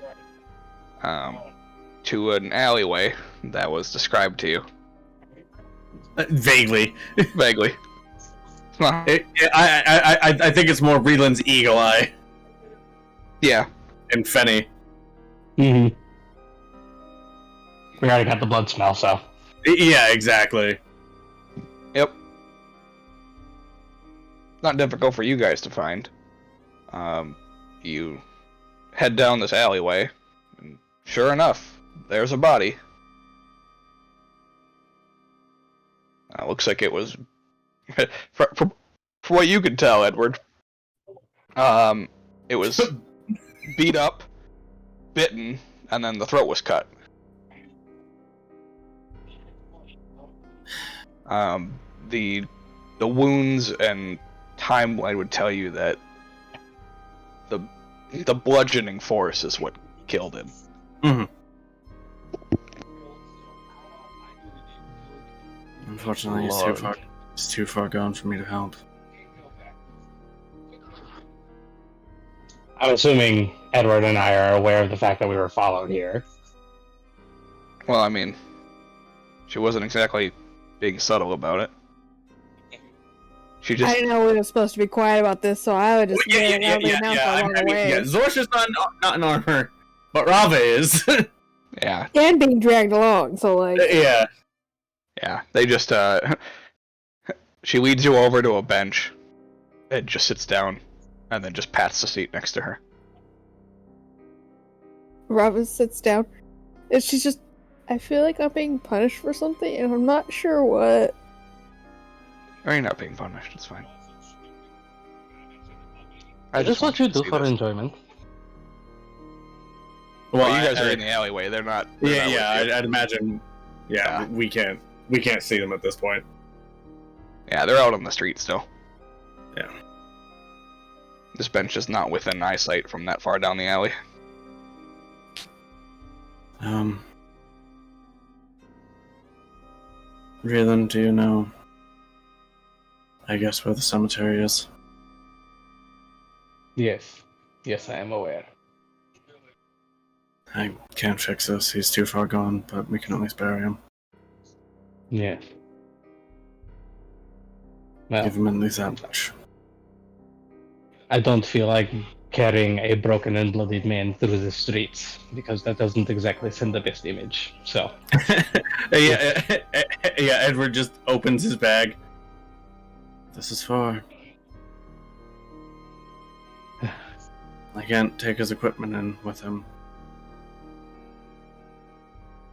Speaker 5: to an alleyway that was described to you.
Speaker 3: Vaguely.
Speaker 5: Vaguely. Huh.
Speaker 3: I think it's more Reland's eagle eye.
Speaker 5: Yeah.
Speaker 3: And Fenny.
Speaker 11: Mm-hmm. We already got the blood smell, so.
Speaker 3: Yeah, exactly.
Speaker 5: Yep. Not difficult for you guys to find. You head down this alleyway, and sure enough, there's a body. Looks like it was, for what you could tell, Edward. It was beat up, bitten, and then the throat was cut. The wounds and timeline would tell you that the bludgeoning force is what killed him.
Speaker 3: Mm-hmm. Unfortunately, it's too far gone for me to help.
Speaker 11: I'm assuming Edward and I are aware of the fact that we were followed here.
Speaker 5: Well, I mean, she wasn't exactly being subtle about it.
Speaker 10: I didn't know we were supposed to be quiet about this, so I would just
Speaker 3: Yeah, Zorsha's not in armor, but Rava is.
Speaker 5: Yeah.
Speaker 10: And being dragged along, so like...
Speaker 3: Yeah.
Speaker 5: Yeah, they just, she leads you over to a bench, and just sits down, and then just pats the seat next to her.
Speaker 10: Robin sits down, and she's just... I feel like I'm being punished for something, and I'm not sure what.
Speaker 5: Or you're not being punished, it's fine.
Speaker 6: I just what you do for enjoyment.
Speaker 5: Well, you guys are in the alleyway, they're not...
Speaker 3: I'd imagine... Yeah, we can't see them at this point.
Speaker 5: Yeah, they're out on the street still.
Speaker 3: Yeah.
Speaker 5: This bench is not within eyesight from that far down the alley.
Speaker 3: Reland, do you know, I guess, where the cemetery is?
Speaker 11: Yes. Yes, I am aware.
Speaker 3: I can't fix this, he's too far gone, but we can at least bury him.
Speaker 11: Yeah. Well,
Speaker 3: give him at least that much.
Speaker 11: I don't feel like carrying a broken and bloodied man through the streets, because that doesn't exactly send the best image, so...
Speaker 3: yeah, Edward just opens his bag. This is for... I can't take his equipment in with him.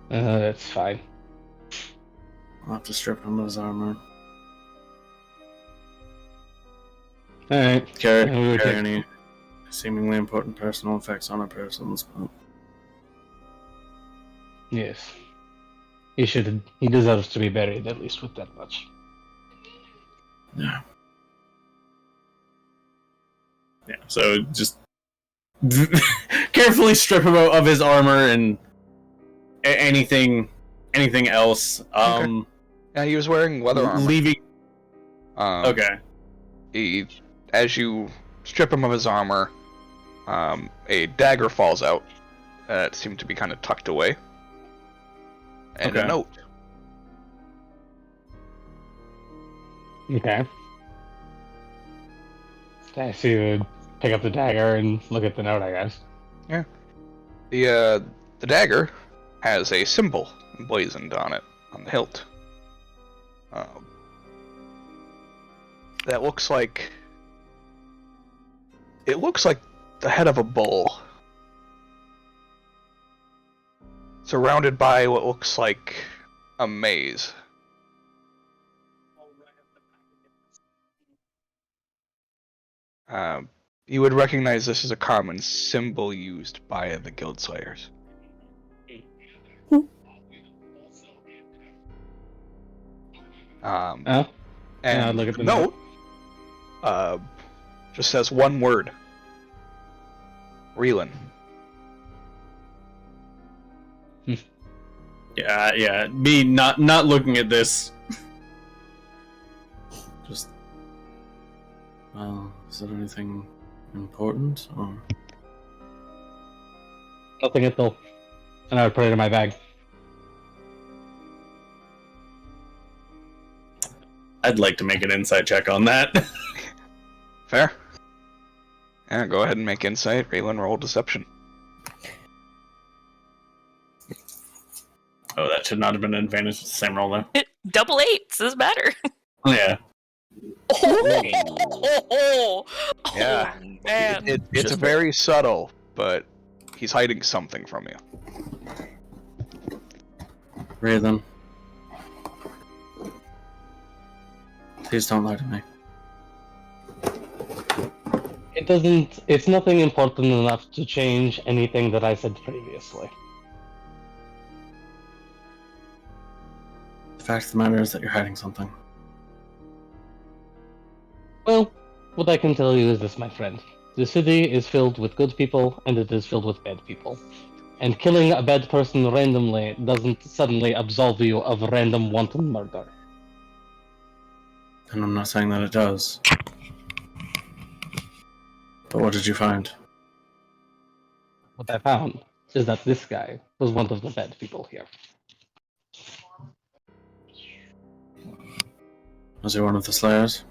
Speaker 11: That's fine.
Speaker 3: I'll have to strip him of his armor.
Speaker 11: Alright.
Speaker 3: Carry any seemingly important personal effects on our persons, but...
Speaker 11: Yes. He deserves to be buried, at least with that much.
Speaker 3: Yeah. Yeah, so just carefully strip him of his armor and anything else.
Speaker 5: Okay. Yeah, he was wearing leather armor.
Speaker 3: Leaving.
Speaker 5: Okay. As you strip him of his armor, a dagger falls out. It seemed to be kind of tucked away. And a note.
Speaker 11: Okay. I see you pick up the dagger and look at the note, I guess.
Speaker 5: Yeah. The dagger has a symbol emblazoned on it, on the hilt. That looks like... It looks like the head of a bull. Surrounded by what looks like a maze. You would recognize this as a common symbol used by the Guild Slayers. And
Speaker 11: look at the
Speaker 5: note just says one word. Reland.
Speaker 3: Yeah. Me not looking at this. Just. Well, is there anything important or?
Speaker 11: Nothing at all. And I would put it in my bag.
Speaker 3: I'd like to make an insight check on that.
Speaker 5: Fair. Yeah, go ahead and make insight. Raylan, roll deception.
Speaker 3: Oh, that should not have been an advantage. It's the same roll though.
Speaker 1: Double eights is better.
Speaker 3: Yeah.
Speaker 1: Oh,
Speaker 5: Yeah.
Speaker 1: man.
Speaker 5: It's very subtle, but he's hiding something from you.
Speaker 3: Rhythm. Please don't lie to me.
Speaker 11: It's nothing important enough to change anything that I said previously.
Speaker 3: The fact of the matter is that you're hiding something.
Speaker 11: Well, what I can tell you is this, my friend. The city is filled with good people, and it is filled with bad people. And killing a bad person randomly doesn't suddenly absolve you of random wanton murder.
Speaker 3: And I'm not saying that it does. But what did you find?
Speaker 11: What I found is that this guy was one of the bad people here.
Speaker 3: Was he one of the Slayers?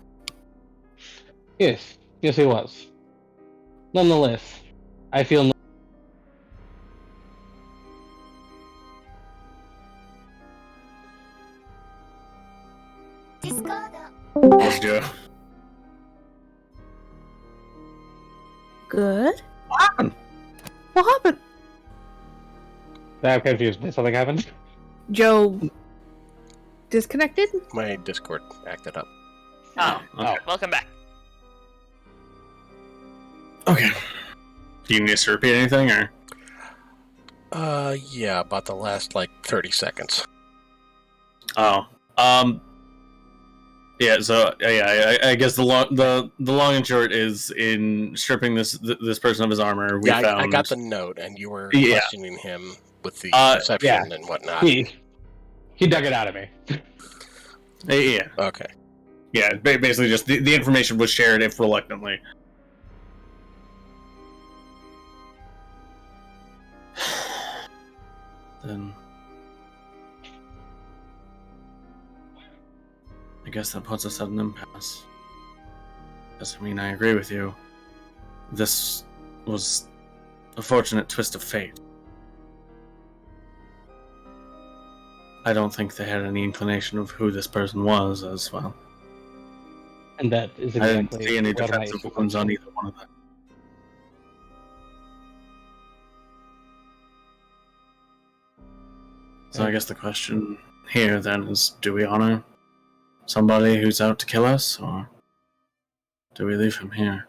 Speaker 11: Yes, he was. Nonetheless, I feel no.
Speaker 3: Let's do it.
Speaker 10: Good.
Speaker 11: What happened?
Speaker 10: What happened?
Speaker 11: I'm confused. Something happened?
Speaker 10: Joe disconnected?
Speaker 2: My Discord acted up.
Speaker 1: Oh,
Speaker 3: Okay.
Speaker 1: welcome back.
Speaker 3: Okay. Do you need us to repeat anything, or?
Speaker 2: Yeah, about the last, 30 seconds.
Speaker 3: Oh. Yeah, so, I guess the long and short is in stripping this person of his armor, we found...
Speaker 2: I got the note, and you were
Speaker 3: Yeah.
Speaker 2: questioning him with the perception and whatnot.
Speaker 11: He dug it out of me.
Speaker 3: Yeah.
Speaker 2: Okay.
Speaker 3: Yeah, basically just the information was shared, if reluctantly. Then... I guess that puts us at an impasse. I agree with you. This was a fortunate twist of fate. I don't think they had any inclination of who this person was as well.
Speaker 11: And that is
Speaker 3: I
Speaker 11: exactly
Speaker 3: didn't see any
Speaker 11: where my
Speaker 3: defensive
Speaker 11: issue
Speaker 3: wounds
Speaker 11: comes
Speaker 3: on
Speaker 11: from.
Speaker 3: either one of them. So I guess the question here then is, do we honor somebody who's out to kill us, or do we leave him here?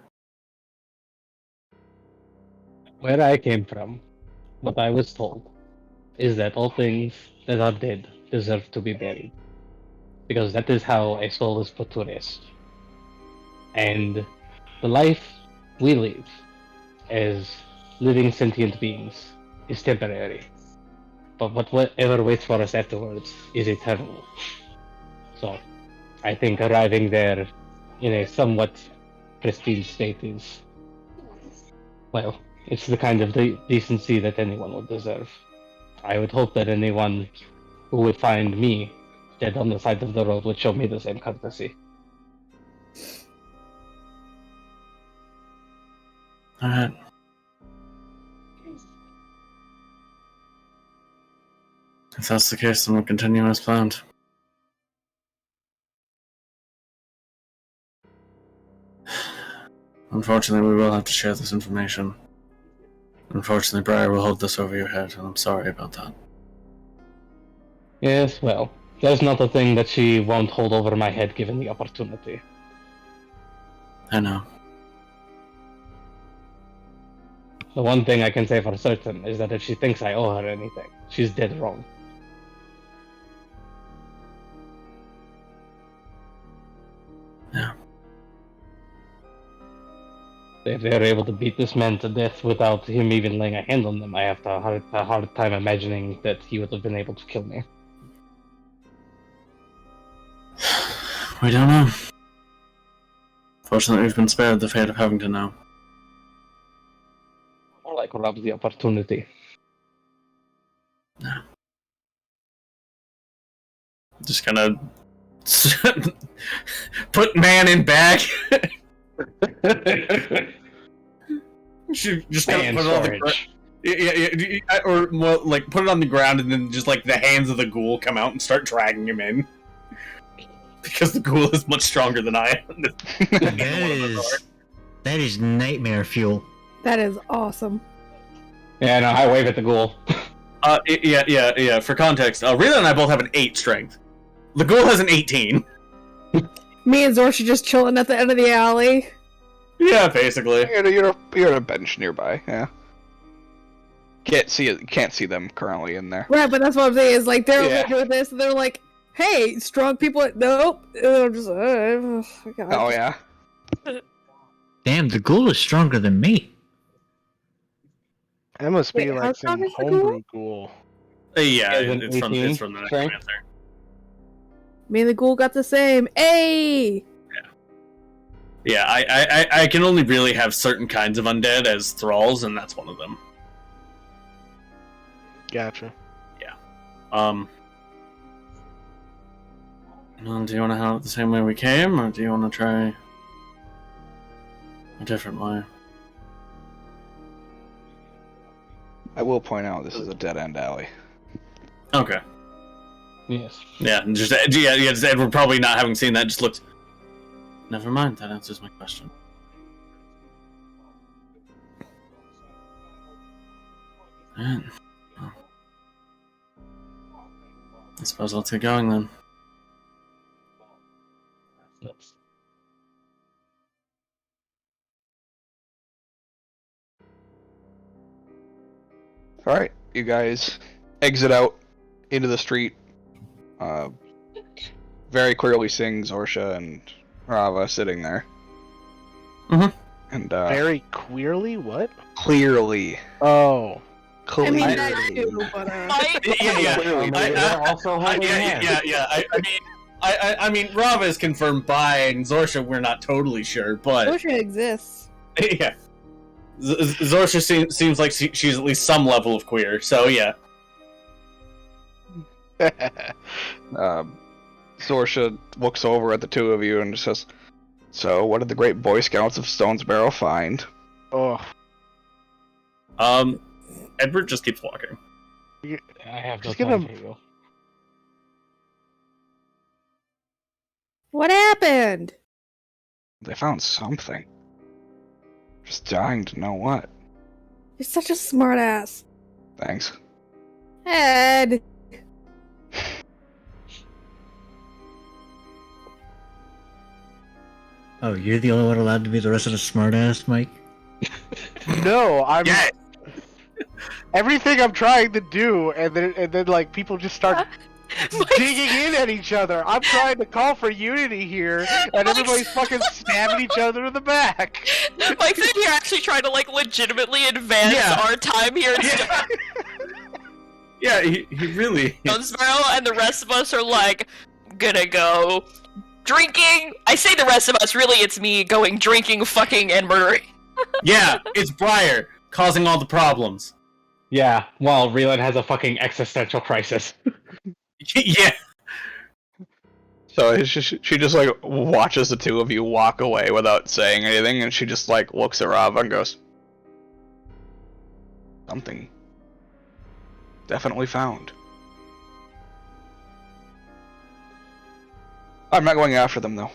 Speaker 11: Where I came from, what I was told, is that all things that are dead deserve to be buried. Because that is how a soul is put to rest. And the life we live as living sentient beings is temporary. But whatever waits for us afterwards is eternal. So, I think arriving there in a somewhat pristine state is, well, it's the kind of decency that anyone would deserve. I would hope that anyone who would find me dead on the side of the road would show me the same courtesy.
Speaker 3: Alright. If that's the case, then we'll continue as planned. Unfortunately, we will have to share this information. Unfortunately, Briar will hold this over your head, and I'm sorry about that.
Speaker 11: Yes, well, there's not a thing that she won't hold over my head given the opportunity.
Speaker 3: I know.
Speaker 11: The one thing I can say for certain is that if she thinks I owe her anything, she's dead wrong.
Speaker 3: Yeah.
Speaker 11: If they're able to beat this man to death without him even laying a hand on them, I have a hard time imagining that he would have been able to kill me.
Speaker 3: We don't know. Fortunately, we've been spared the fate of having to know.
Speaker 11: Or like rob the opportunity.
Speaker 3: Just kind of put man in bag. Just kind of put it on the ground. Yeah, or more like put it on the ground, and then just like the hands of the ghoul come out and start dragging him in. Because the ghoul is much stronger than I am.
Speaker 8: That is nightmare fuel.
Speaker 7: That is awesome.
Speaker 6: Yeah, no, I wave at the ghoul.
Speaker 3: Yeah. For context, Rita and I both have an 8 strength. The ghoul has an 18.
Speaker 7: Me and Zorsha just chilling at the end of the alley.
Speaker 3: Yeah, basically.
Speaker 5: You're at a bench nearby. Yeah. Can't see them currently in there.
Speaker 7: Right, but that's what I'm saying is like they're doing this and they're like, "Hey, strong people." Nope. And I'm just. God.
Speaker 5: Oh yeah.
Speaker 8: Damn, the ghoul is stronger than me.
Speaker 4: That must be
Speaker 7: Wait,
Speaker 4: like some homebrew ghoul.
Speaker 3: Yeah, it's from the necromancer.
Speaker 7: Me and the ghoul got the same. Hey.
Speaker 3: Yeah, I can only really have certain kinds of undead as thralls, and that's one of them.
Speaker 4: Gotcha.
Speaker 3: Yeah. Do you want to have it the same way we came, or do you want to try a different way?
Speaker 5: I will point out this is a dead-end alley.
Speaker 3: Okay.
Speaker 6: Yes.
Speaker 3: Yeah, just Edward probably not having seen that just looked. Never mind, that answers my question. Man. Well, I suppose I'll get going then.
Speaker 5: Alright, you guys exit out into the street. Very clearly seeing Zorsha and Rava sitting there.
Speaker 3: Mm-hmm.
Speaker 5: And
Speaker 4: very queerly? What?
Speaker 5: Clearly.
Speaker 4: Oh.
Speaker 7: Clearly. I mean that too, but
Speaker 3: I mean, Rava is confirmed bi, and Zorsha we're not totally sure, but
Speaker 7: Zorsha exists.
Speaker 3: Yeah. Zorsha seems like she's at least some level of queer, so yeah.
Speaker 5: Zorsha looks over at the two of you and says, "So, what did the great Boy Scouts of Stone's Barrow find?"
Speaker 4: Oh.
Speaker 3: Edward just keeps walking.
Speaker 6: I have
Speaker 4: Just
Speaker 6: no
Speaker 4: give
Speaker 6: time
Speaker 4: him-
Speaker 6: for you.
Speaker 7: What happened?
Speaker 5: They found something. Just dying to know what.
Speaker 7: You're such a smartass.
Speaker 5: Thanks.
Speaker 7: Ed.
Speaker 8: Oh, you're the only one allowed to be the rest of the smartass, Mike?
Speaker 4: No, I'm.
Speaker 3: Yeah.
Speaker 4: Everything I'm trying to do, and then like people just start digging in at each other. I'm trying to call for unity here, and everybody's fucking stabbing each other in the back.
Speaker 1: Mike's in here actually trying to like legitimately advance our time here.
Speaker 3: Yeah, he really.
Speaker 1: Jonesboro and the rest of us are like gonna go drinking. I say the rest of us, really it's me going drinking, fucking, and murdering.
Speaker 3: Yeah, it's Briar causing all the problems.
Speaker 6: Yeah, while Reland has a fucking existential crisis.
Speaker 3: Yeah.
Speaker 5: So it's just, she just like watches the two of you walk away without saying anything, and she just like looks at Rava and goes, "Something definitely found." I'm not going after them though.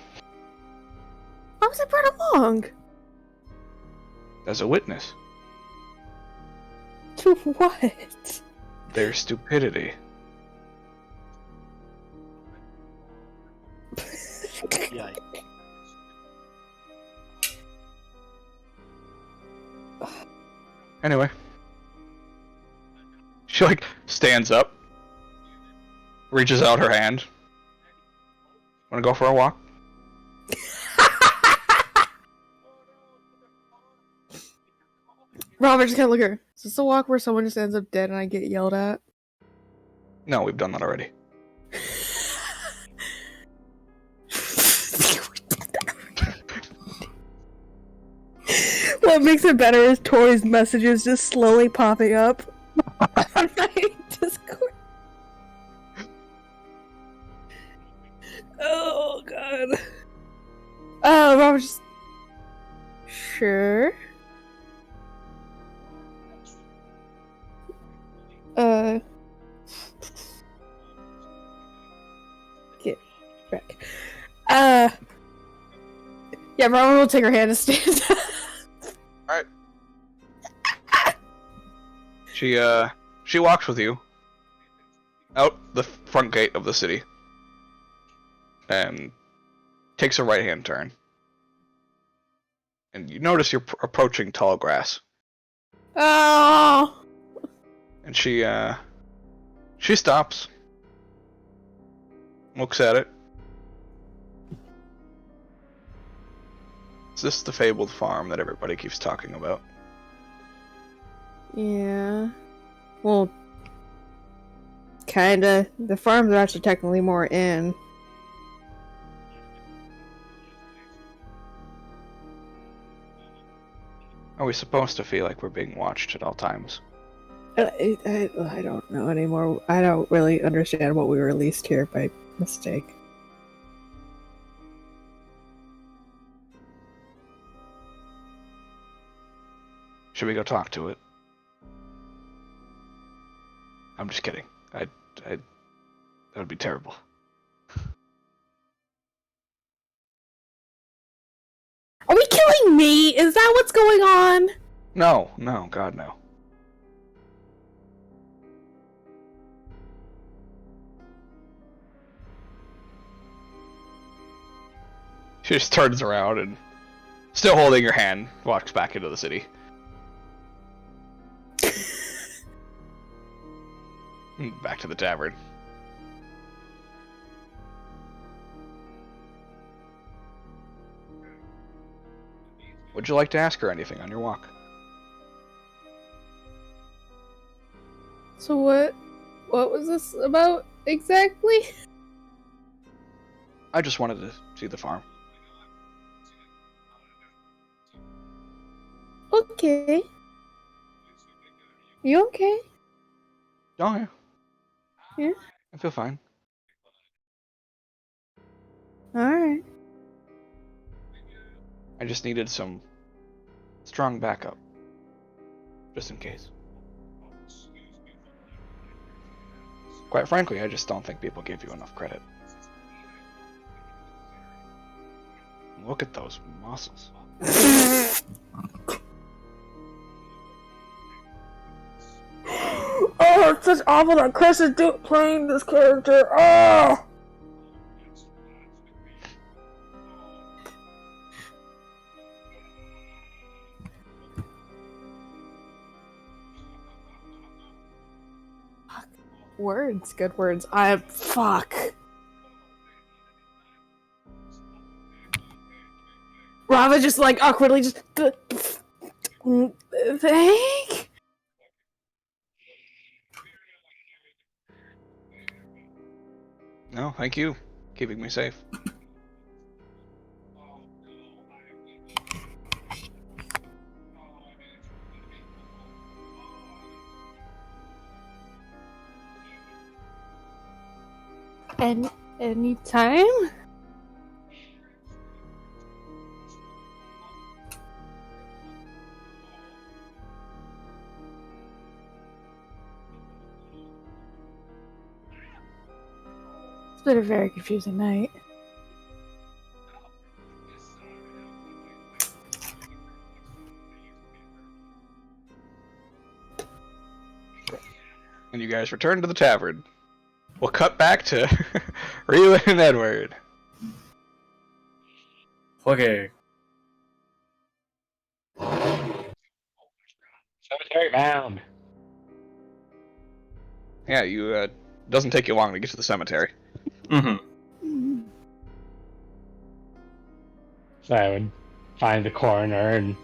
Speaker 7: Why was it brought along?
Speaker 5: As a witness.
Speaker 7: To what?
Speaker 5: Their stupidity.
Speaker 4: Yeah.
Speaker 5: Anyway. She like stands up, reaches out her hand. Wanna go for a walk?
Speaker 7: Robert just can't look at her. Is this a walk where someone just ends up dead and I get yelled at?
Speaker 5: No, we've done that already.
Speaker 7: What makes it better is Tori's messages just slowly popping up on my Discord.
Speaker 10: Robert just... Sure. Get back. Yeah, Robert will take her hand and stand up.
Speaker 5: Alright. She walks with you out the front gate of the city and takes a right-hand turn. And you notice you're approaching tall grass.
Speaker 10: Oh!
Speaker 5: And she stops, looks at it. Is this the fabled farm that everybody keeps talking about?
Speaker 10: Yeah. Well, kinda. The farms are actually technically more in.
Speaker 5: Are we supposed to feel like we're being watched at all times?
Speaker 10: I don't know anymore. I don't really understand what we released here by mistake.
Speaker 5: Should we go talk to it? I'm just kidding. That would be terrible.
Speaker 10: Are we killing me? Is that what's going on?
Speaker 5: No, God no. She just turns around and, still holding your hand, walks back into the city. Back to the tavern. Would you like to ask her anything on your walk?
Speaker 10: So what was this about exactly?
Speaker 5: I just wanted to see the farm.
Speaker 10: Okay. You okay?
Speaker 5: Oh yeah.
Speaker 10: Yeah?
Speaker 5: I feel fine.
Speaker 10: Alright.
Speaker 5: I just needed some strong backup. Just in case. Quite frankly, I just don't think people give you enough credit. Look at those muscles.
Speaker 10: Oh, it's such awful that Chris is playing this character. Oh! Words, good words. Fuck. Rava just like awkwardly just. Thank.
Speaker 5: No, thank you. Keeping me safe.
Speaker 10: Anytime? It's been a very confusing night.
Speaker 5: And you guys return to the tavern. We'll cut back to Ryu and Edward.
Speaker 12: Okay.
Speaker 11: Cemetery bound.
Speaker 5: Yeah, you doesn't take you long to get to the cemetery.
Speaker 12: Mm-hmm.
Speaker 11: So I would find the coroner and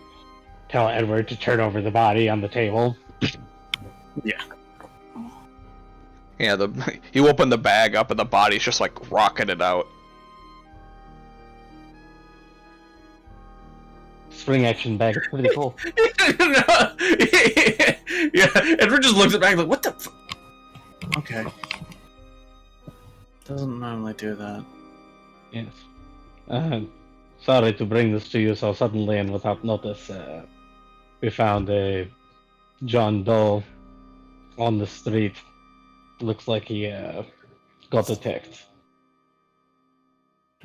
Speaker 11: tell Edward to turn over the body on the table.
Speaker 12: Yeah.
Speaker 5: Yeah, you open the bag up and the body's just like rocketed out.
Speaker 11: Spring action bag. It's pretty cool.
Speaker 12: Yeah, Edward just looks at back like, what the f-? Okay. Doesn't normally do that.
Speaker 11: Yes.
Speaker 6: sorry to bring this to you so suddenly and without notice. We found a John Doe on the street. Looks like he got attacked.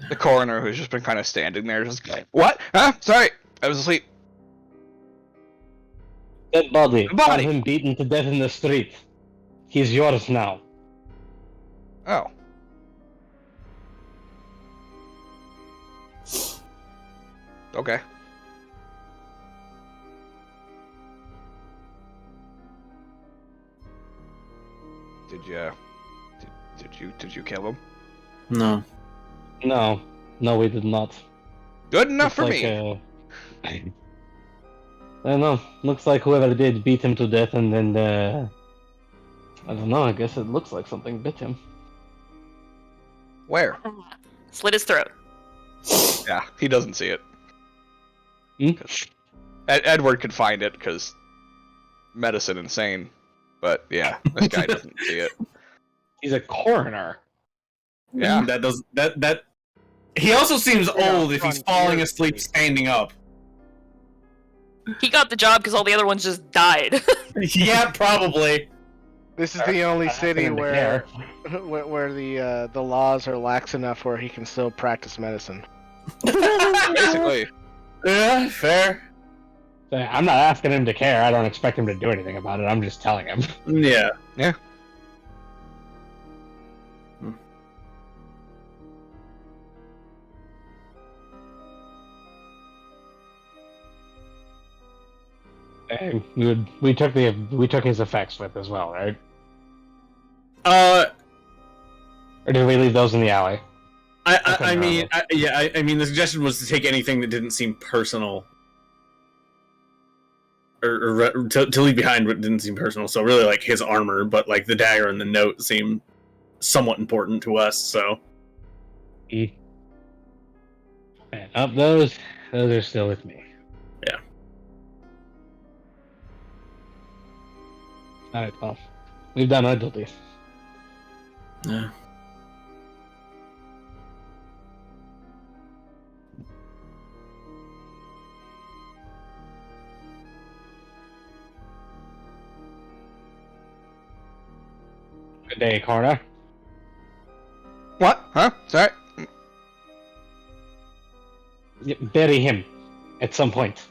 Speaker 5: The coroner, who's just been kind of standing there, just what? Huh? Sorry, I was asleep.
Speaker 6: Dead body.
Speaker 5: Body.
Speaker 6: Found him beaten to death in the street. He's yours now.
Speaker 5: Oh. Okay. Did you kill him?
Speaker 3: No.
Speaker 6: No, we did not.
Speaker 5: Good enough
Speaker 6: Looks
Speaker 5: for
Speaker 6: like,
Speaker 5: me.
Speaker 6: I don't know. Looks like whoever did beat him to death, and then I don't know. I guess it looks like something bit him.
Speaker 5: Where?
Speaker 1: Slit his throat.
Speaker 5: Yeah, he doesn't see it.
Speaker 6: Hmm?
Speaker 5: Edward could find it because medicine insane, but yeah, this guy doesn't see it.
Speaker 11: He's a coroner.
Speaker 5: Yeah,
Speaker 3: that. He also seems old if he's falling asleep standing up.
Speaker 1: He got the job because all the other ones just died.
Speaker 3: Yeah, probably.
Speaker 4: This is the only city where the laws are lax enough where he can still practice medicine.
Speaker 5: basically.
Speaker 3: Yeah, fair.
Speaker 11: I'm not asking him to care. I don't expect him to do anything about it. I'm just telling him.
Speaker 3: Yeah.
Speaker 5: Yeah.
Speaker 11: Hey, we took his effects with as well, right? Or did we leave those in the alley?
Speaker 3: I mean, the suggestion was to take anything that didn't seem personal, or to leave behind what didn't seem personal. So really, like his armor, but like the dagger and the note seem somewhat important to us. So,
Speaker 11: And up those are still with me.
Speaker 3: Yeah.
Speaker 11: All right, well, we've done our duty.
Speaker 3: Yeah.
Speaker 11: Good day, coroner.
Speaker 5: What? Huh? Sorry.
Speaker 11: Bury him at some point.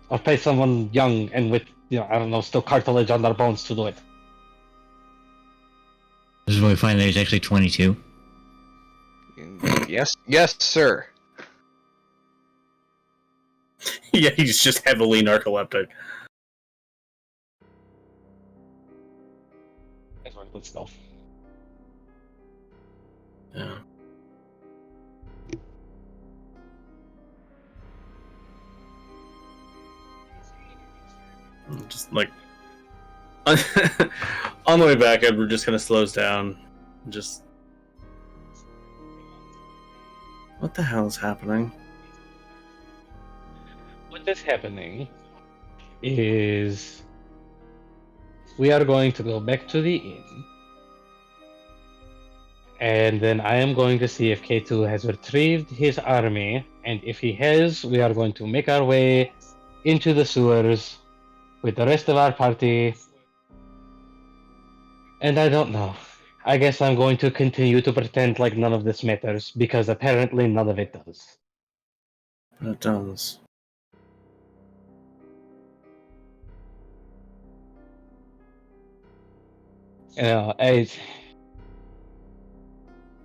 Speaker 11: Or pay someone young and with, I don't know, still cartilage on their bones to do it.
Speaker 8: This is when we find that he's actually 22.
Speaker 5: Yes, sir.
Speaker 3: Yeah, he's just heavily narcoleptic.
Speaker 11: Let's go.
Speaker 3: Yeah. Just like on the way back, Edward just kind of slows down. Just what the hell is happening?
Speaker 11: What is happening is we are going to go back to the inn, and then I am going to see if K2 has retrieved his army, and if he has, we are going to make our way into the sewers with the rest of our party. And I don't know. I guess I'm going to continue to pretend like none of this matters, because apparently none of it does.
Speaker 3: It does.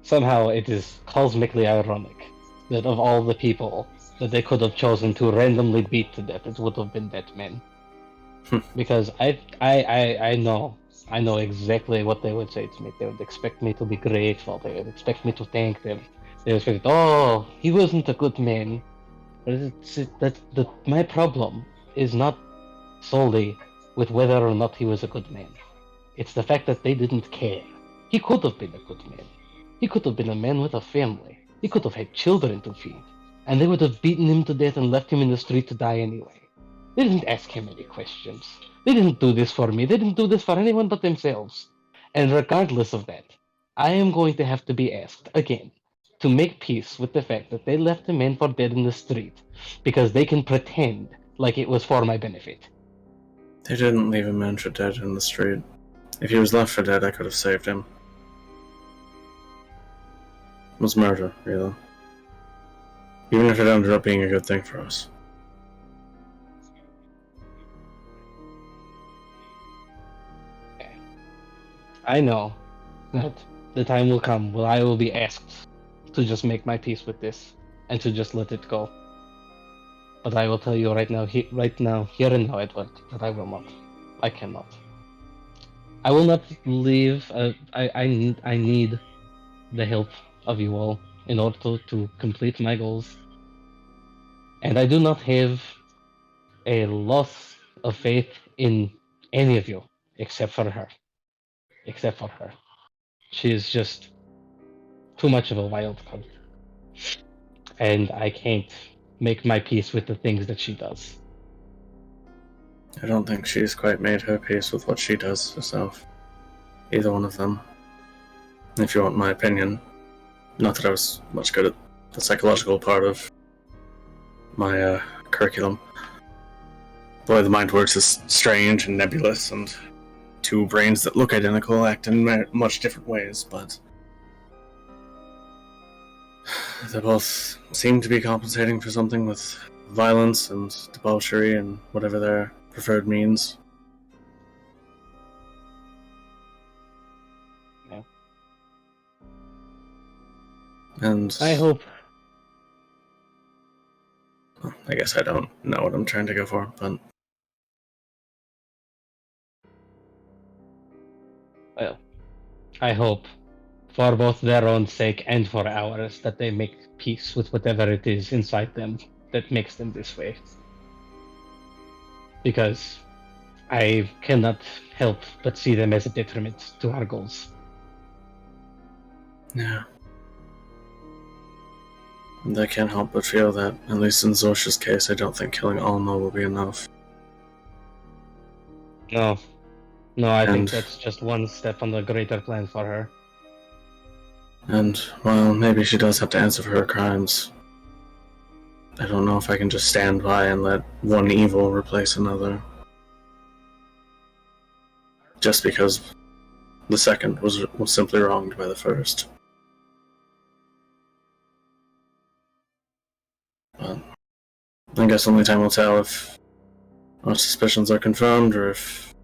Speaker 11: Somehow it is cosmically ironic that of all the people that they could have chosen to randomly beat to death, it would have been that man. Because I know exactly what they would say to me. They would expect me to be grateful. They would expect me to thank them. They would expect, oh, he wasn't a good man. But my problem is not solely with whether or not he was a good man. It's the fact that they didn't care. He could have been a good man. He could have been a man with a family. He could have had children to feed. And they would have beaten him to death and left him in the street to die anyway. They didn't ask him any questions. They didn't do this for me. They didn't do this for anyone but themselves. And regardless of that, I am going to have to be asked again
Speaker 6: to make peace with the fact that they left a man for dead in the street because they can pretend like it was for my benefit.
Speaker 3: They didn't leave a man for dead in the street. If he was left for dead, I could have saved him. It was murder, really. Even if it ended up being a good thing for us.
Speaker 6: I know that the time will come when I will be asked to just make my peace with this and to just let it go. But I will tell you right now, here and now, Edward, that I will not. I cannot. I will not leave. I need the help of you all in order to complete my goals. And I do not have a loss of faith in any of you except for her. Except for her. She is just too much of a wild card. And I can't make my peace with the things that she does.
Speaker 3: I don't think she's quite made her peace with what she does herself. Either one of them. If you want my opinion. Not that I was much good at the psychological part of my curriculum. The way the mind works is strange and nebulous, and two brains that look identical act in much different ways, but they both seem to be compensating for something with violence and debauchery and whatever their preferred means.
Speaker 6: Yeah.
Speaker 3: And
Speaker 6: I hope.
Speaker 3: I guess I don't know what I'm trying to go for, but
Speaker 6: Well, I hope, for both their own sake and for ours, that they make peace with whatever it is inside them that makes them this way. Because I cannot help but see them as a detriment to our goals.
Speaker 3: yeah. And I can't help but feel that, at least in Zorsha's case, I don't think killing Alma will be enough.
Speaker 6: No, I think
Speaker 3: And-
Speaker 6: that's just one step on the greater plan for her.
Speaker 3: And, well, maybe she does have to answer for her crimes. I don't know if I can just stand by and let one evil replace another. Just because the second was simply wronged by the first. But I guess only time will tell if our suspicions are confirmed or if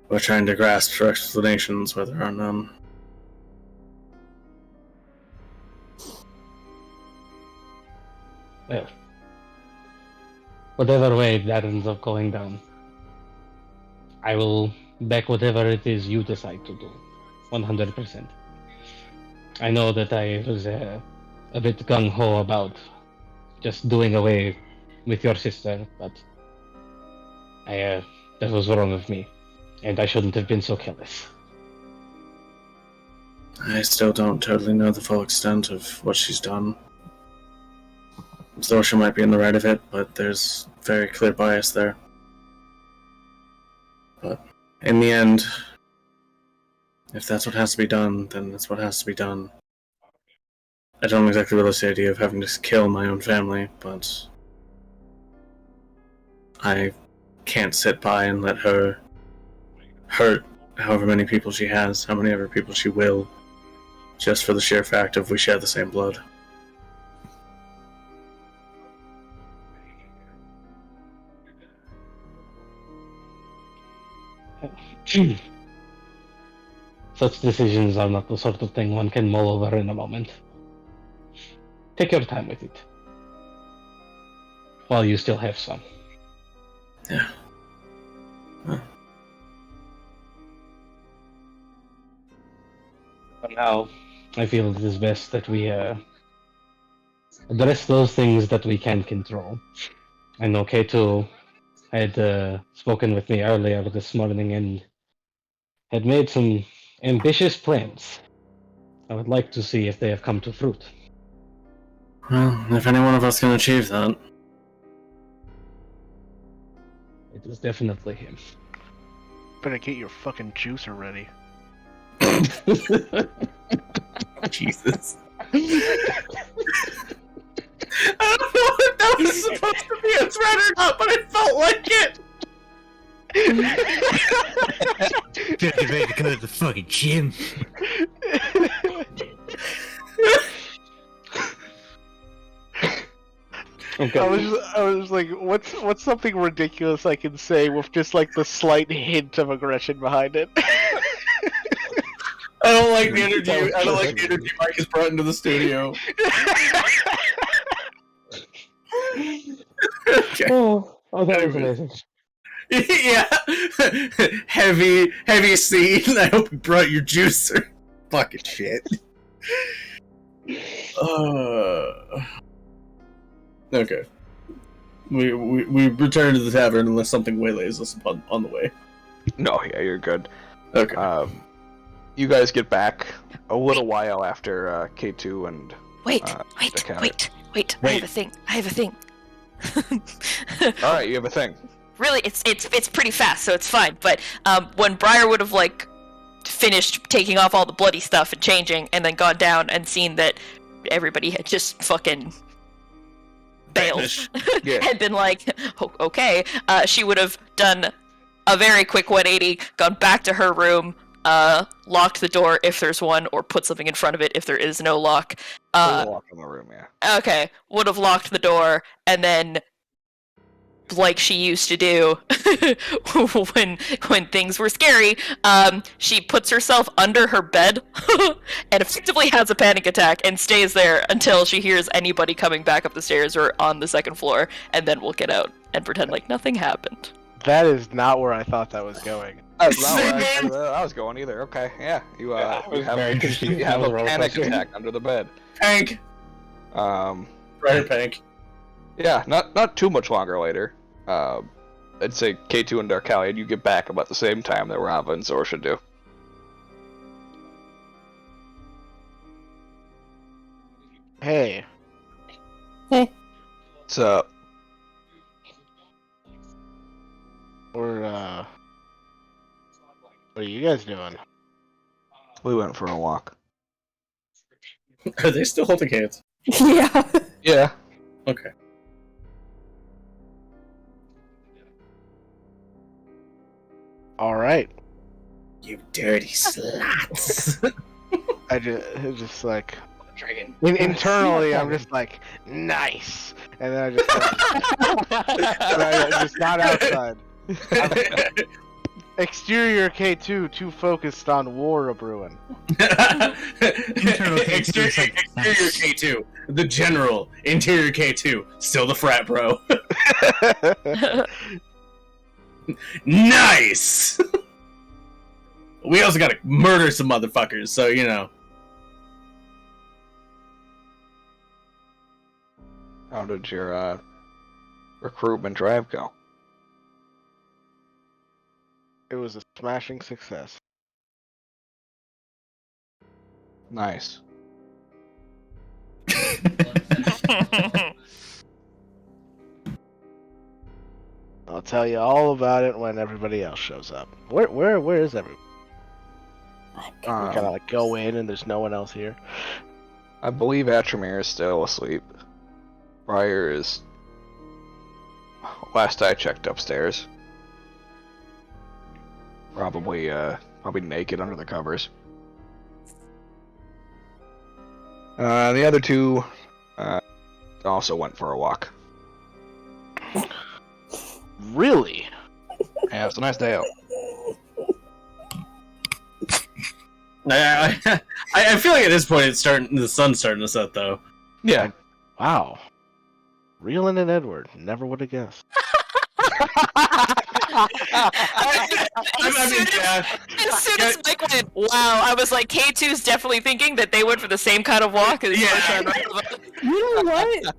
Speaker 3: we're trying to grasp for explanations where there are none.
Speaker 6: Well, whatever way that ends up going down, I will back whatever it is you decide to do, 100%. I know that I was a bit gung-ho about just doing away with your sister, but that was wrong of me, and I shouldn't have been so careless.
Speaker 3: I still don't totally know the full extent of what she's done. Zorsha might be in the right of it, but there's very clear bias there. But in the end, if that's what has to be done, then that's what has to be done. I don't exactly relish the idea of having to kill my own family, but I can't sit by and let her hurt however many people she has, how many ever people she will, just for the sheer fact of we share the same blood.
Speaker 6: Such decisions are not the sort of thing one can mull over in a moment. Take your time with it. While you still have some.
Speaker 3: Yeah.
Speaker 6: But now, I feel it is best that we address those things that we can control. I know K2 had spoken with me earlier this morning and had made some ambitious plans. I would like to see if they have come to fruit.
Speaker 3: Well, if any one of us can achieve that.
Speaker 6: It is definitely him.
Speaker 4: Better get your fucking juicer ready.
Speaker 3: Jesus.
Speaker 12: I don't know if that was supposed to be a threat or not, but it felt like it.
Speaker 8: Get ready to go to the fucking gym.
Speaker 6: Okay.
Speaker 4: I was like, what's something ridiculous I can say with just like the slight hint of aggression behind it?
Speaker 12: I don't like the energy. I don't like the energy Marcus brought into the studio. Okay.
Speaker 6: Oh, that was amazing.
Speaker 12: Yeah, heavy scene. I hope you brought your juicer. Fucking shit. Okay. We return to the tavern unless something waylays us on the way.
Speaker 5: No, yeah, you're good.
Speaker 12: Okay.
Speaker 5: You guys get back a little while after K2 and
Speaker 1: Wait. I have a thing.
Speaker 5: All right, you have a thing.
Speaker 1: Really, it's pretty fast, so it's fine. But when Briar would have like finished taking off all the bloody stuff and changing, and then gone down and seen that everybody had just fucking bailed,
Speaker 5: Yeah.
Speaker 1: and been like, okay, she would have done a very quick 180, gone back to her room, locked the door if there's one, or put something in front of it if there is no lock.
Speaker 5: Lock in the room, yeah.
Speaker 1: Okay, would have locked the door, and then, like she used to do when things were scary, she puts herself under her bed and effectively has a panic attack and stays there until she hears anybody coming back up the stairs or on the second floor, and then we'll get out and pretend like nothing happened.
Speaker 4: That is not where I thought that was going.
Speaker 5: That's not where I was going either. Okay, yeah. You have a panic attack under the bed.
Speaker 12: Pank. Right, Pank.
Speaker 5: Yeah, not too much longer later. I'd say K2 and Darkalion, you get back about the same time that Rava and Zorsha do.
Speaker 4: Hey.
Speaker 10: Hey.
Speaker 5: What's up?
Speaker 4: What are you guys doing?
Speaker 5: We went for a walk.
Speaker 12: Are they still holding hands?
Speaker 10: Yeah.
Speaker 5: Yeah.
Speaker 12: Okay.
Speaker 4: All right.
Speaker 12: You dirty sluts.
Speaker 4: I just like internally, I'm just like nice, and then I just just not outside. Exterior K2 too focused on war brewing.
Speaker 12: Exterior K2, the general. Interior K2, still the frat bro. Nice. We also gotta murder some motherfuckers, so you know.
Speaker 5: How did your recruitment drive go?
Speaker 4: It was a smashing success.
Speaker 5: Nice.
Speaker 4: I'll tell you all about it when everybody else shows up. Where is everyone? We kind of like go in and there's no one else here.
Speaker 5: I believe Atramir is still asleep. Briar is, last I checked, upstairs. Probably naked under the covers. The other two also went for a walk.
Speaker 4: Really?
Speaker 5: Yeah, it's a nice day out.
Speaker 12: I feel like at this point the sun's starting to set though.
Speaker 5: Yeah.
Speaker 4: Wow. Reeling and Edward. Never would have guessed.
Speaker 1: As soon as Mike went, wow, I was like, K2's definitely thinking that they went for the same kind of walk as
Speaker 10: You know what?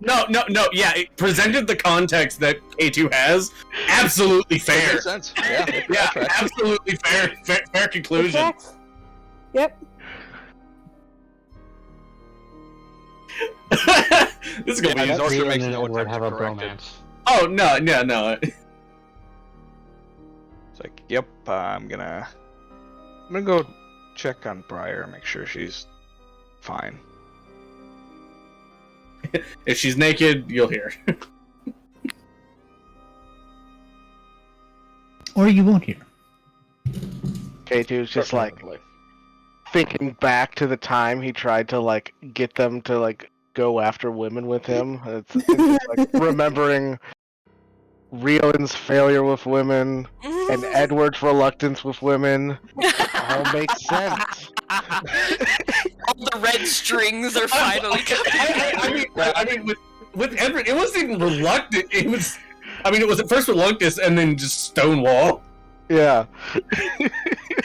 Speaker 12: No, yeah, it presented the context that K2 has. Absolutely fair.
Speaker 5: Makes sense. Yeah,
Speaker 12: yeah, absolutely fair conclusion.
Speaker 10: Yep.
Speaker 12: This is gonna be
Speaker 5: Zorsha makes no
Speaker 6: would
Speaker 5: attempt
Speaker 6: have
Speaker 5: to
Speaker 6: a
Speaker 5: correct it.
Speaker 6: bromance.
Speaker 12: Oh no.
Speaker 5: It's like, yep, I'm gonna go check on Briar, make sure she's fine.
Speaker 3: If she's naked, you'll hear.
Speaker 8: Or you won't hear.
Speaker 4: K2's just like thinking back to the time he tried to like get them to like go after women with him. It's just, like remembering Rieland's failure with women and Edward's reluctance with women. All makes sense.
Speaker 1: All the red strings are finally coming.
Speaker 3: I mean, with Edward, it wasn't even reluctant. It was, I mean, it was at first reluctance and then just stonewall.
Speaker 4: Yeah.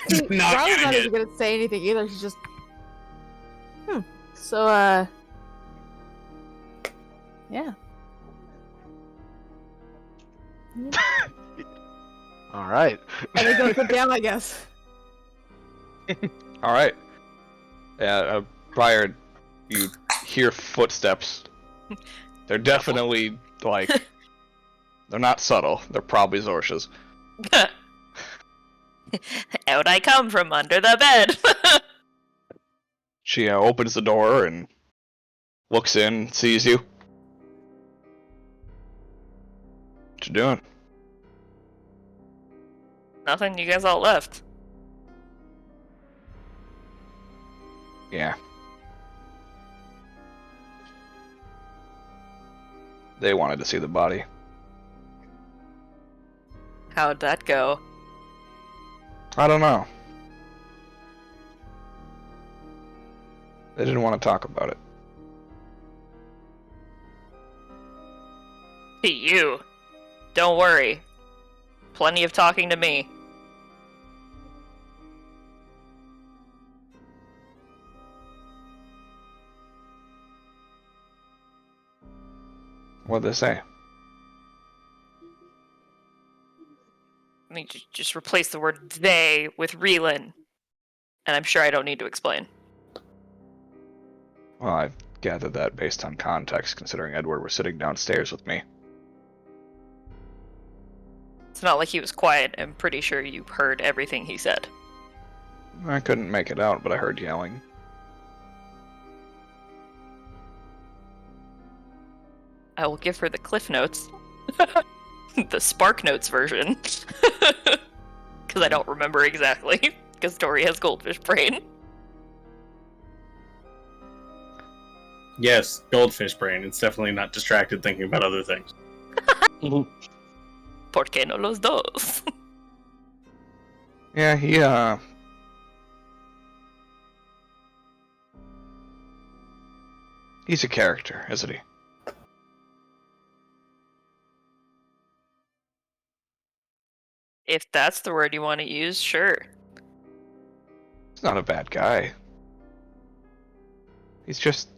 Speaker 3: Just not
Speaker 10: Riley's not
Speaker 3: getting
Speaker 10: even
Speaker 3: it.
Speaker 10: gonna say anything either. She's just, So, yeah.
Speaker 4: All right.
Speaker 10: And they go sit down, I guess.
Speaker 5: All right. Yeah, Briar, you hear footsteps. They're definitely like they're not subtle. They're probably Zorsha's.
Speaker 1: Out I come from under the bed.
Speaker 5: She opens the door and looks in, sees you. What you doing?
Speaker 1: Nothing, you guys all left.
Speaker 5: Yeah. They wanted to see the body.
Speaker 1: How'd that go?
Speaker 5: I don't know. They didn't want to talk about it.
Speaker 1: To you. Don't worry. Plenty of talking to me.
Speaker 5: What'd they say?
Speaker 1: I mean, just replace the word they with Reelin. And I'm sure I don't need to explain.
Speaker 5: Well, I gathered that based on context, considering Edward was sitting downstairs with me.
Speaker 1: It's not like he was quiet. I'm pretty sure you heard everything he said.
Speaker 5: I couldn't make it out, but I heard yelling.
Speaker 1: I will give her the Cliff Notes. The Spark Notes version. Because I don't remember exactly. Because Tori has goldfish brain.
Speaker 3: Yes, goldfish brain. It's definitely not distracted thinking about other things.
Speaker 1: ¿Por qué no los dos?
Speaker 5: Yeah, he's a character, isn't he?
Speaker 1: If that's the word you want to use, sure.
Speaker 5: He's not a bad guy. He's just...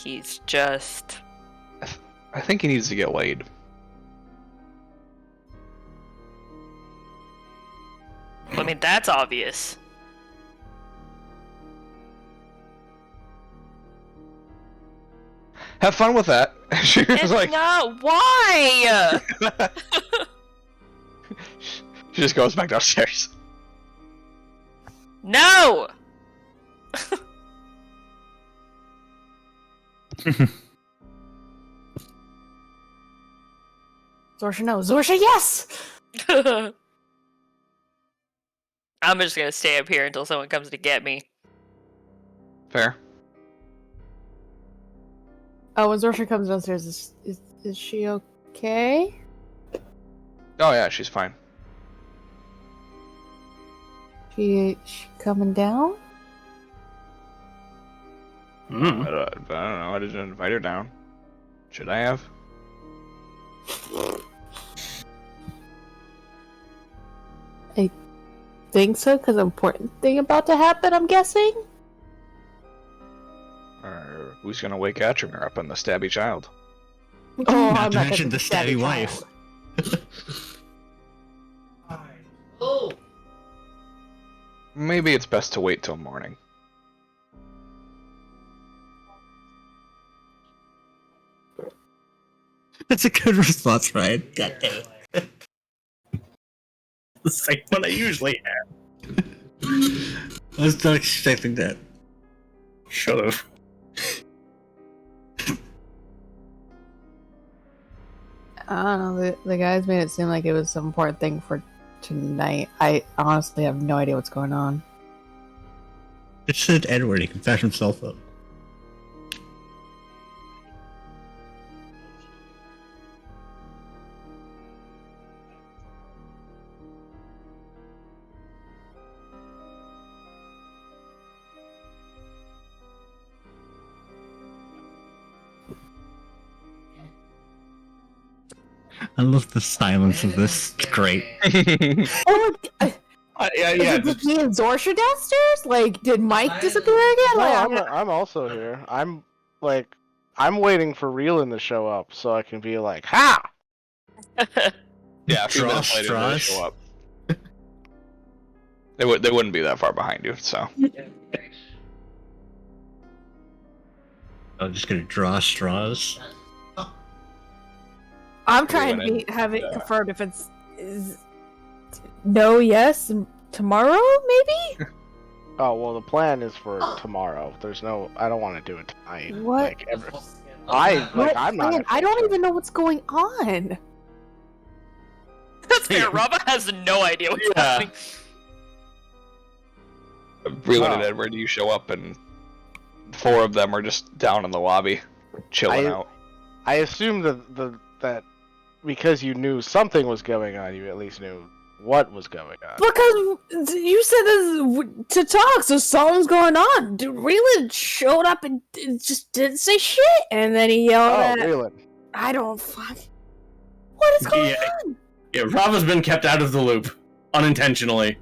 Speaker 1: He's just...
Speaker 5: I think he needs to get laid.
Speaker 1: I mean, that's obvious.
Speaker 5: Have fun with that. She was like...
Speaker 1: No, why?
Speaker 5: She just goes back downstairs.
Speaker 1: No!
Speaker 10: Zorsha, no. Zorsha, yes!
Speaker 1: I'm just gonna stay up here until someone comes to get me.
Speaker 5: Fair.
Speaker 10: Oh, when Zorsha comes downstairs, is she okay?
Speaker 5: Oh yeah, she's fine.
Speaker 10: She coming down?
Speaker 5: I don't know, I didn't invite her down. Should I have?
Speaker 10: I think so, because an important thing about to happen, I'm guessing?
Speaker 5: Or who's gonna wake Atrimir up and the stabby child?
Speaker 10: Oh,
Speaker 8: Not
Speaker 10: I'm
Speaker 8: to
Speaker 10: not
Speaker 8: mention
Speaker 10: gonna
Speaker 8: the stabby wife.
Speaker 5: Maybe it's best to wait till morning.
Speaker 8: That's a good response, Ryan. God damn it.
Speaker 12: The same one I usually have.
Speaker 8: I was not expecting that.
Speaker 12: Should have.
Speaker 10: I don't know. The guys made it seem like it was some important thing for tonight. I honestly have no idea what's going on.
Speaker 8: It said Edward. He can patch himself up. I love the silence of this. It's great.
Speaker 12: Yeah.
Speaker 10: Did he and Zorsha downstairs? Like, did Mike disappear again?
Speaker 4: No, I'm also here. I'm waiting for Reelin to show up so I can be like, ha!
Speaker 5: Yeah, a few minutes later they show up. They wouldn't be that far behind you, so.
Speaker 8: I'm just gonna draw straws.
Speaker 10: I'm trying to have it confirmed if it's no, yes, and tomorrow, maybe?
Speaker 4: Oh, well, the plan is for tomorrow. I don't want to do it tonight.
Speaker 10: What?
Speaker 4: I'm not.
Speaker 10: I don't even know what's going on.
Speaker 1: That's fair. Rava has no idea what's happening.
Speaker 5: Reelin and Edward, you show up and 4 of them are just down in the lobby, chilling out.
Speaker 4: I assume that because you knew something was going on, you at least knew what was going on.
Speaker 10: Because you said this to talk, so something's going on. Dude, Reelin showed up and just didn't say shit, and then he yelled at...
Speaker 4: Reelin.
Speaker 10: I don't fuck... What is going on?
Speaker 12: Yeah, Rava's been kept out of the loop. Unintentionally.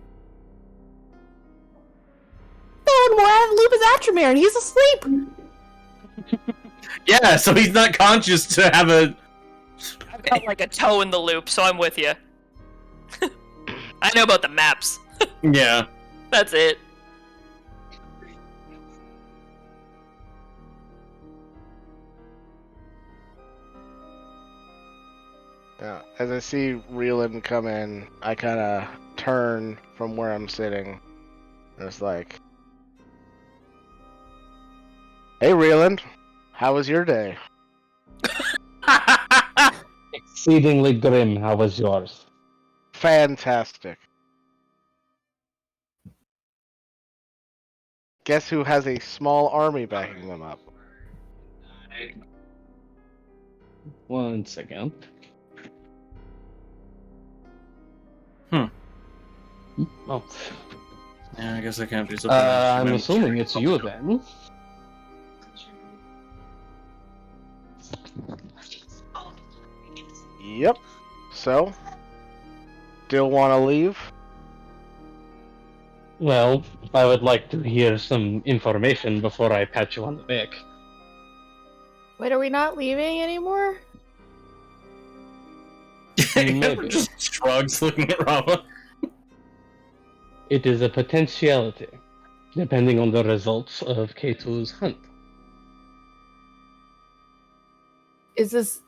Speaker 10: The one more out of the loop is Atramir, and he's asleep!
Speaker 12: Yeah, so he's not conscious to have a...
Speaker 1: I've got like a toe in the loop, so I'm with you. I know about the maps.
Speaker 12: Yeah.
Speaker 1: That's it.
Speaker 4: Yeah, as I see Reelin come in, I kind of turn from where I'm sitting. And it's like, hey Reelin, how was your day?
Speaker 11: Exceedingly grim. How was yours?
Speaker 4: Fantastic. Guess who has a small army backing them up?
Speaker 11: 1 second. Oh.
Speaker 12: Yeah, I guess I can't do something.
Speaker 11: I'm assuming it's you then.
Speaker 4: Yep. So, still want to leave?
Speaker 11: Well, I would like to hear some information before I pat you on the back.
Speaker 10: Wait, are we not leaving anymore?
Speaker 11: Maybe.
Speaker 12: Just shrugs looking at Rava.
Speaker 11: It is a potentiality, depending on the results of K2's hunt.
Speaker 10: Is this...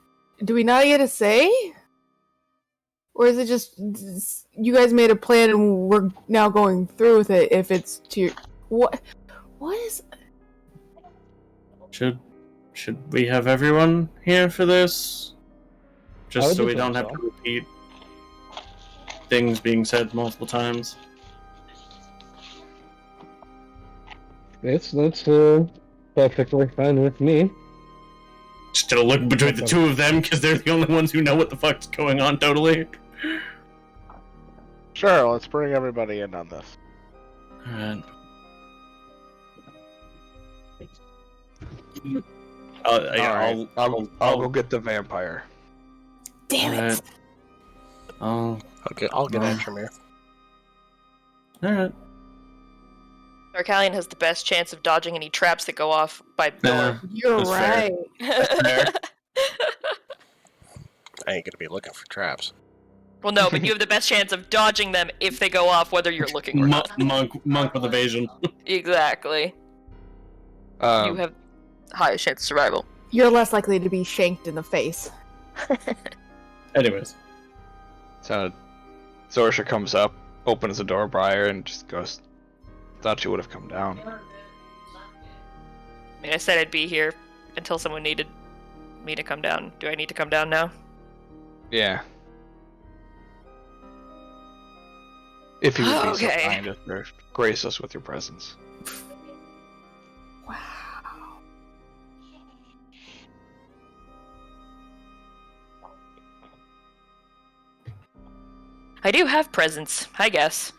Speaker 10: Do we not get a say? Or is it just... You guys made a plan and we're now going through with it if it's to your... What is...
Speaker 12: Should we have everyone here for this? Just so we don't have to repeat things being said multiple times.
Speaker 11: That's perfectly fine with me.
Speaker 12: Just to look between the two of them, because they're the only ones who know what the fuck's going on totally.
Speaker 4: Sure, let's bring everybody in on this.
Speaker 12: Alright.
Speaker 5: I'll go get the vampire.
Speaker 10: Damn it!
Speaker 2: I'll get Atramir.
Speaker 12: Alright.
Speaker 1: Arcalion has the best chance of dodging any traps that go off by door.
Speaker 10: You're right.
Speaker 2: I ain't gonna be looking for traps.
Speaker 1: Well, no, but you have the best chance of dodging them if they go off, whether you're looking or not.
Speaker 12: Monk with evasion.
Speaker 1: Exactly. You have highest chance of survival.
Speaker 10: You're less likely to be shanked in the face.
Speaker 12: Anyways.
Speaker 5: So, Zorsha comes up, opens the door by her, and just goes, "Thought you would have come down."
Speaker 1: I mean, I said I'd be here until someone needed me to come down. Do I need to come down now?
Speaker 5: Yeah. If you would be so
Speaker 1: Okay.
Speaker 5: kind as to grace us with your presence.
Speaker 1: I do have presents, I guess.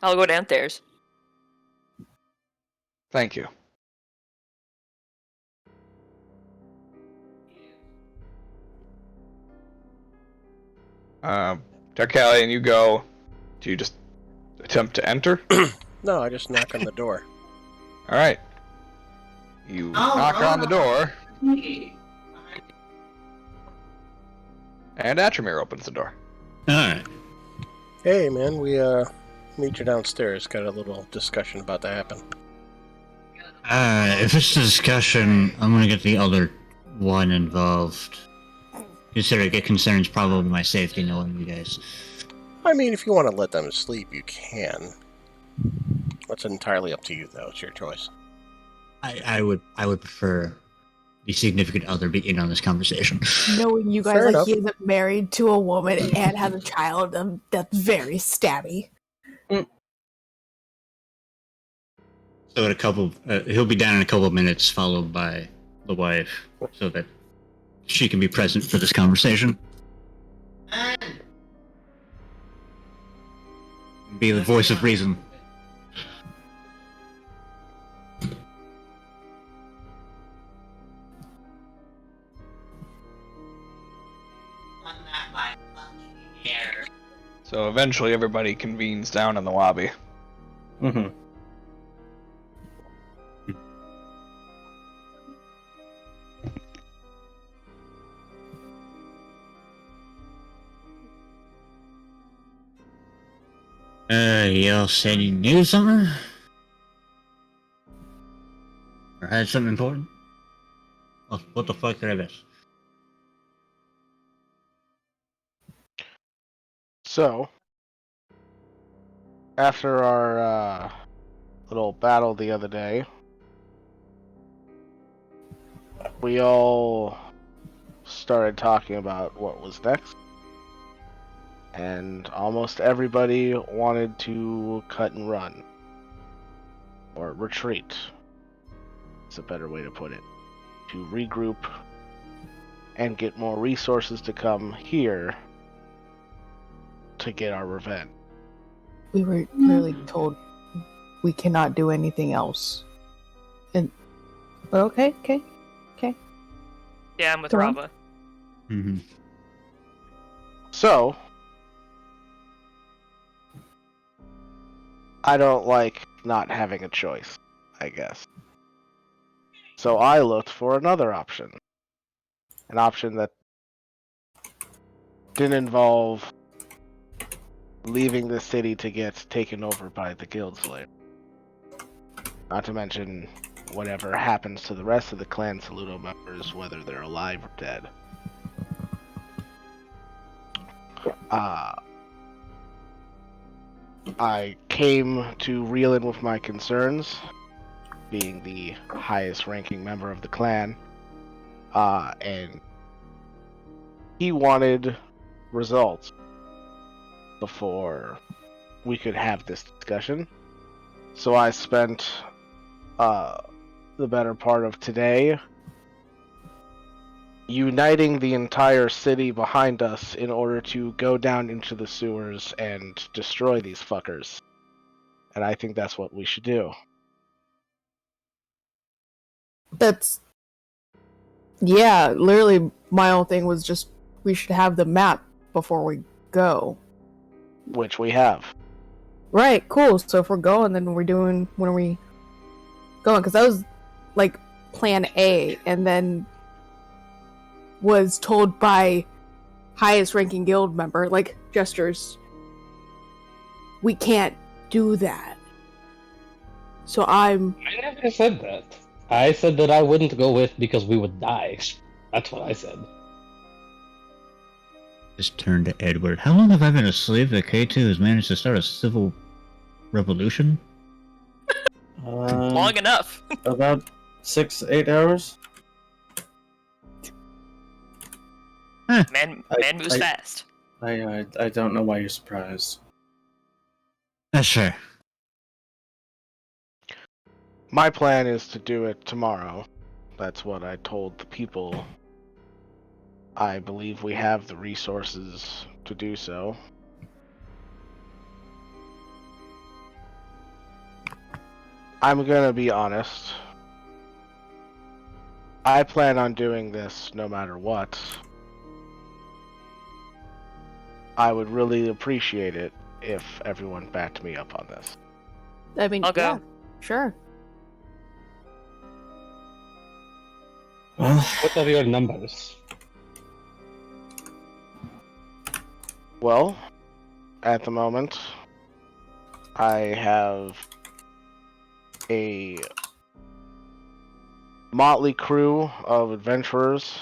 Speaker 1: I'll go downstairs.
Speaker 5: Thank you. Tarkalion, you go. Do you just attempt to enter?
Speaker 2: No, I just knock on the door.
Speaker 5: Alright. You knock on the door. And Atramir opens the door.
Speaker 8: Alright.
Speaker 2: Hey, man, we meet you downstairs. Got a little discussion about to happen.
Speaker 8: If it's a discussion, I'm gonna get the other one involved. Considering it concerns probably my safety knowing you guys.
Speaker 2: I mean, if you want to let them sleep, you can. That's entirely up to you, though. It's your choice.
Speaker 8: I would prefer the significant other be in on this conversation.
Speaker 10: Knowing you guys,
Speaker 2: Fair
Speaker 10: like,
Speaker 2: enough.
Speaker 10: he isn't married to a woman and has a child, that's very stabby.
Speaker 8: So in a couple, he'll be down in a couple of minutes, followed by the wife, so that she can be present for this conversation. Be the voice of reason.
Speaker 5: So eventually everybody convenes down in the lobby.
Speaker 3: Mm-hmm.
Speaker 8: Y'all said you knew something? Or had something important? Oh, what the fuck did I miss?
Speaker 4: So, after our little battle the other day, we all started talking about what was next. And almost everybody wanted to cut and run. Or retreat. It's a better way to put it. To regroup and get more resources to come here to get our revenge.
Speaker 10: We were clearly told we cannot do anything else. But okay.
Speaker 1: Yeah, I'm with
Speaker 10: Go on.
Speaker 1: Rava.
Speaker 8: Mm-hmm.
Speaker 4: So, I don't like not having a choice, I guess. So I looked for another option. An option that didn't involve leaving the city to get taken over by the Guild Slayer. Not to mention whatever happens to the rest of the Clan Saludo members, whether they're alive or dead. I came to reel in with my concerns, being the highest ranking member of the clan, and he wanted results before we could have this discussion. So I spent the better part of today uniting the entire city behind us in order to go down into the sewers and destroy these fuckers. And I think that's what we should do.
Speaker 10: Yeah, literally my whole thing was just we should have the map before we go.
Speaker 4: Which we have.
Speaker 10: Right, cool. So if we're going, then when are we going? Because that was like plan A, and then was told by highest ranking guild member, like gestures, we can't do that. So
Speaker 6: I never said that. I said that I wouldn't go with because we would die. That's what I said.
Speaker 8: Just turn to Edward. How long have I been a slave that K2 has managed to start a civil revolution?
Speaker 1: Long enough.
Speaker 12: About 6-8 hours.
Speaker 1: Man moves fast.
Speaker 12: I don't know why you're surprised.
Speaker 8: Sure.
Speaker 4: My plan is to do it tomorrow. That's what I told the people. I believe we have the resources to do so. I'm gonna be honest. I plan on doing this no matter what. I would really appreciate it if everyone backed me up on this.
Speaker 10: I mean,
Speaker 1: I'll go.
Speaker 10: yeah, sure.
Speaker 11: What are your numbers?
Speaker 4: Well, at the moment, I have a motley crew of adventurers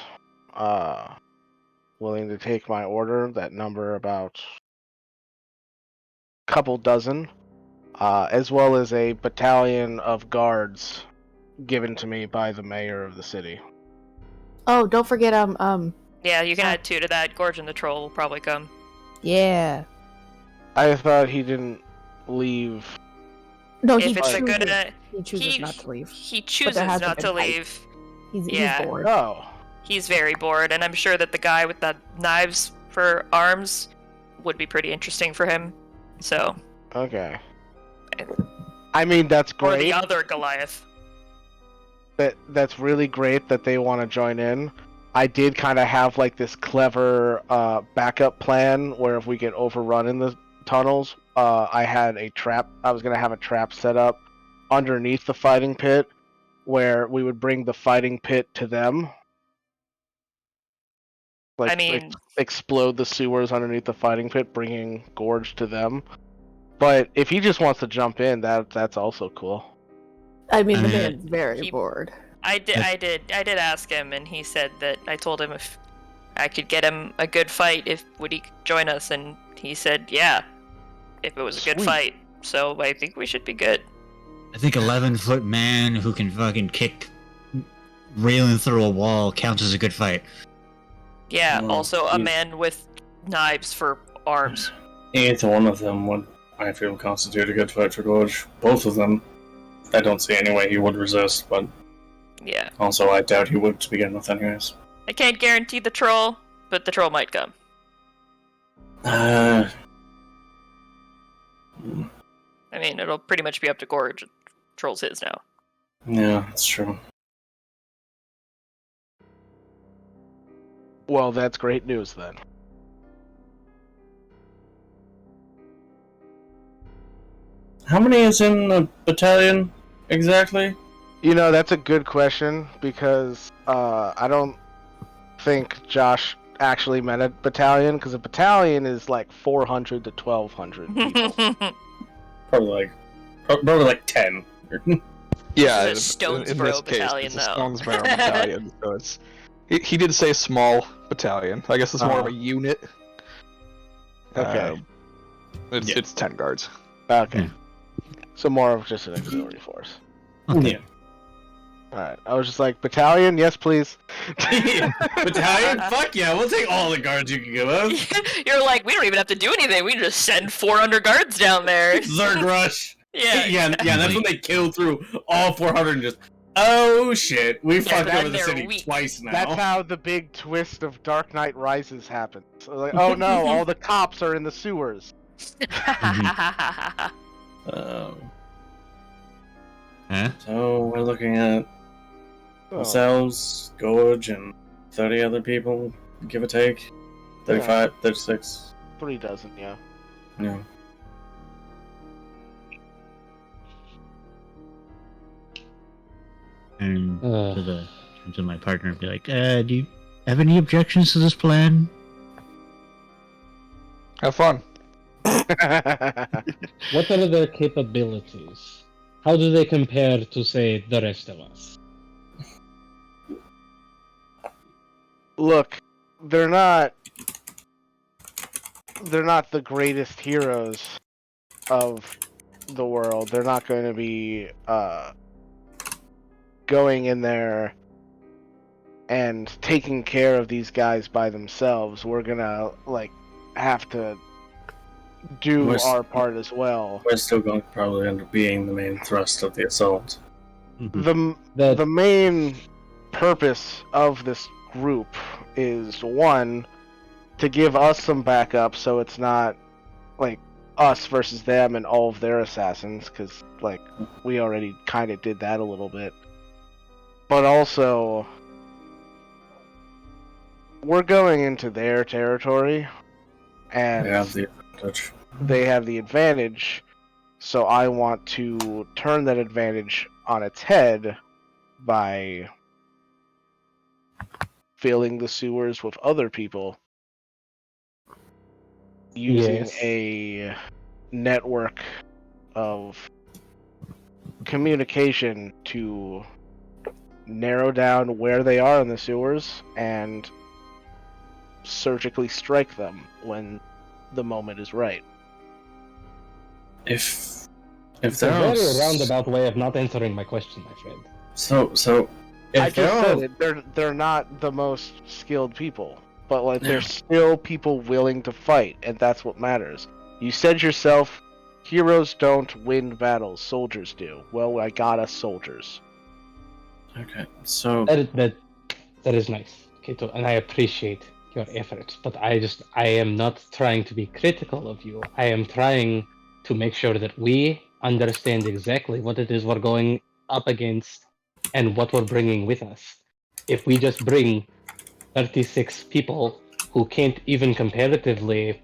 Speaker 4: willing to take my order that number about a couple dozen, as well as a battalion of guards given to me by the mayor of the city.
Speaker 10: Oh, don't forget,
Speaker 1: Yeah, you can add 2 to that. Gorge and the Troll will probably come.
Speaker 10: yeah.
Speaker 4: I thought he didn't leave.
Speaker 10: No,
Speaker 1: If it's a good...
Speaker 10: he chooses not to leave.
Speaker 1: He
Speaker 10: But
Speaker 1: chooses
Speaker 10: there hasn't
Speaker 1: not
Speaker 10: been
Speaker 1: to
Speaker 10: fight.
Speaker 1: leave.
Speaker 10: He's
Speaker 1: Yeah.
Speaker 10: bored.
Speaker 4: Oh.
Speaker 1: He's very bored, and I'm sure that the guy with the knives for arms would be pretty interesting for him. So...
Speaker 4: Okay. I mean, that's
Speaker 1: Or
Speaker 4: great.
Speaker 1: the other Goliath.
Speaker 4: That's really great that they want to join in. I did kind of have like this clever backup plan where if we get overrun in the tunnels, I had a trap. I was gonna have a trap set up underneath the fighting pit, where we would bring the fighting pit to them. Like,
Speaker 1: I mean,
Speaker 4: explode the sewers underneath the fighting pit, bringing Gorge to them. But if he just wants to jump in, that's also cool.
Speaker 10: I mean, the man's very bored.
Speaker 1: I did ask him, and he said that I told him if I could get him a good fight, would he join us, and he said, yeah, if it was a good fight. So I think we should be good.
Speaker 8: I think 11-foot man who can fucking kick railing through a wall counts as a good fight.
Speaker 1: Yeah, also a man with knives for arms.
Speaker 12: Either one of them would, I feel, constitute a good fight for Gorge. Both of them, I don't see any way he would resist, but
Speaker 1: yeah.
Speaker 12: Also, I doubt he would to begin with anyways.
Speaker 1: I can't guarantee the troll, but the troll might come.
Speaker 12: Uh...
Speaker 1: I mean, it'll pretty much be up to Gorge. Troll's his now.
Speaker 12: Yeah, that's true.
Speaker 4: Well, that's great news then.
Speaker 12: How many is in the battalion, exactly?
Speaker 4: You know, that's a good question, because I don't think Josh actually meant a battalion, because a battalion is like 400 to 1,200 people.
Speaker 12: Probably like 10.
Speaker 5: Yeah,
Speaker 1: It's a
Speaker 5: in
Speaker 1: Stonesboro
Speaker 5: this case,
Speaker 1: battalion,
Speaker 5: it's a
Speaker 1: though.
Speaker 5: Stonesboro battalion, so it's... He did say small battalion. I guess it's more of a unit.
Speaker 4: Okay.
Speaker 5: It's 10 guards.
Speaker 4: Okay. So more of just an auxiliary force.
Speaker 8: Okay.
Speaker 12: Yeah.
Speaker 4: Alright, I was just like, battalion? Yes, please.
Speaker 12: Battalion? Fuck yeah, we'll take all the guards you can give us.
Speaker 1: You're like, we don't even have to do anything. We can just send 400 guards down there.
Speaker 12: Zerg rush.
Speaker 1: Yeah.
Speaker 12: Yeah, that's when they kill through all 400 and just, oh shit, we fucked over the city twice now.
Speaker 4: That's how the big twist of Dark Knight Rises happens. So like, oh no, all the cops are in the sewers.
Speaker 12: So we're looking at ourselves, Gorge, and 30 other people, give or take. 35, 36.
Speaker 4: 3 dozen, yeah.
Speaker 12: Yeah.
Speaker 8: And to my partner, be like, do you have any objections to this plan?
Speaker 5: Have fun.
Speaker 11: What are their capabilities? How do they compare to, say, the rest of us?
Speaker 4: Look, they're not they're not the greatest heroes of the world. They're not going to be going in there and taking care of these guys by themselves. We're gonna have to do our part as well.
Speaker 12: We're still going to probably end up being the main thrust of the assault.
Speaker 4: The main purpose of this group is, one, to give us some backup, so it's not like us versus them and all of their assassins, because we already kind of did that a little bit. But also, we're going into their territory, and they have the advantage, so I want to turn that advantage on its head by filling the sewers with other people using a network of communication to narrow down where they are in the sewers and surgically strike them when the moment is right.
Speaker 11: It's a very roundabout way of not answering my question, my friend.
Speaker 12: So
Speaker 4: I just said it, they're not the most skilled people, but they're still people willing to fight, and that's what matters. You said yourself, heroes don't win battles, soldiers do. Well, I got us soldiers.
Speaker 12: Okay, so
Speaker 11: that is nice, Kato, and I appreciate your efforts, but I am not trying to be critical of you. I am trying to make sure that we understand exactly what it is we're going up against and what we're bringing with us. If we just bring 36 people who can't even comparatively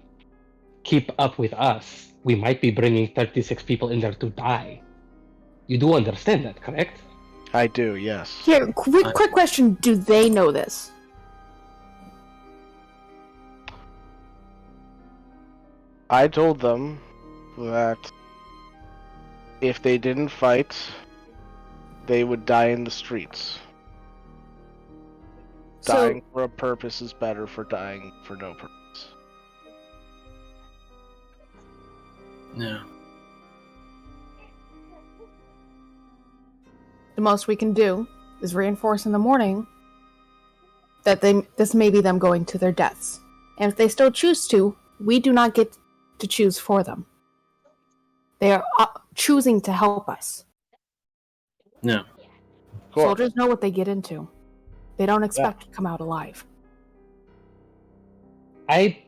Speaker 11: keep up with us, we might be bringing 36 people in there to die. You do understand that, correct?
Speaker 4: I do, yes.
Speaker 10: Here, quick question. Do they know this?
Speaker 4: I told them that if they didn't fight, they would die in the streets. Dying for a purpose is better for dying for no purpose.
Speaker 12: Yeah.
Speaker 10: The most we can do is reinforce in the morning that this may be them going to their deaths. And if they still choose to, we do not get to choose for them. They are choosing to help us.
Speaker 12: Yeah.
Speaker 10: Soldiers know what they get into. They don't expect to come out alive.
Speaker 11: I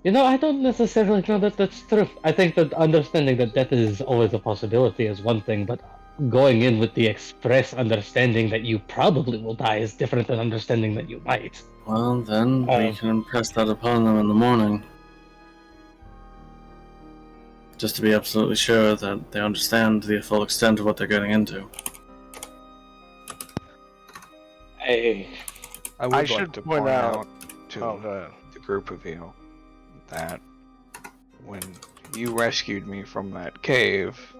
Speaker 11: don't necessarily know that that's true. I think that understanding that death is always a possibility is one thing, but going in with the express understanding that you probably will die is different than understanding that you might.
Speaker 12: Well, then we can impress that upon them in the morning. Just to be absolutely sure that they understand the full extent of what they're getting into.
Speaker 5: I would
Speaker 4: should
Speaker 5: like to
Speaker 4: point
Speaker 5: point
Speaker 4: out
Speaker 5: out to the group of you that when you rescued me from that cave,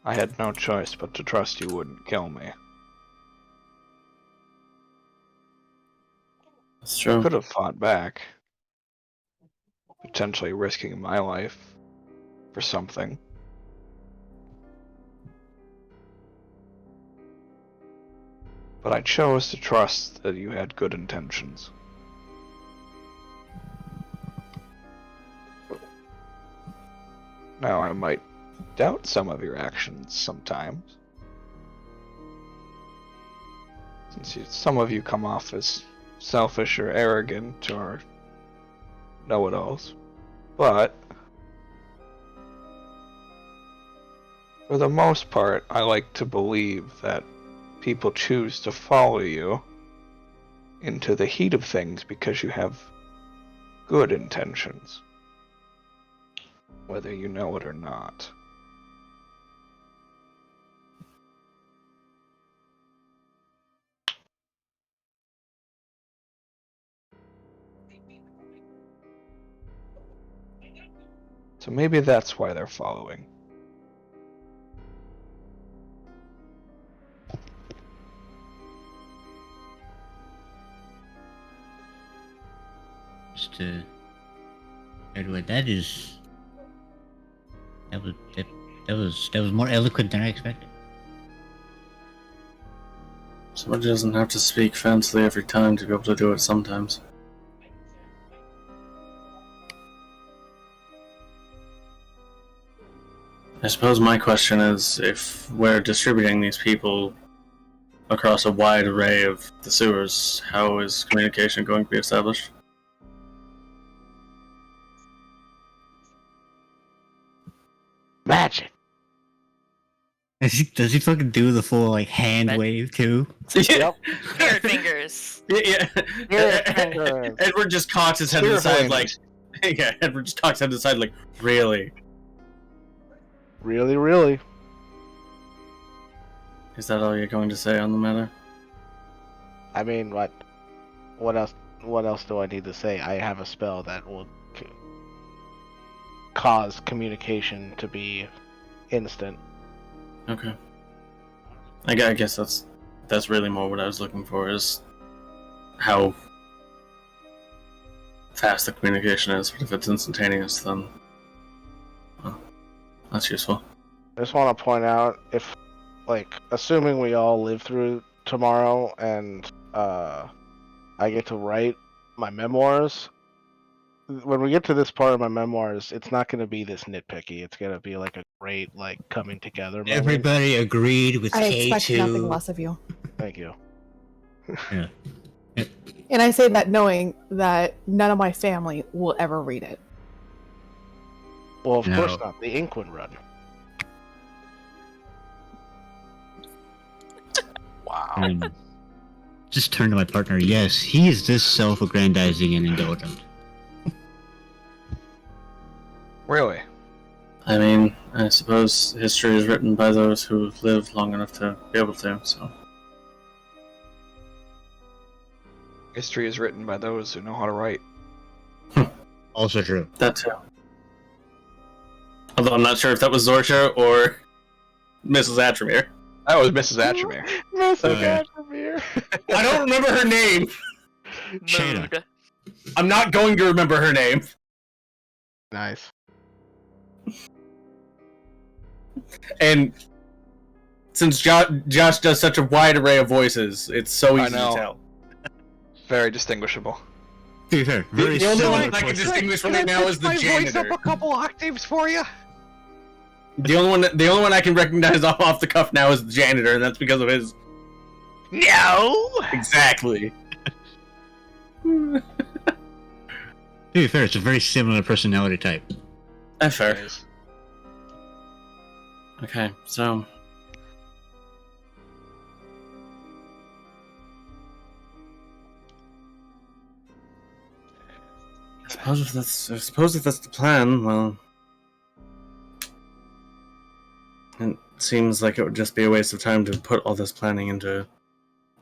Speaker 5: I had no choice but to trust you wouldn't kill me.
Speaker 12: That's true.
Speaker 5: I could have fought back, potentially risking my life for something. But I chose to trust that you had good intentions. Now, I might doubt some of your actions sometimes, since some of you come off as selfish or arrogant or know-it-alls, but for the most part, I like to believe that people choose to follow you into the heat of things because you have good intentions, whether you know it or not. So maybe that's why they're following.
Speaker 8: to Edward. That was more eloquent than I expected.
Speaker 12: Somebody doesn't have to speak fancily every time to be able to do it sometimes. I suppose my question is, if we're distributing these people across a wide array of the sewers, how is communication going to be established?
Speaker 4: Magic.
Speaker 8: Does he fucking do the full like hand wave too?
Speaker 4: Yep.
Speaker 1: Spirit fingers.
Speaker 12: Yeah. Edward just cocks his head to the side like, yeah. Edward just cocks his head to the side like, really?
Speaker 4: Really, really.
Speaker 12: Is that all you're going to say on the matter?
Speaker 4: I mean, what else? What else do I need to say? I have a spell that will cause communication to be instant.
Speaker 12: Okay. I guess that's really more what I was looking for, is how fast the communication is. But if it's instantaneous, then that's useful.
Speaker 4: I just want to point out, if, like, assuming we all live through tomorrow and I get to write my memoirs, when we get to this part of my memoirs, it's not going to be this nitpicky. It's going to be like a great, like, coming together moment.
Speaker 8: Everybody agreed with
Speaker 10: I
Speaker 8: K2.
Speaker 10: expect nothing less of you.
Speaker 4: Thank you.
Speaker 8: Yeah.
Speaker 10: And I say that knowing that none of my family will ever read it.
Speaker 4: Well, of
Speaker 8: No.
Speaker 4: course not. The ink would run. Wow.
Speaker 8: Just turn to my partner. Yes, he is this self-aggrandizing and indulgent.
Speaker 5: Really?
Speaker 12: I mean, I suppose history is written by those who live long enough to be able to, so...
Speaker 5: History is written by those who know how to write.
Speaker 8: Also true.
Speaker 12: That too. Although I'm not sure if that was Zorcha or Mrs. Atramere.
Speaker 5: That was Mrs. Atramere.
Speaker 4: Mrs. Atramere.
Speaker 12: I don't remember her name.
Speaker 1: Mood.
Speaker 12: I'm not going to remember her name.
Speaker 4: Nice.
Speaker 12: And since Josh does such a wide array of voices, it's so easy to tell.
Speaker 5: Very distinguishable.
Speaker 8: To be fair, very
Speaker 12: The only one
Speaker 8: similar
Speaker 12: I can
Speaker 8: voices.
Speaker 12: distinguish from right now is the janitor.
Speaker 5: a couple octaves for you.
Speaker 12: The only one I can recognize off the cuff now is the janitor, and that's because of his.
Speaker 5: No.
Speaker 12: Exactly.
Speaker 8: To be fair, it's a very similar personality type.
Speaker 12: That's fair. Okay, so. I suppose if that's the plan, well. It seems like it would just be a waste of time to put all this planning into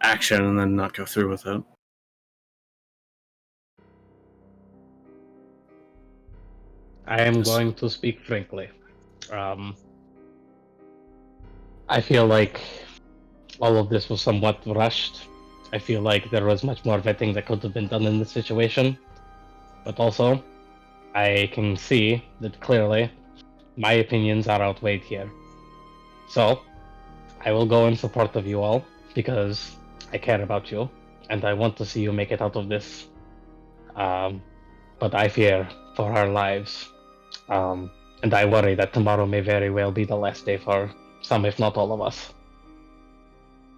Speaker 12: action and then not go through with it.
Speaker 11: I am going to speak frankly. I feel like all of this was somewhat rushed. I feel like there was much more vetting that could have been done in this situation. But also, I can see that clearly my opinions are outweighed here. So, I will go in support of you all, because I care about you, and I want to see you make it out of this. But I fear for our lives. And I worry that tomorrow may very well be the last day for some, if not all of us.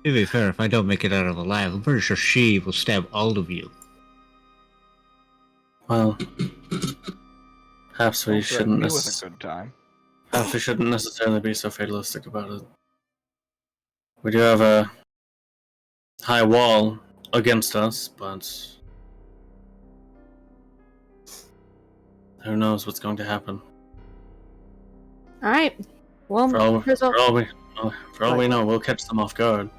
Speaker 8: To be fair, if I don't make it out of alive, I'm pretty sure she will stab all of you.
Speaker 12: Well, perhaps we shouldn't.
Speaker 5: It was a good time.
Speaker 12: Perhaps we shouldn't necessarily be so fatalistic about it. We do have a high wall against us, but who knows what's going to happen?
Speaker 10: All right. Well,
Speaker 12: For all we know, we'll catch them off guard.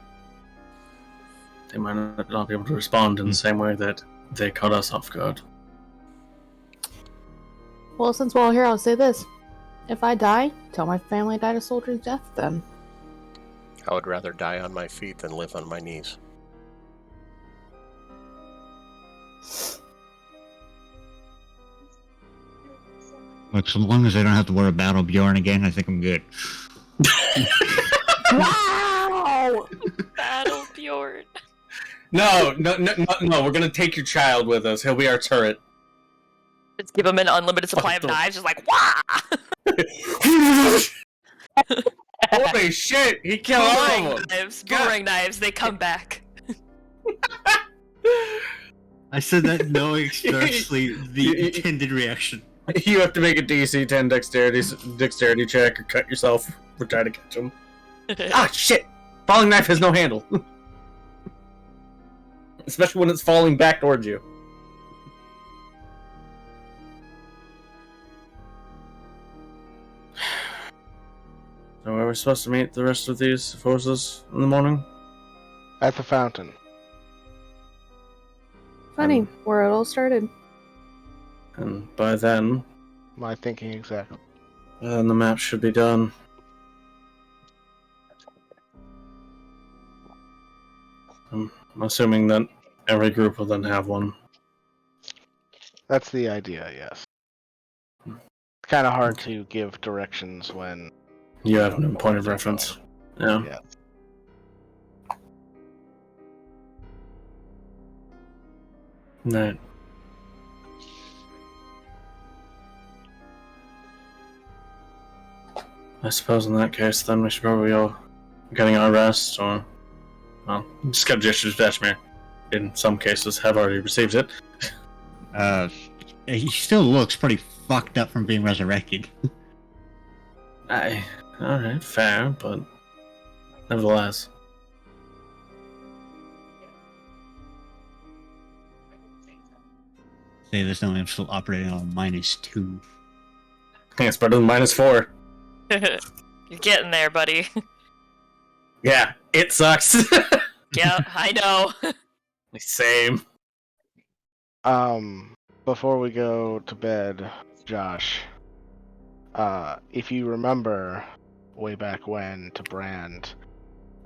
Speaker 12: They might not be able to respond in the same way that they caught us off guard.
Speaker 10: Well, since we're all here, I'll say this. If I die, tell my family I died a soldier's death then.
Speaker 2: I would rather die on my feet than live on my knees.
Speaker 8: Look, so long as I don't have to wear a battle Bjorn again, I think I'm good.
Speaker 10: Wow!
Speaker 1: Battle Bjorn.
Speaker 12: No, we're gonna take your child with us. He'll be our turret.
Speaker 1: Just give him an unlimited supply of knives, just like, wah!
Speaker 12: Holy shit, he killed all of
Speaker 1: Boomerang
Speaker 12: them!
Speaker 1: knives, boomerang knives, they come back.
Speaker 8: I said that knowing expressly the intended reaction.
Speaker 12: You have to make a DC 10 dexterity check or cut yourself for trying to catch him. Ah, shit! Falling knife has no handle. Especially when it's falling back towards you. So are we supposed to meet the rest of these forces in the morning?
Speaker 4: At the fountain.
Speaker 10: Funny, where it all started.
Speaker 12: And by then,
Speaker 4: My thinking exactly.
Speaker 12: the map should be done. I'm assuming that every group will then have one.
Speaker 4: That's the idea, yes. It's kind of hard to give directions when
Speaker 12: You have no point of reference. Yeah.
Speaker 4: Yeah.
Speaker 12: Right. I suppose in that case, then we should probably all getting our rest, or well, just got gestures to Dashmere. In some cases, have already received it.
Speaker 8: He still looks pretty fucked up from being resurrected.
Speaker 12: Alright, fair, but nevertheless.
Speaker 8: Say this only I'm still operating on -2.
Speaker 12: I think it's better than -4.
Speaker 1: You're getting there, buddy.
Speaker 12: Yeah, it sucks.
Speaker 1: Yeah, I know.
Speaker 12: Same.
Speaker 4: Before we go to bed, Josh, if you remember way back when to Brand,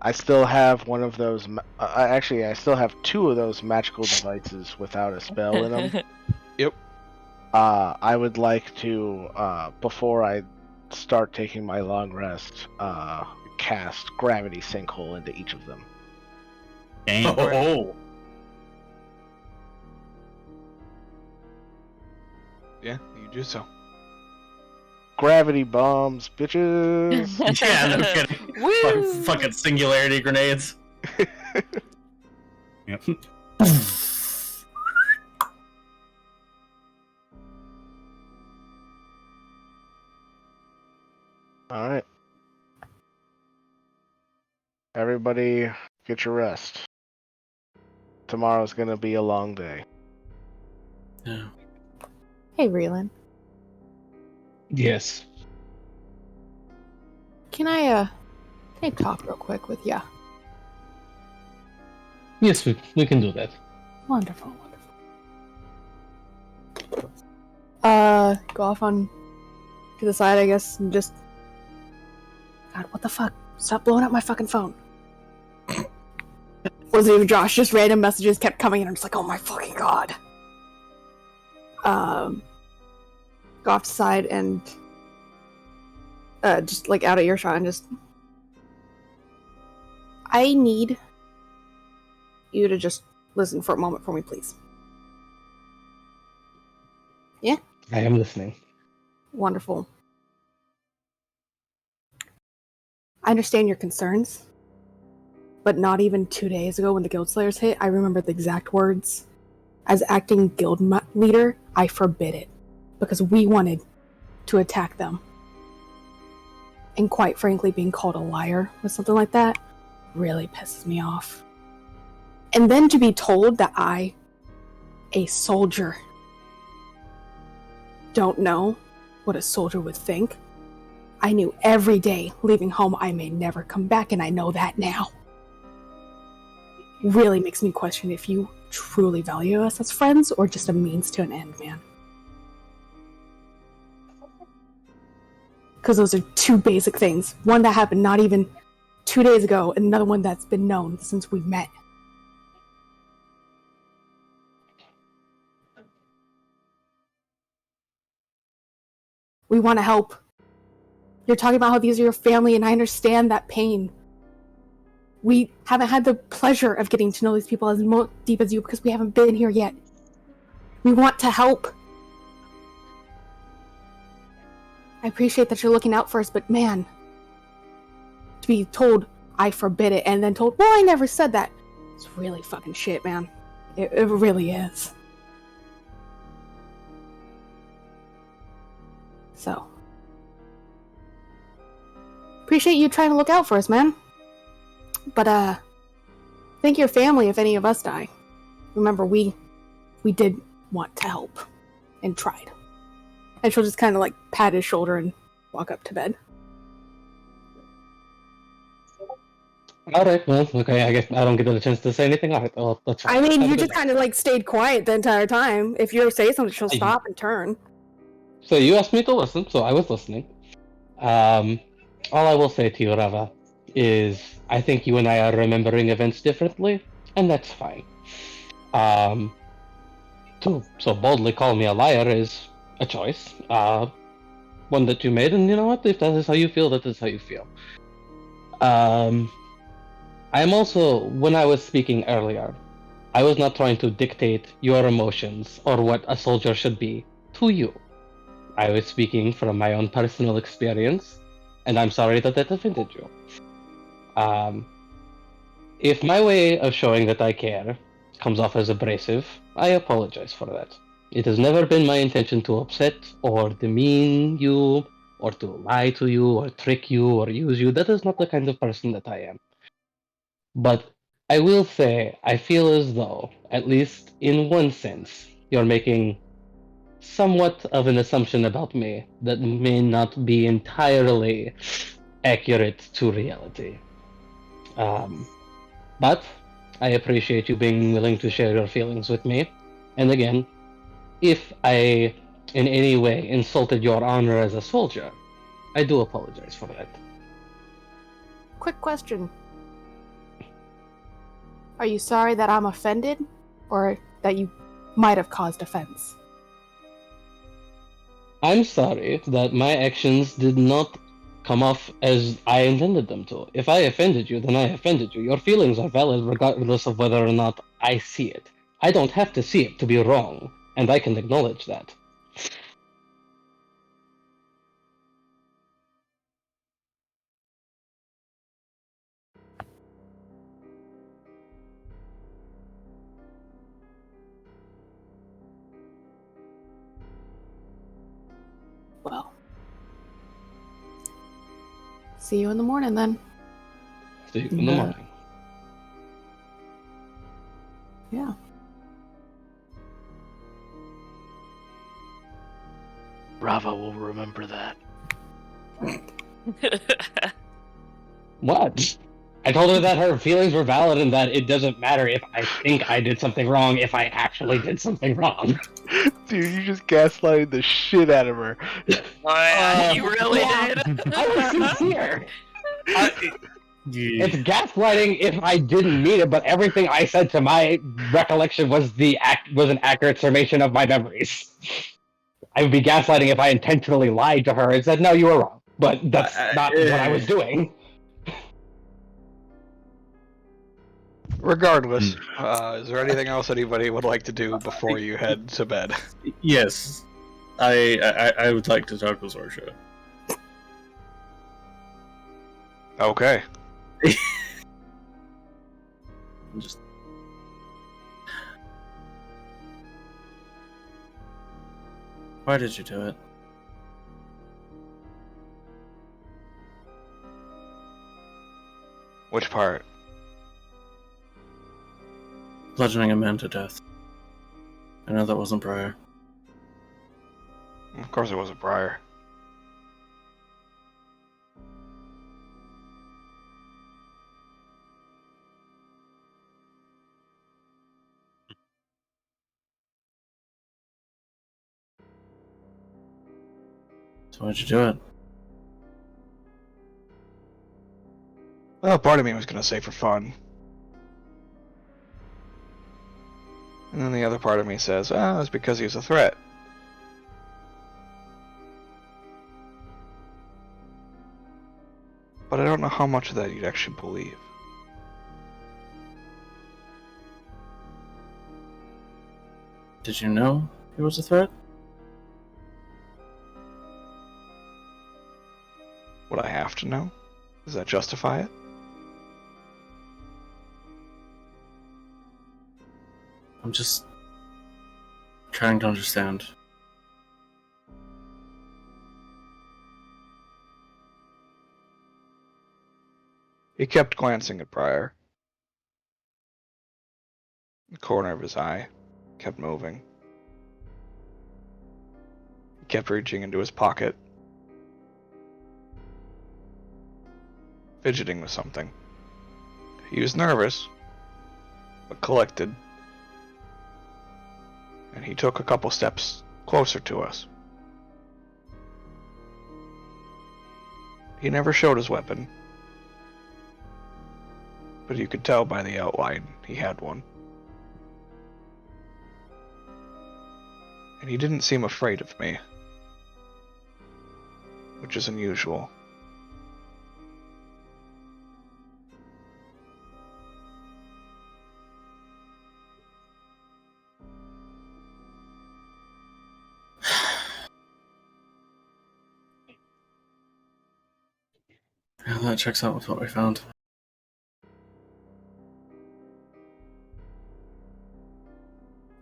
Speaker 4: I still have one of those. Actually, I still have 2 of those magical devices without a spell in them.
Speaker 5: Yep.
Speaker 4: I would like to, before I start taking my long rest, cast Gravity Sinkhole into each of them.
Speaker 8: Damn.
Speaker 12: Oh.
Speaker 5: Yeah, you do so.
Speaker 4: Gravity bombs, bitches!
Speaker 12: Yeah, no kidding.
Speaker 1: Woo!
Speaker 12: Fucking singularity grenades.
Speaker 8: Yep.
Speaker 4: Alright. Everybody, get your rest. Tomorrow's gonna be a long day.
Speaker 12: Yeah.
Speaker 10: Hey, Reelan.
Speaker 11: Yes.
Speaker 10: Can I talk real quick with ya?
Speaker 11: Yes, we can do that.
Speaker 10: Wonderful, wonderful. Go off on to the side, I guess, and just... God, what the fuck? Stop blowing up my fucking phone. Wasn't even Josh, just random messages kept coming in. I'm just like, oh my fucking god. Go off to the side and just like out of earshot and just... I need you to just listen for a moment for me, please. Yeah?
Speaker 11: I am listening.
Speaker 10: Wonderful. I understand your concerns, but not even 2 days ago when the Guild Slayers hit, I remember the exact words. As acting guild leader, I forbid it, because we wanted to attack them. And quite frankly, being called a liar with something like that really pisses me off. And then to be told that I, a soldier, don't know what a soldier would think. I knew every day leaving home I may never come back, and I know that now. Really makes me question if you truly value us as friends or just a means to an end, man. Because those are 2 basic things. One that happened not even 2 days ago, and another one that's been known since we met. We want to help. You're talking about how these are your family, and I understand that pain. We haven't had the pleasure of getting to know these people as deep as you because we haven't been here yet. We want to help. I appreciate that you're looking out for us, but man, to be told I forbid it and then told, well, I never said that, it's really fucking shit, man. It really is. So, appreciate you trying to look out for us, man. But, thank your family if any of us die. Remember, we did want to help. And tried. And she'll just kind of, like, pat his shoulder and walk up to bed.
Speaker 11: Alright, well, okay, I guess I don't get a chance to say anything. Alright, well, that's fine.
Speaker 10: I mean,
Speaker 11: Have a
Speaker 10: you
Speaker 11: good
Speaker 10: just
Speaker 11: night.
Speaker 10: kind of, like, stayed quiet the entire time. If you say something, she'll stop and turn.
Speaker 11: So you asked me to listen, so I was listening. All I will say to you, Rava, is I think you and I are remembering events differently, and that's fine. To so boldly call me a liar is a choice, one that you made, and you know what? If that is how you feel, that is how you feel. I am also, when I was speaking earlier, I was not trying to dictate your emotions or what a soldier should be to you. I was speaking from my own personal experience, and I'm sorry that that offended you. If my way of showing that I care comes off as abrasive, I apologize for that. It has never been my intention to upset or demean you, or to lie to you, or trick you, or use you. That is not the kind of person that I am. But I will say, I feel as though, at least in one sense, you're making somewhat of an assumption about me that may not be entirely accurate to reality. But I appreciate you being willing to share your feelings with me. And again, if I in any way insulted your honor as a soldier, I do apologize for that.
Speaker 10: Quick question. Are you sorry that I'm offended? Or that you might have caused offense?
Speaker 11: I'm sorry that my actions did not come off as I intended them to. If I offended you, then I offended you. Your feelings are valid regardless of whether or not I see it. I don't have to see it to be wrong, and I can acknowledge that.
Speaker 10: Well. See you in the morning then.
Speaker 11: See you in the morning.
Speaker 10: Yeah.
Speaker 4: Rava will remember that.
Speaker 11: What? I told her that her feelings were valid and that it doesn't matter if I think I did something wrong if I actually did something wrong.
Speaker 4: Dude, you just gaslighted the shit out of her.
Speaker 1: You really did.
Speaker 11: I was sincere. It's gaslighting if I didn't mean it, but everything I said to my recollection was an accurate summation of my memories. I would be gaslighting if I intentionally lied to her and said, "No, you were wrong." But that's not what I was doing.
Speaker 5: Regardless, is there anything else anybody would like to do before you head to bed?
Speaker 12: Yes, I would like to talk to Zorsha.
Speaker 5: Okay.
Speaker 12: Just why did you do it?
Speaker 5: Which part?
Speaker 12: Bludgeoning a man to death. I know that wasn't prior.
Speaker 5: Of course it wasn't prior.
Speaker 12: So why'd you do it?
Speaker 5: Well, part of me was gonna say for fun. And then the other part of me says, it's because he was a threat. But I don't know how much of that you'd actually believe.
Speaker 12: Did you know he was a threat?
Speaker 5: Would I have to know? Does that justify it?
Speaker 12: I'm just trying to understand.
Speaker 5: He kept glancing at Briar. The corner of his eye kept moving. He kept reaching into his pocket, fidgeting with something. He was nervous, but collected. And he took a couple steps closer to us. He never showed his weapon, but you could tell by the outline he had one. And he didn't seem afraid of me, which is unusual.
Speaker 12: Yeah, that checks out with what we found.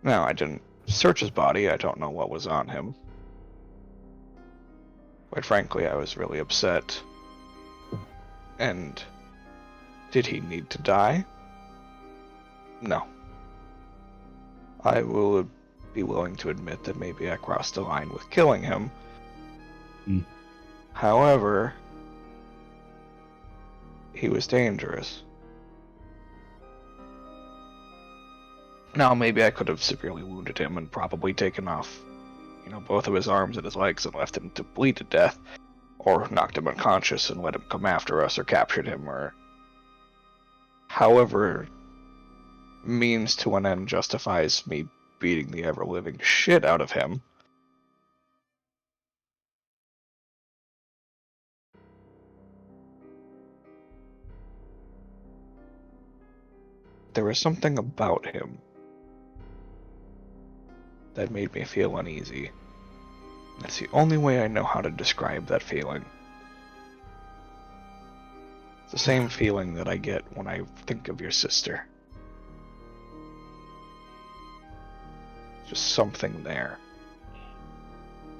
Speaker 5: Now, I didn't search his body. I don't know what was on him. Quite frankly, I was really upset. And did he need to die? No. I will be willing to admit that maybe I crossed the line with killing him. However, he was dangerous. Now, maybe I could have severely wounded him and probably taken off, both of his arms and his legs and left him to bleed to death, or knocked him unconscious and let him come after us, or captured him, or however means to an end justifies me beating the ever-living shit out of him. There was something about him that made me feel uneasy. That's the only way I know how to describe that feeling. It's the same feeling that I get when I think of your sister. Just something there.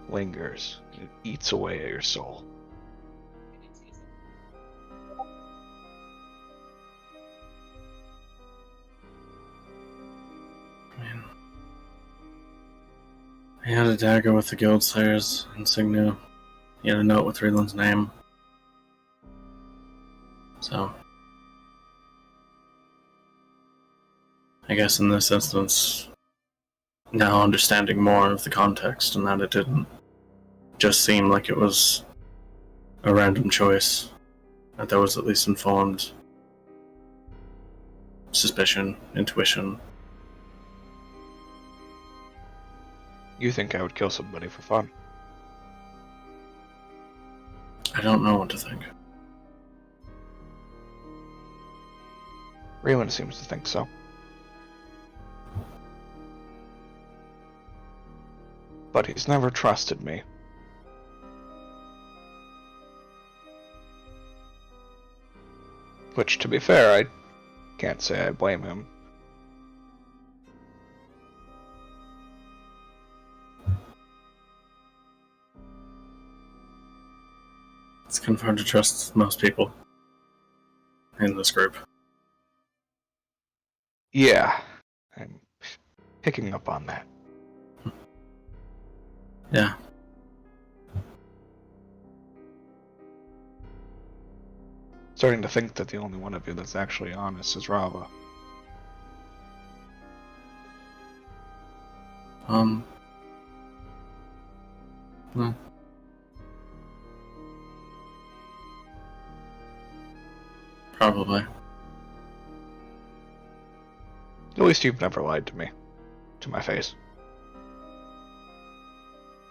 Speaker 5: Lingers. It eats away at your soul.
Speaker 12: He had a dagger with the Guild Slayer's insignia. He had a note with Reeland's name. So, I guess in this instance, now understanding more of the context and that it didn't just seem like it was a random choice, that there was at least informed suspicion, intuition.
Speaker 5: You think I would kill somebody for fun?
Speaker 12: I don't know what to think.
Speaker 5: Raylan seems to think so. But he's never trusted me. Which, to be fair, I can't say I blame him.
Speaker 12: It's kind of hard to trust most people in this group.
Speaker 5: Yeah, I'm picking up on that.
Speaker 12: Yeah.
Speaker 5: Starting to think that the only one of you that's actually honest is Rava.
Speaker 12: No. Probably.
Speaker 5: At least you've never lied to me. To my face.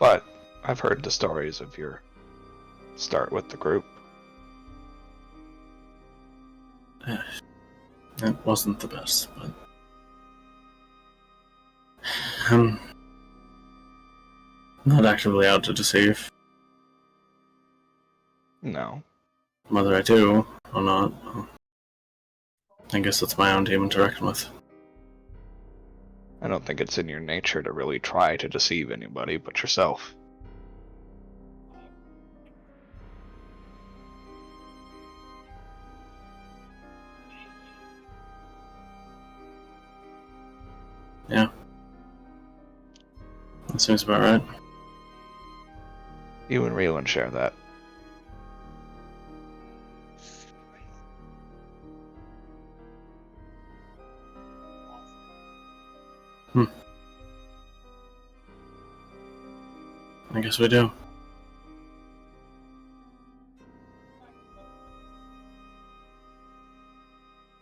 Speaker 5: But I've heard the stories of your start with the group.
Speaker 12: It wasn't the best, but I'm not actively out to deceive.
Speaker 5: No.
Speaker 12: Whether I do or not, I guess that's my own demon to reckon with.
Speaker 5: I don't think it's in your nature to really try to deceive anybody but yourself.
Speaker 12: Yeah. That seems about right.
Speaker 5: You and Raylan share that.
Speaker 12: I guess we do.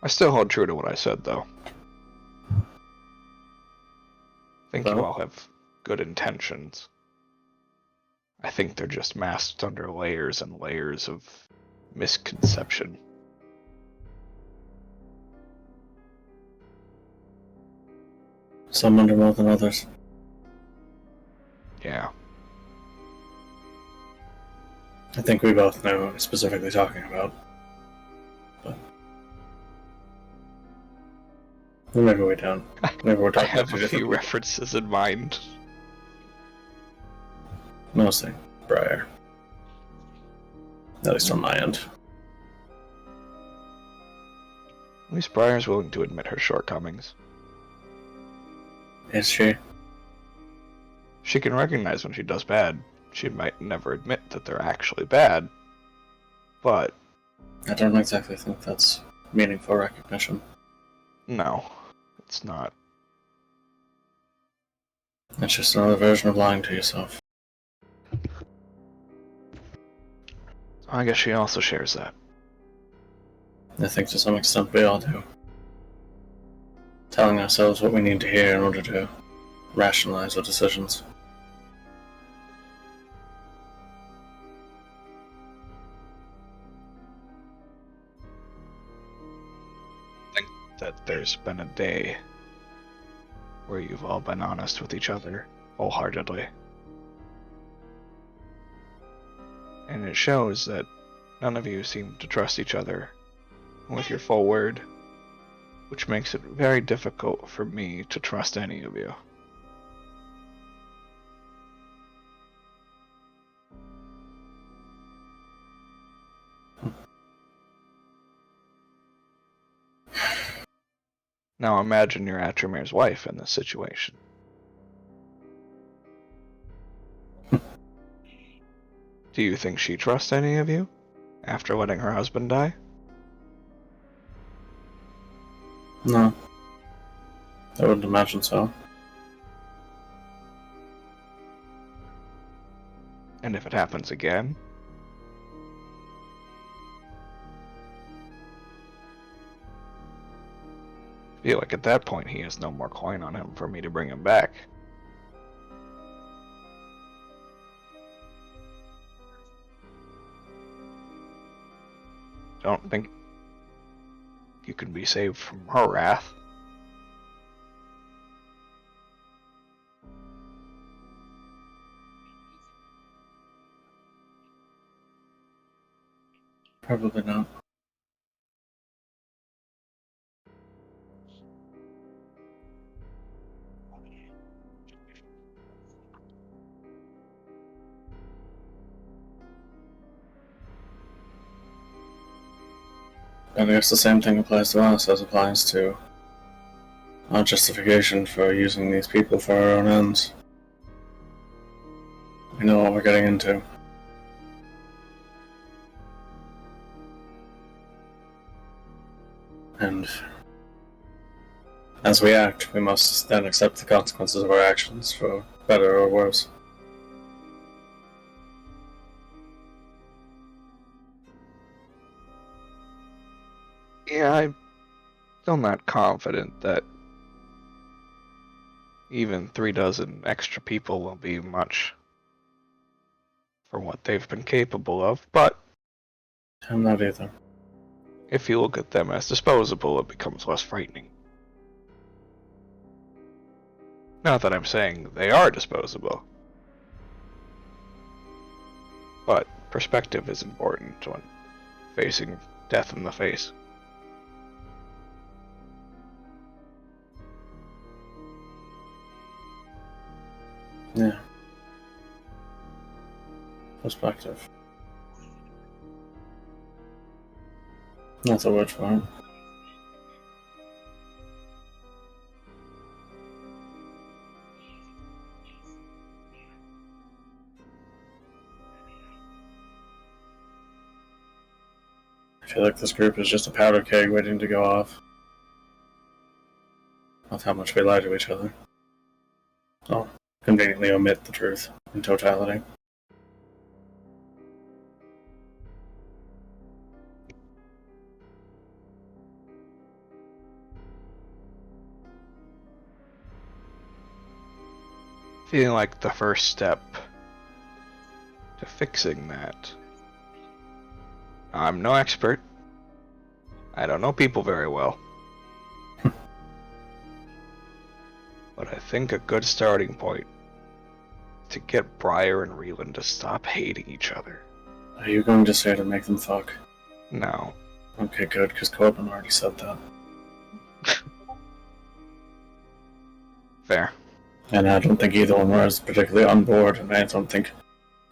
Speaker 5: I still hold true to what I said, though. I think you all have good intentions. I think they're just masked under layers and layers of misconception.
Speaker 12: Some under more than others.
Speaker 5: Yeah.
Speaker 12: I think we both know what we're specifically talking about. But well, maybe we don't. Maybe we're
Speaker 5: I
Speaker 12: talking
Speaker 5: have
Speaker 12: about
Speaker 5: a few references in mind.
Speaker 12: Mostly Briar. At least on my end.
Speaker 5: At least Briar's willing to admit her shortcomings.
Speaker 12: Is she?
Speaker 5: She can recognize when she does bad. She might never admit that they're actually bad, but...
Speaker 12: I don't exactly think that's meaningful recognition.
Speaker 5: No, it's not.
Speaker 12: It's just another version of lying to yourself.
Speaker 5: I guess she also shares that.
Speaker 12: I think to some extent we all do. Telling ourselves what we need to hear in order to rationalize our decisions.
Speaker 5: I think that there's been a day where you've all been honest with each other wholeheartedly. And it shows that none of you seem to trust each other with your full word, which makes it very difficult for me to trust any of you. Now imagine you're Atramir's wife in this situation. Do you think she trusts any of you after letting her husband die?
Speaker 12: No. I wouldn't imagine so.
Speaker 5: And if it happens again? I feel like at that point he has no more coin on him for me to bring him back. Don't think you can be saved from her wrath.
Speaker 12: Probably not. I guess the same thing applies to us as applies to our justification for using these people for our own ends. We know what we're getting into. And as we act, we must then accept the consequences of our actions, for better or worse.
Speaker 5: Yeah, I'm still not confident that even 3 dozen extra people will be much for what they've been capable of, but
Speaker 12: I'm not either.
Speaker 5: If you look at them as disposable, it becomes less frightening. Not that I'm saying they are disposable. But perspective is important when facing death in the face.
Speaker 12: Yeah. Perspective. That's a word for it. I feel like this group is just a powder keg waiting to go off. Of how much we lie to each other. I'll conveniently omit the truth in totality.
Speaker 5: Feeling like the first step to fixing that. I'm no expert. I don't know people very well. But I think a good starting point to get Briar and Reeland to stop hating each other.
Speaker 12: Are you going to say to make them fuck?
Speaker 5: No.
Speaker 12: Okay, good, because Corbin already said that.
Speaker 5: Fair.
Speaker 12: And I don't think either one was particularly on board, and I don't think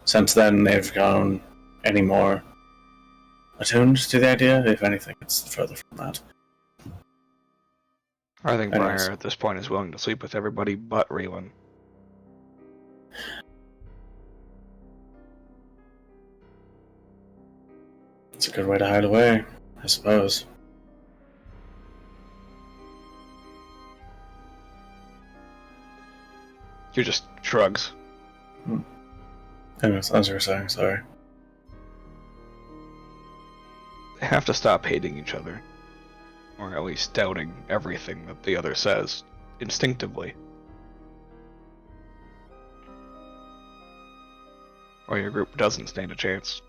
Speaker 12: since then they've gone any more attuned to the idea. If anything, it's further from that.
Speaker 5: I think Briar at this point is willing to sleep with everybody but Reeland.
Speaker 12: It's a good way to hide away, I suppose.
Speaker 5: You just shrugs.
Speaker 12: Anyways, as you were saying, sorry.
Speaker 5: They have to stop hating each other. Or at least doubting everything that the other says, instinctively. Or your group doesn't stand a chance.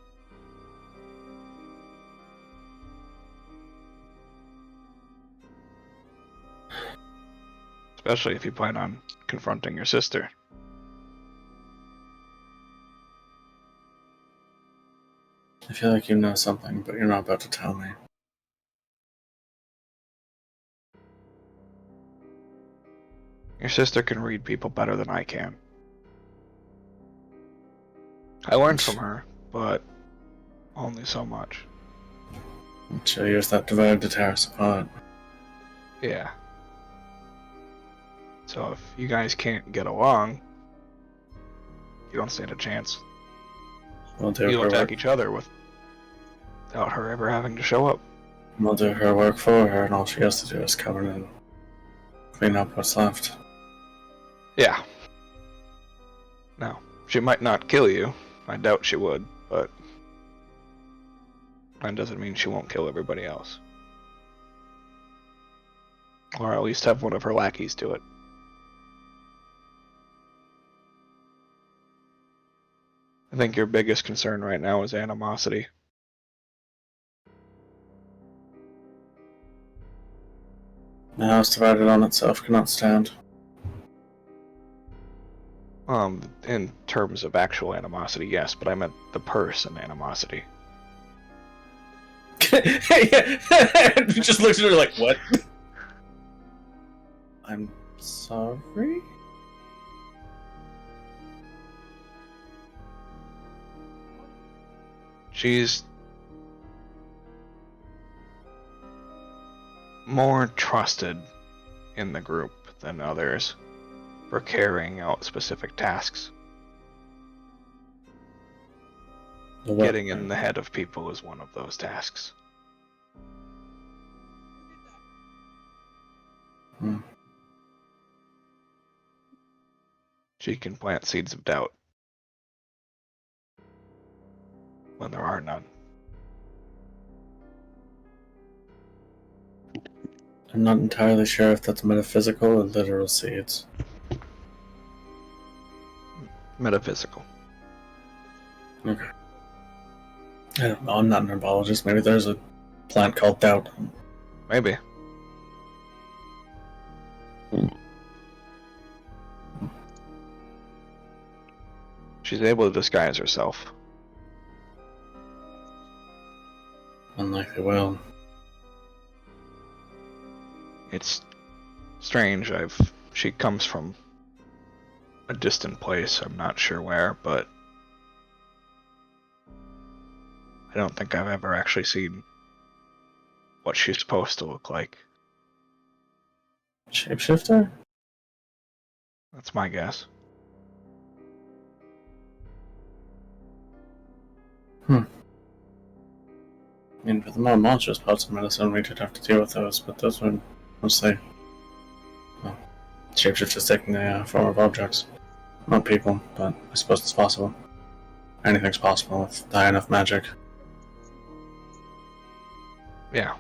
Speaker 5: Especially if you plan on confronting your sister.
Speaker 12: I feel like you know something, but you're not about to tell me.
Speaker 5: Your sister can read people better than I can. I learned from her, but only so much.
Speaker 12: She'll use that divide to tear us apart.
Speaker 5: Yeah. So if you guys can't get along, you don't stand a chance. You'll attack each other without her ever having to show up.
Speaker 12: We'll do her work for her, and all she has to do is come in and clean up what's left.
Speaker 5: Yeah. Now, she might not kill you. I doubt she would, but that doesn't mean she won't kill everybody else. Or at least have one of her lackeys do it. I think your biggest concern right now is animosity.
Speaker 12: The house divided on itself cannot stand.
Speaker 5: In terms of actual animosity, yes, but I meant the person animosity.
Speaker 12: Just looks at her like, what? I'm sorry?
Speaker 5: She's more trusted in the group than others for carrying out specific tasks. Getting in the head of people is one of those tasks. She can plant seeds of doubt when there are none.
Speaker 12: I'm not entirely sure if that's metaphysical or literal seeds.
Speaker 5: Metaphysical.
Speaker 12: Okay. I don't know, I'm not an herbologist. Maybe there's a plant called doubt.
Speaker 5: Maybe. She's able to disguise herself.
Speaker 12: Unlikely will.
Speaker 5: It's strange. She comes from a distant place. I'm not sure where, but I don't think I've ever actually seen what she's supposed to look like.
Speaker 12: Shapeshifter?
Speaker 5: That's my guess.
Speaker 12: I mean, for the more monstrous parts of medicine, we did have to deal with those, but those were mostly, well, shapeshifters taking the form of objects. Not people, but I suppose it's possible. Anything's possible with high enough magic.
Speaker 5: Yeah.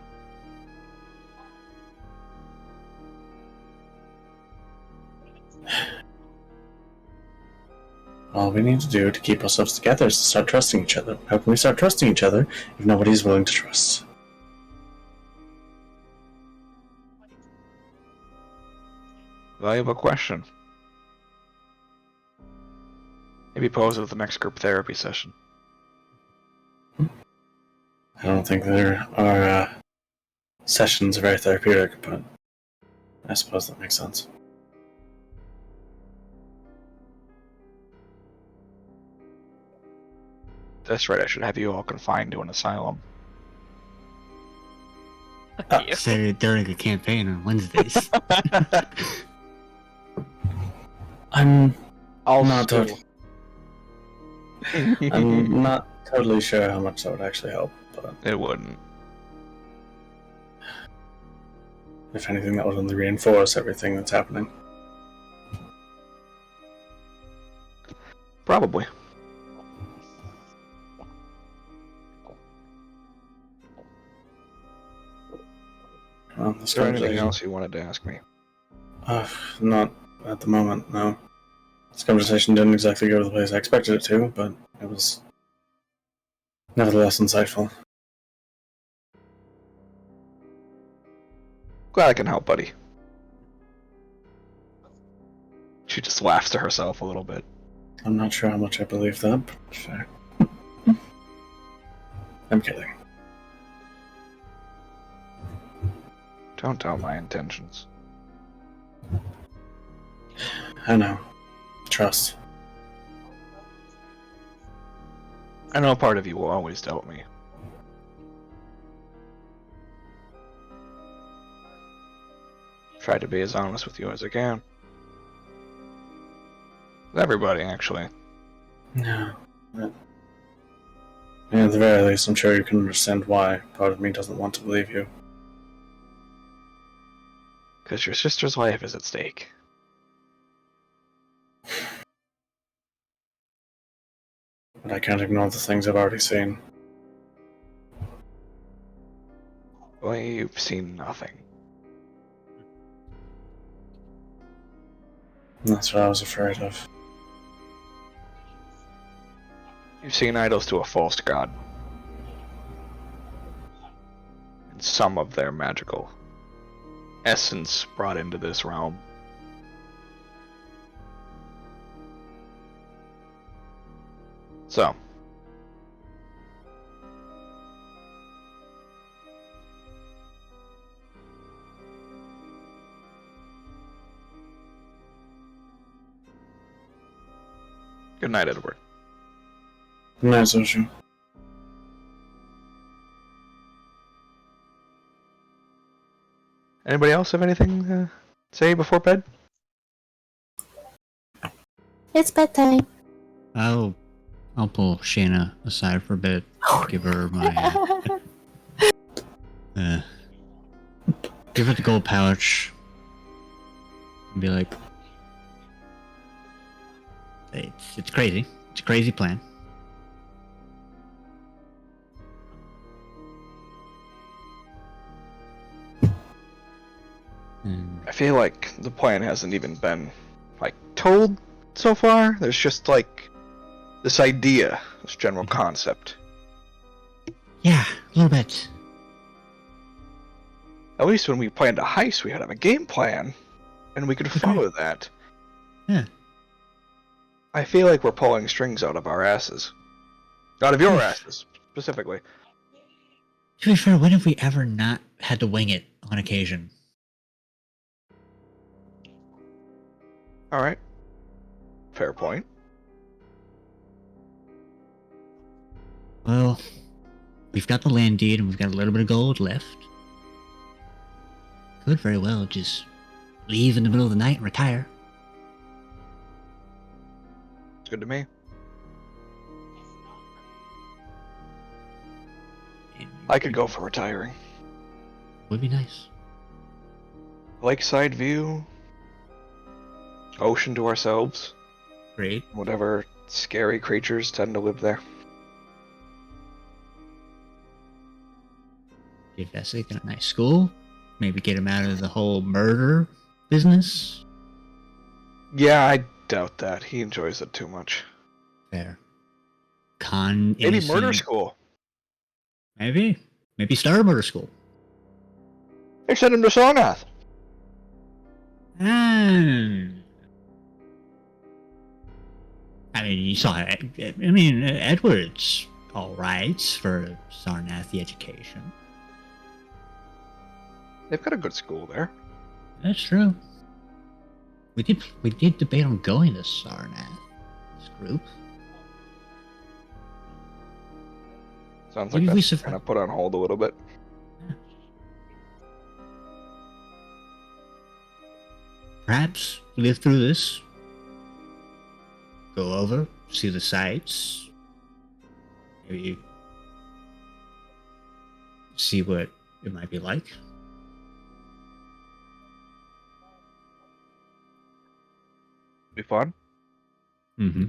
Speaker 12: All we need to do to keep ourselves together is to start trusting each other. How can we start trusting each other if nobody's willing to trust?
Speaker 5: Valuable question. Maybe pose it at the next group therapy session.
Speaker 12: I don't think there are sessions very therapeutic, but I suppose that makes sense.
Speaker 5: That's right, I should have you all confined to an asylum.
Speaker 8: Started during a campaign on Wednesdays.
Speaker 12: I'm
Speaker 4: not totally sure how much that would actually help, but
Speaker 5: it wouldn't.
Speaker 12: If anything, that would only reinforce everything that's happening.
Speaker 5: Probably.
Speaker 12: Well,
Speaker 5: Is there anything else you wanted to ask me?
Speaker 12: Not at the moment, no. This conversation didn't exactly go to the place I expected it to, but it was nevertheless insightful.
Speaker 5: Glad I can help, buddy. She just laughs to herself a little bit.
Speaker 12: I'm not sure how much I believe that, but fair. I'm kidding.
Speaker 5: Don't tell my intentions.
Speaker 12: I know. Trust.
Speaker 5: I know part of you will always doubt me. Try to be as honest with you as I can. With everybody, actually.
Speaker 12: No. But at the very least, I'm sure you can understand why part of me doesn't want to believe you.
Speaker 5: Because your sister's life is at stake.
Speaker 12: But I can't ignore the things I've already seen.
Speaker 5: Well, you've seen nothing.
Speaker 12: That's what I was afraid of.
Speaker 5: You've seen idols to a false god. And some of their magical essence brought into this realm. So. Good night, Edward.
Speaker 12: Good night, Social.
Speaker 5: Anybody else have anything to say before bed?
Speaker 10: It's bedtime.
Speaker 8: I'll pull Shayna aside for a bit. Give her my give her the gold pouch. And be like, it's crazy. It's a crazy plan.
Speaker 5: I feel like the plan hasn't even been, told so far. There's just, this idea, this general concept.
Speaker 8: Yeah, a little bit.
Speaker 5: At least when we planned a heist, we had a game plan, and we could follow that.
Speaker 8: Yeah.
Speaker 5: I feel like we're pulling strings out of our asses. Out of your asses, specifically.
Speaker 8: To be fair, when have we ever not had to wing it on occasion?
Speaker 5: Alright. Fair point.
Speaker 8: Well, we've got the land deed and we've got a little bit of gold left. Could very well just leave in the middle of the night and retire.
Speaker 5: It's good to me. I could go for retiring.
Speaker 8: Would be nice.
Speaker 5: Lakeside view. Ocean to ourselves.
Speaker 8: Great.
Speaker 5: Whatever scary creatures tend to live there.
Speaker 8: Give Vesik a nice school. Maybe get him out of the whole murder business.
Speaker 5: Yeah, I doubt that. He enjoys it too much.
Speaker 8: Fair.
Speaker 5: Maybe murder school.
Speaker 8: Maybe. Maybe start a murder school.
Speaker 5: They sent him to Songath.
Speaker 8: I mean, you saw it. I mean, Edward's alright for Sarnath education.
Speaker 5: They've got a good school there.
Speaker 8: That's true. We did debate on going to Sarnath. This group.
Speaker 5: Sounds like
Speaker 8: Maybe
Speaker 5: that's kind of put on hold a little bit.
Speaker 8: Perhaps live through this. Go over, see the sights. Maybe see what it might be like.
Speaker 5: Be fun.
Speaker 8: Mm-hmm.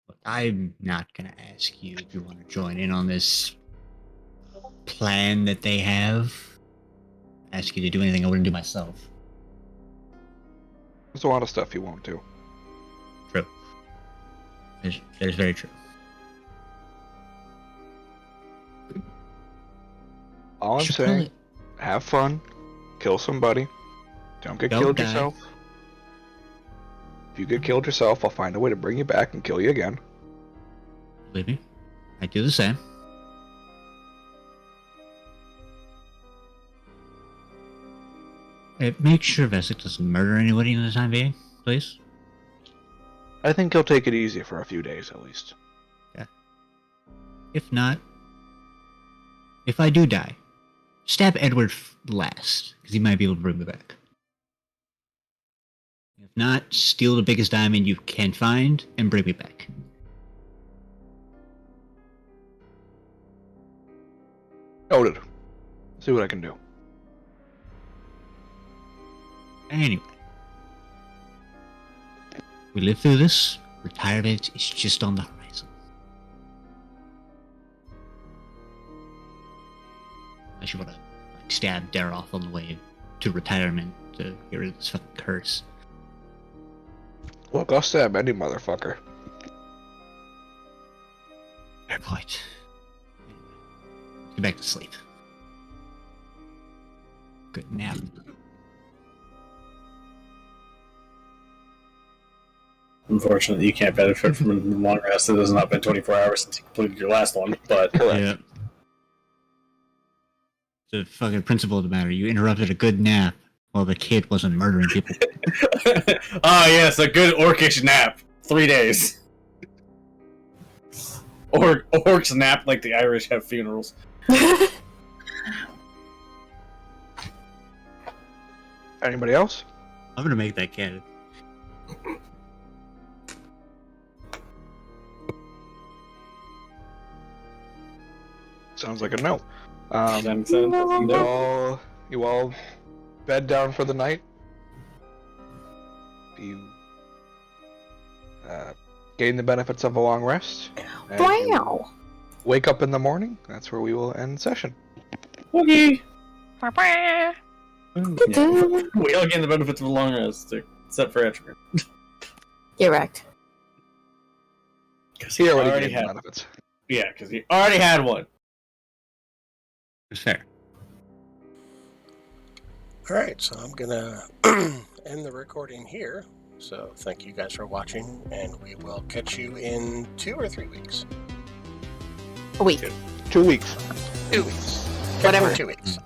Speaker 8: Look, I'm not gonna ask you if you want to join in on this plan that they have. Ask you to do anything I wouldn't do myself.
Speaker 5: There's a lot of stuff you won't do.
Speaker 8: True. That is very true.
Speaker 5: All I'm saying, have fun, kill somebody, don't get killed yourself. If you get killed yourself, I'll find a way to bring you back and kill you again.
Speaker 8: Believe me, I do the same. Make sure Vesik doesn't murder anybody in the time being, please.
Speaker 5: I think he'll take it easy for a few days at least.
Speaker 8: Yeah. If not, if I do die, stab Edward last, because he might be able to bring me back. If not, steal the biggest diamond you can find and bring me back.
Speaker 5: Noted. See what I can do.
Speaker 8: Anyway. We live through this. Retirement is just on the horizon. Unless you want to stab Daroth on the way to retirement to get rid of this fucking curse.
Speaker 5: Look, I'll stab any motherfucker.
Speaker 8: Fair point. Anyway, get back to sleep. Good nap.
Speaker 12: Unfortunately, you can't benefit from a long rest. It has not been 24 hours since you completed your last one, but...
Speaker 8: Yeah. The fucking principle of the matter. You interrupted a good nap while the kid wasn't murdering people.
Speaker 12: Ah, yes, a good orcish nap. 3 days. Orcs nap like the Irish have funerals.
Speaker 5: Anybody else?
Speaker 8: I'm gonna make that canon.
Speaker 5: Sounds like a no. You all bed down for the night. You gain the benefits of a long rest.
Speaker 10: Wow.
Speaker 5: Wake up in the morning. That's where we will end session.
Speaker 12: Okay.
Speaker 10: Yeah.
Speaker 12: We all gain the benefits of a long rest, except for Etcher.
Speaker 10: Get wrecked.
Speaker 12: Because
Speaker 5: he already had benefits.
Speaker 12: Yeah, because he already had one.
Speaker 8: It's fair.
Speaker 2: All right, so I'm gonna end the recording here. So thank you guys for watching, and we will catch you in 2 or 3 weeks.
Speaker 10: A week.
Speaker 4: 2 weeks.
Speaker 1: 2 weeks.
Speaker 10: Whatever.
Speaker 2: 2 weeks.